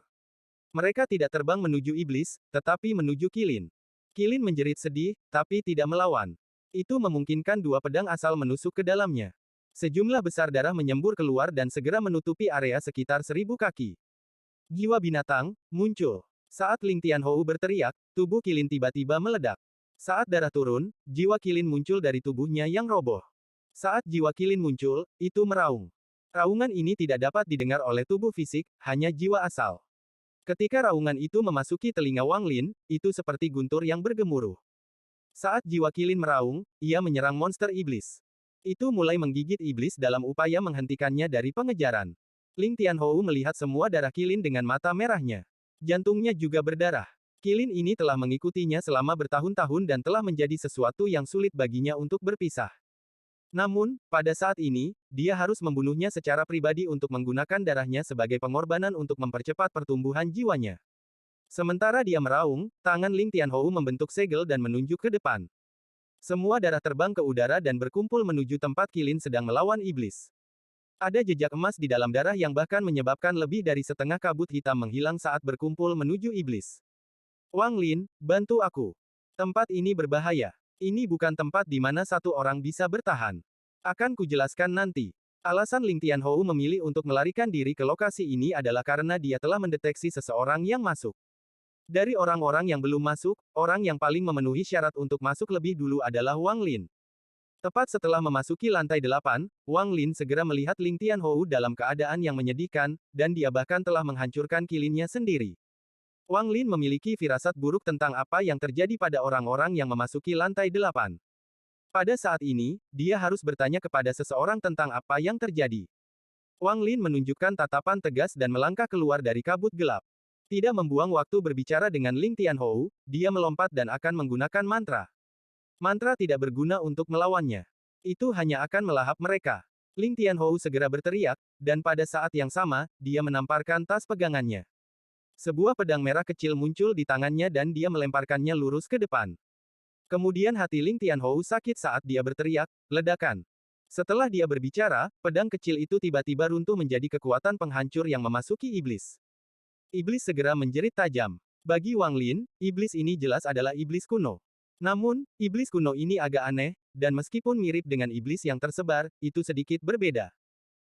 Mereka tidak terbang menuju iblis, tetapi menuju kilin. Kilin menjerit sedih, tapi tidak melawan. Itu memungkinkan dua pedang asal menusuk ke dalamnya. Sejumlah besar darah menyembur keluar dan segera menutupi area sekitar 1000 kaki. Jiwa binatang, muncul. Saat Ling Tianhou berteriak, tubuh kilin tiba-tiba meledak. Saat darah turun, jiwa kilin muncul dari tubuhnya yang roboh. Saat jiwa kilin muncul, itu meraung. Raungan ini tidak dapat didengar oleh tubuh fisik, hanya jiwa asal. Ketika raungan itu memasuki telinga Wang Lin, itu seperti guntur yang bergemuruh. Saat jiwa kilin meraung, ia menyerang monster iblis. Itu mulai menggigit iblis dalam upaya menghentikannya dari pengejaran. Ling Tianhou melihat semua darah kilin dengan mata merahnya. Jantungnya juga berdarah. Kilin ini telah mengikutinya selama bertahun-tahun dan telah menjadi sesuatu yang sulit baginya untuk berpisah. Namun, pada saat ini, dia harus membunuhnya secara pribadi untuk menggunakan darahnya sebagai pengorbanan untuk mempercepat pertumbuhan jiwanya. Sementara dia meraung, tangan Ling Tianhou membentuk segel dan menunjuk ke depan. Semua darah terbang ke udara dan berkumpul menuju tempat Qilin sedang melawan iblis. Ada jejak emas di dalam darah yang bahkan menyebabkan lebih dari setengah kabut hitam menghilang saat berkumpul menuju iblis. Wang Lin, bantu aku. Tempat ini berbahaya. Ini bukan tempat di mana satu orang bisa bertahan. Akan kujelaskan nanti. Alasan Ling Tianhou memilih untuk melarikan diri ke lokasi ini adalah karena dia telah mendeteksi seseorang yang masuk. Dari orang-orang yang belum masuk, orang yang paling memenuhi syarat untuk masuk lebih dulu adalah Wang Lin. Tepat setelah memasuki lantai 8, Wang Lin segera melihat Ling Tianhou dalam keadaan yang menyedihkan, dan dia bahkan telah menghancurkan kilinnya sendiri. Wang Lin memiliki firasat buruk tentang apa yang terjadi pada orang-orang yang memasuki lantai 8. Pada saat ini, dia harus bertanya kepada seseorang tentang apa yang terjadi. Wang Lin menunjukkan tatapan tegas dan melangkah keluar dari kabut gelap. Tidak membuang waktu berbicara dengan Ling Tianhou, dia melompat dan akan menggunakan mantra. Mantra tidak berguna untuk melawannya. Itu hanya akan melahap mereka. Ling Tianhou segera berteriak, dan pada saat yang sama, dia menamparkan tas pegangannya. Sebuah pedang merah kecil muncul di tangannya dan dia melemparkannya lurus ke depan. Kemudian hati Ling Tianhou sakit saat dia berteriak, ledakan. Setelah dia berbicara, pedang kecil itu tiba-tiba runtuh menjadi kekuatan penghancur yang memasuki iblis. Iblis segera menjerit tajam. Bagi Wang Lin, iblis ini jelas adalah iblis kuno. Namun, iblis kuno ini agak aneh, dan meskipun mirip dengan iblis yang tersebar, itu sedikit berbeda.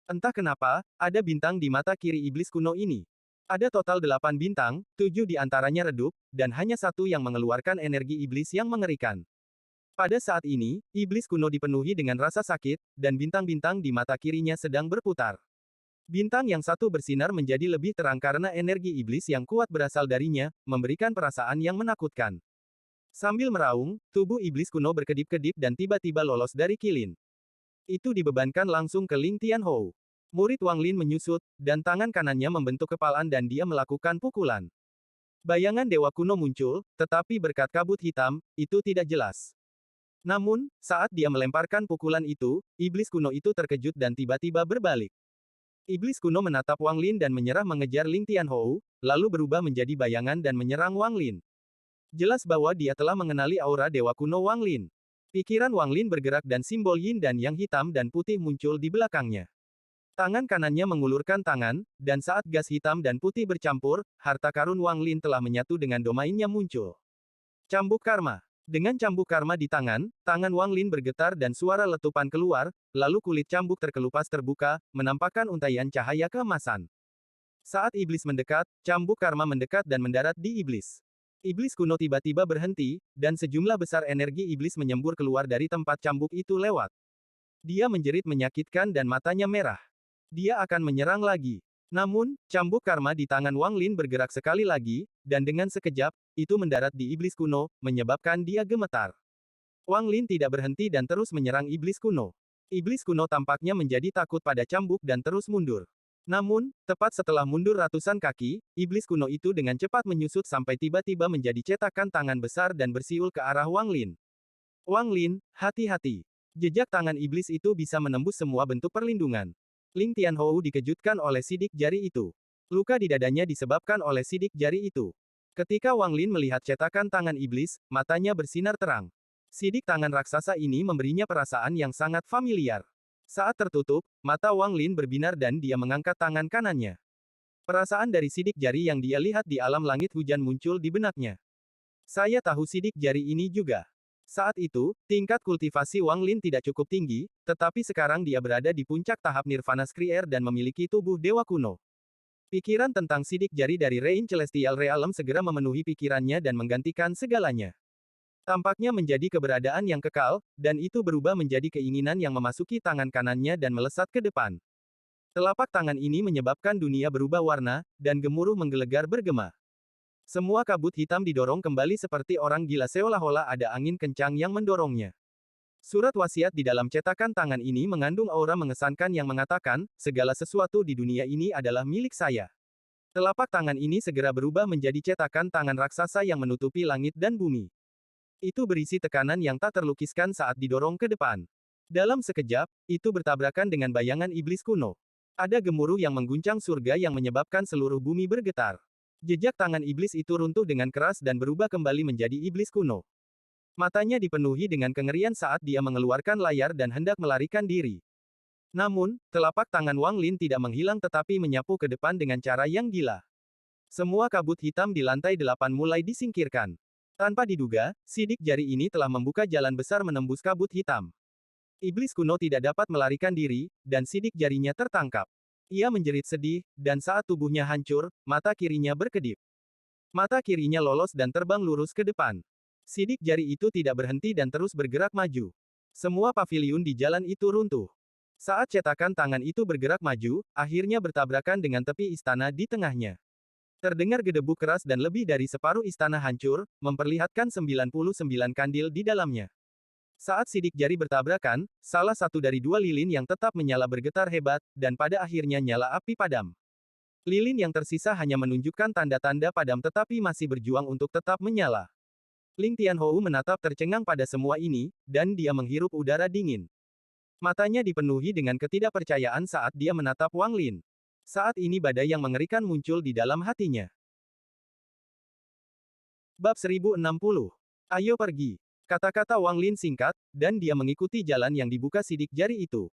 Entah kenapa, ada bintang di mata kiri iblis kuno ini. Ada total 8 bintang, 7 di antaranya redup, dan hanya satu yang mengeluarkan energi iblis yang mengerikan. Pada saat ini, iblis kuno dipenuhi dengan rasa sakit, dan bintang-bintang di mata kirinya sedang berputar. Bintang yang satu bersinar menjadi lebih terang karena energi iblis yang kuat berasal darinya, memberikan perasaan yang menakutkan. Sambil meraung, tubuh iblis kuno berkedip-kedip dan tiba-tiba lolos dari Qilin. Itu dibebankan langsung ke Ling Tianhou. Murid Wang Lin menyusut, dan tangan kanannya membentuk kepalan dan dia melakukan pukulan. Bayangan dewa kuno muncul, tetapi berkat kabut hitam, itu tidak jelas. Namun, saat dia melemparkan pukulan itu, iblis kuno itu terkejut dan tiba-tiba berbalik. Iblis kuno menatap Wang Lin dan menyerah mengejar Ling Tianhou, lalu berubah menjadi bayangan dan menyerang Wang Lin. Jelas bahwa dia telah mengenali aura dewa kuno Wang Lin. Pikiran Wang Lin bergerak dan simbol yin dan yang hitam dan putih muncul di belakangnya. Tangan kanannya mengulurkan tangan, dan saat gas hitam dan putih bercampur, harta karun Wang Lin telah menyatu dengan domainnya muncul. Cambuk Karma. Dengan cambuk karma di tangan Wang Lin bergetar dan suara letupan keluar, lalu kulit cambuk terkelupas terbuka, menampakkan untaian cahaya keemasan. Saat iblis mendekat, cambuk karma mendekat dan mendarat di iblis. Iblis kuno tiba-tiba berhenti, dan sejumlah besar energi iblis menyembur keluar dari tempat cambuk itu lewat. Dia menjerit menyakitkan dan matanya merah. Dia akan menyerang lagi. Namun, cambuk karma di tangan Wang Lin bergerak sekali lagi, dan dengan sekejap, itu mendarat di iblis kuno, menyebabkan dia gemetar. Wang Lin tidak berhenti dan terus menyerang iblis kuno. Iblis kuno tampaknya menjadi takut pada cambuk dan terus mundur. Namun, tepat setelah mundur ratusan kaki, iblis kuno itu dengan cepat menyusut sampai tiba-tiba menjadi cetakan tangan besar dan bersiul ke arah Wang Lin. Wang Lin, hati-hati. Jejak tangan iblis itu bisa menembus semua bentuk perlindungan. Ling Tianhou dikejutkan oleh sidik jari itu. Luka di dadanya disebabkan oleh sidik jari itu. Ketika Wang Lin melihat cetakan tangan iblis, matanya bersinar terang. Sidik tangan raksasa ini memberinya perasaan yang sangat familiar. Saat tertutup, mata Wang Lin berbinar dan dia mengangkat tangan kanannya. Perasaan dari sidik jari yang dia lihat di alam langit hujan muncul di benaknya. Saya tahu sidik jari ini juga. Saat itu, tingkat kultivasi Wang Lin tidak cukup tinggi, tetapi sekarang dia berada di puncak tahap Nirvana Skrier dan memiliki tubuh dewa kuno. Pikiran tentang sidik jari dari Reign Celestial Realm segera memenuhi pikirannya dan menggantikan segalanya. Tampaknya menjadi keberadaan yang kekal, dan itu berubah menjadi keinginan yang memasuki tangan kanannya dan melesat ke depan. Telapak tangan ini menyebabkan dunia berubah warna, dan gemuruh menggelegar bergema. Semua kabut hitam didorong kembali seperti orang gila seolah-olah ada angin kencang yang mendorongnya. Surat wasiat di dalam cetakan tangan ini mengandung aura mengesankan yang mengatakan, segala sesuatu di dunia ini adalah milik saya. Telapak tangan ini segera berubah menjadi cetakan tangan raksasa yang menutupi langit dan bumi. Itu berisi tekanan yang tak terlukiskan saat didorong ke depan. Dalam sekejap, itu bertabrakan dengan bayangan iblis kuno. Ada gemuruh yang mengguncang surga yang menyebabkan seluruh bumi bergetar. Jejak tangan iblis itu runtuh dengan keras dan berubah kembali menjadi iblis kuno. Matanya dipenuhi dengan kengerian saat dia mengeluarkan layar dan hendak melarikan diri. Namun, telapak tangan Wang Lin tidak menghilang tetapi menyapu ke depan dengan cara yang gila. Semua kabut hitam di lantai 8 mulai disingkirkan. Tanpa diduga, sidik jari ini telah membuka jalan besar menembus kabut hitam. Iblis kuno tidak dapat melarikan diri, dan sidik jarinya tertangkap. Ia menjerit sedih, dan saat tubuhnya hancur, mata kirinya berkedip. Mata kirinya lolos dan terbang lurus ke depan. Sidik jari itu tidak berhenti dan terus bergerak maju. Semua paviliun di jalan itu runtuh. Saat cetakan tangan itu bergerak maju, akhirnya bertabrakan dengan tepi istana di tengahnya. Terdengar gedebuk keras dan lebih dari separuh istana hancur, memperlihatkan 99 kandil di dalamnya. Saat sidik jari bertabrakan, salah satu dari dua lilin yang tetap menyala bergetar hebat, dan pada akhirnya nyala api padam. Lilin yang tersisa hanya menunjukkan tanda-tanda padam tetapi masih berjuang untuk tetap menyala. Ling Tianhou menatap tercengang pada semua ini, dan dia menghirup udara dingin. Matanya dipenuhi dengan ketidakpercayaan saat dia menatap Wang Lin. Saat ini badai yang mengerikan muncul di dalam hatinya. Bab 1060. Ayo pergi. Kata-kata Wang Lin singkat, dan dia mengikuti jalan yang dibuka sidik jari itu.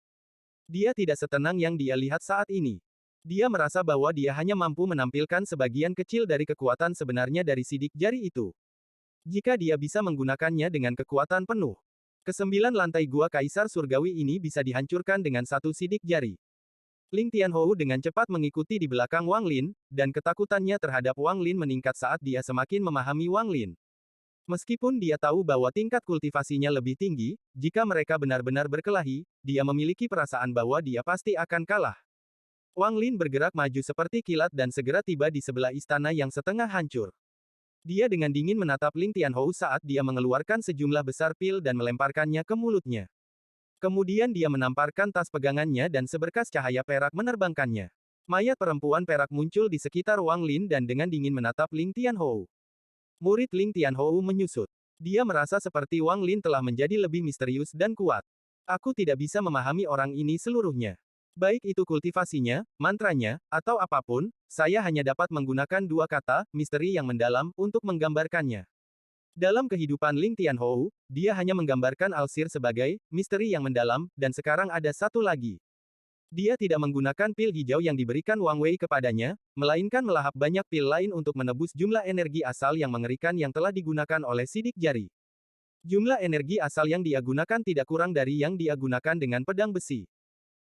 Dia tidak setenang yang dia lihat saat ini. Dia merasa bahwa dia hanya mampu menampilkan sebagian kecil dari kekuatan sebenarnya dari sidik jari itu. Jika dia bisa menggunakannya dengan kekuatan penuh, kesembilan lantai gua Kaisar Surgawi ini bisa dihancurkan dengan satu sidik jari. Ling Tianhou dengan cepat mengikuti di belakang Wang Lin, dan ketakutannya terhadap Wang Lin meningkat saat dia semakin memahami Wang Lin. Meskipun dia tahu bahwa tingkat kultivasinya lebih tinggi, jika mereka benar-benar berkelahi, dia memiliki perasaan bahwa dia pasti akan kalah. Wang Lin bergerak maju seperti kilat dan segera tiba di sebelah istana yang setengah hancur. Dia dengan dingin menatap Ling Tianhou saat dia mengeluarkan sejumlah besar pil dan melemparkannya ke mulutnya. Kemudian dia menamparkan tas pegangannya dan seberkas cahaya perak menerbangkannya. Mayat perempuan perak muncul di sekitar Wang Lin dan dengan dingin menatap Ling Tianhou. Murid Ling Tianhou menyusut. Dia merasa seperti Wang Lin telah menjadi lebih misterius dan kuat. Aku tidak bisa memahami orang ini seluruhnya. Baik itu kultivasinya, mantranya, atau apapun, saya hanya dapat menggunakan dua kata, misteri yang mendalam, untuk menggambarkannya. Dalam kehidupan Ling Tianhou, dia hanya menggambarkan Alsir sebagai misteri yang mendalam, dan sekarang ada satu lagi. Dia tidak menggunakan pil hijau yang diberikan Wang Wei kepadanya, melainkan melahap banyak pil lain untuk menebus jumlah energi asal yang mengerikan yang telah digunakan oleh sidik jari. Jumlah energi asal yang dia gunakan tidak kurang dari yang dia gunakan dengan pedang besi.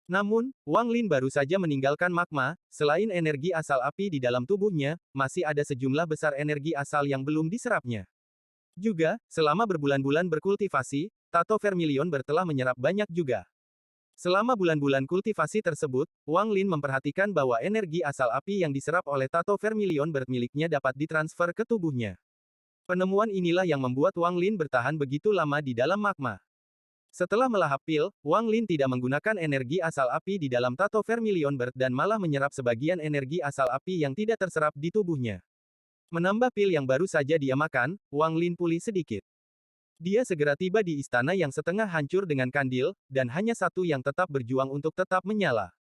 Namun, Wang Lin baru saja meninggalkan magma, selain energi asal api di dalam tubuhnya, masih ada sejumlah besar energi asal yang belum diserapnya. Juga, selama berbulan-bulan berkultivasi, tato vermilion telah menyerap banyak juga. Selama bulan-bulan kultivasi tersebut, Wang Lin memperhatikan bahwa energi asal api yang diserap oleh tato vermilion miliknya dapat ditransfer ke tubuhnya. Penemuan inilah yang membuat Wang Lin bertahan begitu lama di dalam magma. Setelah melahap pil, Wang Lin tidak menggunakan energi asal api di dalam tato vermilion dan malah menyerap sebagian energi asal api yang tidak terserap di tubuhnya. Menambah pil yang baru saja dia makan, Wang Lin pulih sedikit. Dia segera tiba di istana yang setengah hancur dengan kandil, dan hanya satu yang tetap berjuang untuk tetap menyala.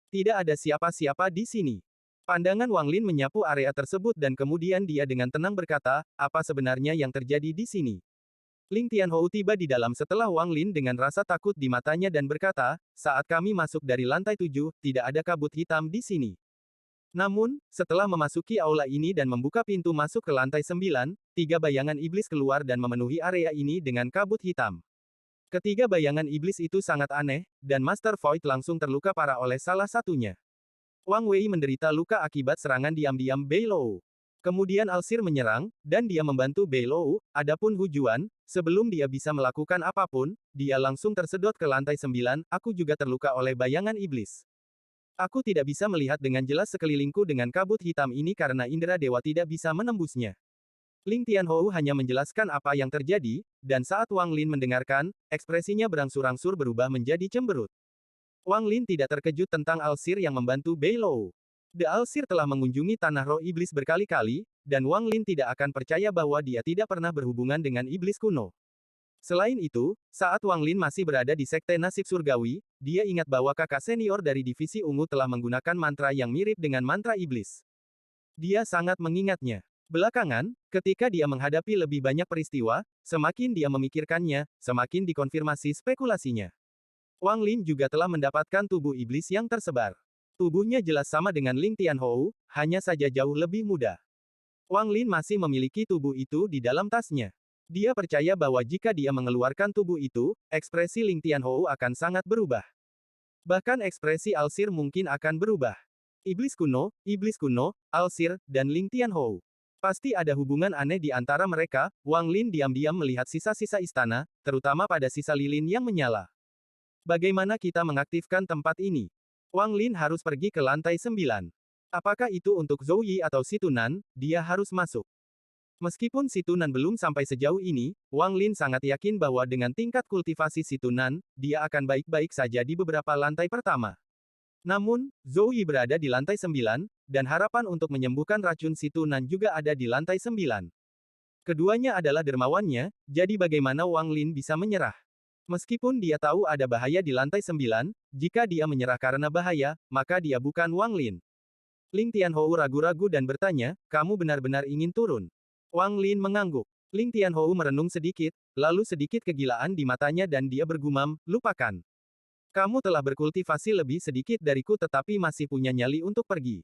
Tidak ada siapa-siapa di sini. Pandangan Wang Lin menyapu area tersebut dan kemudian dia dengan tenang berkata, apa sebenarnya yang terjadi di sini? Ling Tianhou tiba di dalam setelah Wang Lin dengan rasa takut di matanya dan berkata, saat kami masuk dari lantai 7, tidak ada kabut hitam di sini. Namun, setelah memasuki aula ini dan membuka pintu masuk ke lantai 9, tiga bayangan iblis keluar dan memenuhi area ini dengan kabut hitam. Ketiga bayangan iblis itu sangat aneh, dan Master Void langsung terluka parah oleh salah satunya. Wang Wei menderita luka akibat serangan diam-diam Bei Lou. Kemudian Alsir menyerang, dan dia membantu Bei Lou, adapun Hu Juan, sebelum dia bisa melakukan apapun, dia langsung tersedot ke lantai 9, aku juga terluka oleh bayangan iblis. Aku tidak bisa melihat dengan jelas sekelilingku dengan kabut hitam ini karena indera dewa tidak bisa menembusnya. Ling Tianhou hanya menjelaskan apa yang terjadi, dan saat Wang Lin mendengarkan, ekspresinya berangsur-angsur berubah menjadi cemberut. Wang Lin tidak terkejut tentang Alsir yang membantu Bei Lou. The Alsir telah mengunjungi tanah roh iblis berkali-kali, dan Wang Lin tidak akan percaya bahwa dia tidak pernah berhubungan dengan iblis kuno. Selain itu, saat Wang Lin masih berada di Sekte Nasib Surgawi, dia ingat bahwa kakak senior dari Divisi Ungu telah menggunakan mantra yang mirip dengan mantra iblis. Dia sangat mengingatnya. Belakangan, ketika dia menghadapi lebih banyak peristiwa, semakin dia memikirkannya, semakin dikonfirmasi spekulasinya. Wang Lin juga telah mendapatkan tubuh iblis yang tersebar. Tubuhnya jelas sama dengan Ling Tianhou, hanya saja jauh lebih muda. Wang Lin masih memiliki tubuh itu di dalam tasnya. Dia percaya bahwa jika dia mengeluarkan tubuh itu, ekspresi Ling Tianhou akan sangat berubah. Bahkan ekspresi Alsir mungkin akan berubah. Iblis kuno, Alsir, dan Ling Tianhou. Pasti ada hubungan aneh di antara mereka. Wang Lin diam-diam melihat sisa-sisa istana, terutama pada sisa lilin yang menyala. Bagaimana kita mengaktifkan tempat ini? Wang Lin harus pergi ke lantai 9. Apakah itu untuk Zhou Yi atau Situnan, dia harus masuk. Meskipun Situnan belum sampai sejauh ini, Wang Lin sangat yakin bahwa dengan tingkat kultivasi Situnan, dia akan baik-baik saja di beberapa lantai pertama. Namun, Zhou Yi berada di lantai 9, dan harapan untuk menyembuhkan racun Situnan juga ada di lantai 9. Keduanya adalah dermawannya, jadi bagaimana Wang Lin bisa menyerah? Meskipun dia tahu ada bahaya di lantai 9, jika dia menyerah karena bahaya, maka dia bukan Wang Lin. Ling Tianhou ragu-ragu dan bertanya, kamu benar-benar ingin turun? Wang Lin mengangguk. Ling Tianhou merenung sedikit, lalu sedikit kegilaan di matanya dan dia bergumam, lupakan. Kamu telah berkultivasi lebih sedikit dariku tetapi masih punya nyali untuk pergi.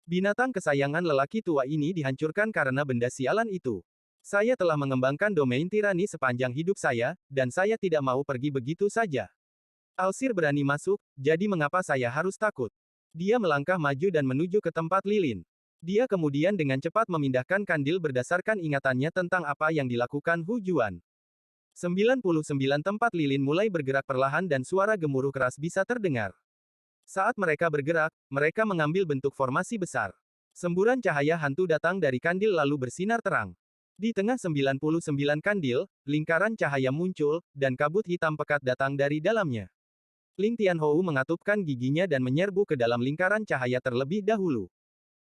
Binatang kesayangan lelaki tua ini dihancurkan karena benda sialan itu. Saya telah mengembangkan domain tirani sepanjang hidup saya, dan saya tidak mau pergi begitu saja. Alsir berani masuk, jadi mengapa saya harus takut? Dia melangkah maju dan menuju ke tempat lilin. Dia kemudian dengan cepat memindahkan kandil berdasarkan ingatannya tentang apa yang dilakukan Hu Juan. 99 tempat lilin mulai bergerak perlahan dan suara gemuruh keras bisa terdengar. Saat mereka bergerak, mereka mengambil bentuk formasi besar. Semburan cahaya hantu datang dari kandil lalu bersinar terang. Di tengah 99 kandil, lingkaran cahaya muncul, dan kabut hitam pekat datang dari dalamnya. Ling Tianhou mengatupkan giginya dan menyerbu ke dalam lingkaran cahaya terlebih dahulu.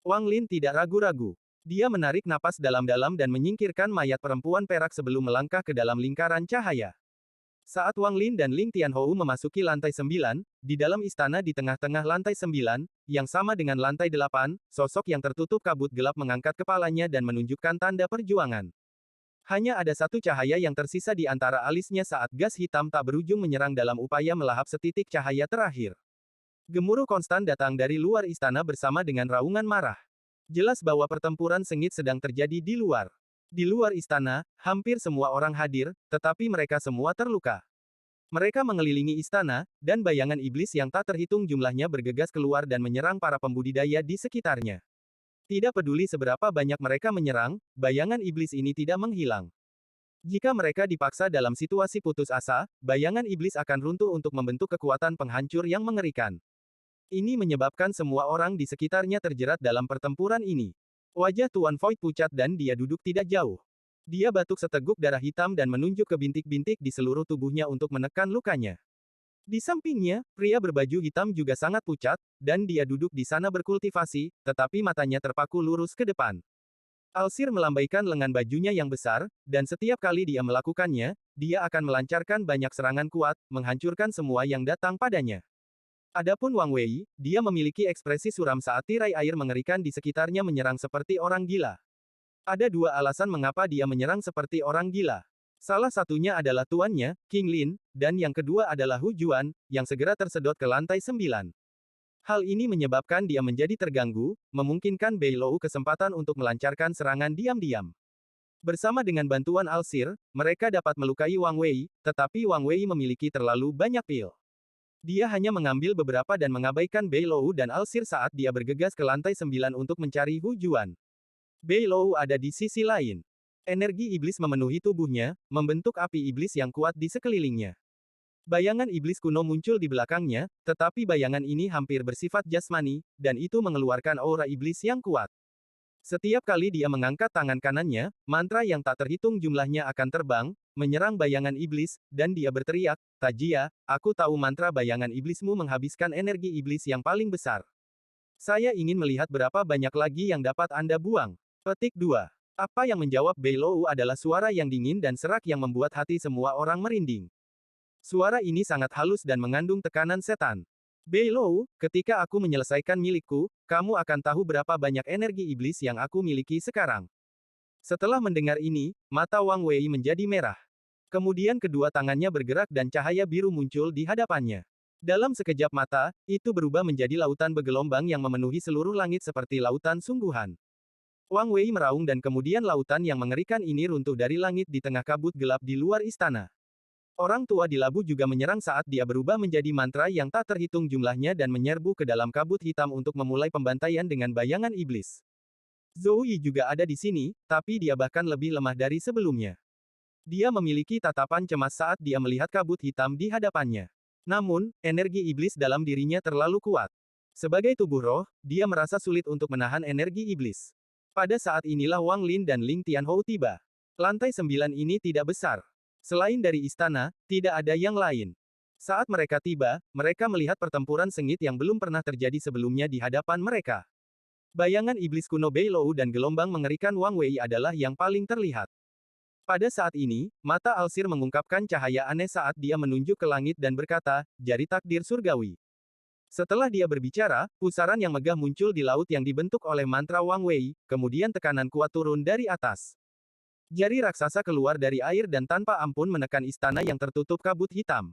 Wang Lin tidak ragu-ragu. Dia menarik napas dalam-dalam dan menyingkirkan mayat perempuan perak sebelum melangkah ke dalam lingkaran cahaya. Saat Wang Lin dan Ling Tianhou memasuki lantai 9, di dalam istana di tengah-tengah lantai 9, yang sama dengan lantai 8, sosok yang tertutup kabut gelap mengangkat kepalanya dan menunjukkan tanda perjuangan. Hanya ada satu cahaya yang tersisa di antara alisnya saat gas hitam tak berujung menyerang dalam upaya melahap setitik cahaya terakhir. Gemuruh konstan datang dari luar istana bersama dengan raungan marah. Jelas bahwa pertempuran sengit sedang terjadi di luar. Di luar istana, hampir semua orang hadir, tetapi mereka semua terluka. Mereka mengelilingi istana, dan bayangan iblis yang tak terhitung jumlahnya bergegas keluar dan menyerang para pembudidaya di sekitarnya. Tidak peduli seberapa banyak mereka menyerang, bayangan iblis ini tidak menghilang. Jika mereka dipaksa dalam situasi putus asa, bayangan iblis akan runtuh untuk membentuk kekuatan penghancur yang mengerikan. Ini menyebabkan semua orang di sekitarnya terjerat dalam pertempuran ini. Wajah Tuan Void pucat dan dia duduk tidak jauh. Dia batuk seteguk darah hitam dan menunjuk ke bintik-bintik di seluruh tubuhnya untuk menekan lukanya. Di sampingnya, pria berbaju hitam juga sangat pucat, dan dia duduk di sana berkultivasi, tetapi matanya terpaku lurus ke depan. Alsir melambaikan lengan bajunya yang besar, dan setiap kali dia melakukannya, dia akan melancarkan banyak serangan kuat, menghancurkan semua yang datang padanya. Adapun Wang Wei, dia memiliki ekspresi suram saat tirai air mengerikan di sekitarnya menyerang seperti orang gila. Ada dua alasan mengapa dia menyerang seperti orang gila. Salah satunya adalah tuannya, King Lin, dan yang kedua adalah Hu Juan, yang segera tersedot ke lantai 9. Hal ini menyebabkan dia menjadi terganggu, memungkinkan Bei Lou kesempatan untuk melancarkan serangan diam-diam. Bersama dengan bantuan Alsir, mereka dapat melukai Wang Wei, tetapi Wang Wei memiliki terlalu banyak pil. Dia hanya mengambil beberapa dan mengabaikan Bei Lou dan Alsir saat dia bergegas ke lantai 9 untuk mencari Hu Juan. Bei Lou ada di sisi lain. Energi iblis memenuhi tubuhnya, membentuk api iblis yang kuat di sekelilingnya. Bayangan iblis kuno muncul di belakangnya, tetapi bayangan ini hampir bersifat jasmani, dan itu mengeluarkan aura iblis yang kuat. Setiap kali dia mengangkat tangan kanannya, mantra yang tak terhitung jumlahnya akan terbang, menyerang bayangan iblis, dan dia berteriak, Tajia, aku tahu mantra bayangan iblismu menghabiskan energi iblis yang paling besar. Saya ingin melihat berapa banyak lagi yang dapat Anda buang. Petik 2. Apa yang menjawab Bei Lou adalah suara yang dingin dan serak yang membuat hati semua orang merinding. Suara ini sangat halus dan mengandung tekanan setan. Bei Lou, ketika aku menyelesaikan milikku, kamu akan tahu berapa banyak energi iblis yang aku miliki sekarang. Setelah mendengar ini, mata Wang Wei menjadi merah. Kemudian kedua tangannya bergerak dan cahaya biru muncul di hadapannya. Dalam sekejap mata, itu berubah menjadi lautan bergelombang yang memenuhi seluruh langit seperti lautan sungguhan. Wang Wei meraung dan kemudian lautan yang mengerikan ini runtuh dari langit di tengah kabut gelap di luar istana. Orang tua di labu juga menyerang saat dia berubah menjadi mantra yang tak terhitung jumlahnya dan menyerbu ke dalam kabut hitam untuk memulai pembantaian dengan bayangan iblis. Zhou Yi juga ada di sini, tapi dia bahkan lebih lemah dari sebelumnya. Dia memiliki tatapan cemas saat dia melihat kabut hitam di hadapannya. Namun, energi iblis dalam dirinya terlalu kuat. Sebagai tubuh roh, dia merasa sulit untuk menahan energi iblis. Pada saat inilah Wang Lin dan Ling Tianhou tiba. Lantai 9 ini tidak besar. Selain dari istana, tidak ada yang lain. Saat mereka tiba, mereka melihat pertempuran sengit yang belum pernah terjadi sebelumnya di hadapan mereka. Bayangan iblis kuno Bei Lou dan gelombang mengerikan Wang Wei adalah yang paling terlihat. Pada saat ini, mata Alsir mengungkapkan cahaya aneh saat dia menunjuk ke langit dan berkata, jari takdir surgawi. Setelah dia berbicara, pusaran yang megah muncul di laut yang dibentuk oleh mantra Wang Wei, kemudian tekanan kuat turun dari atas. Jari raksasa keluar dari air dan tanpa ampun menekan istana yang tertutup kabut hitam.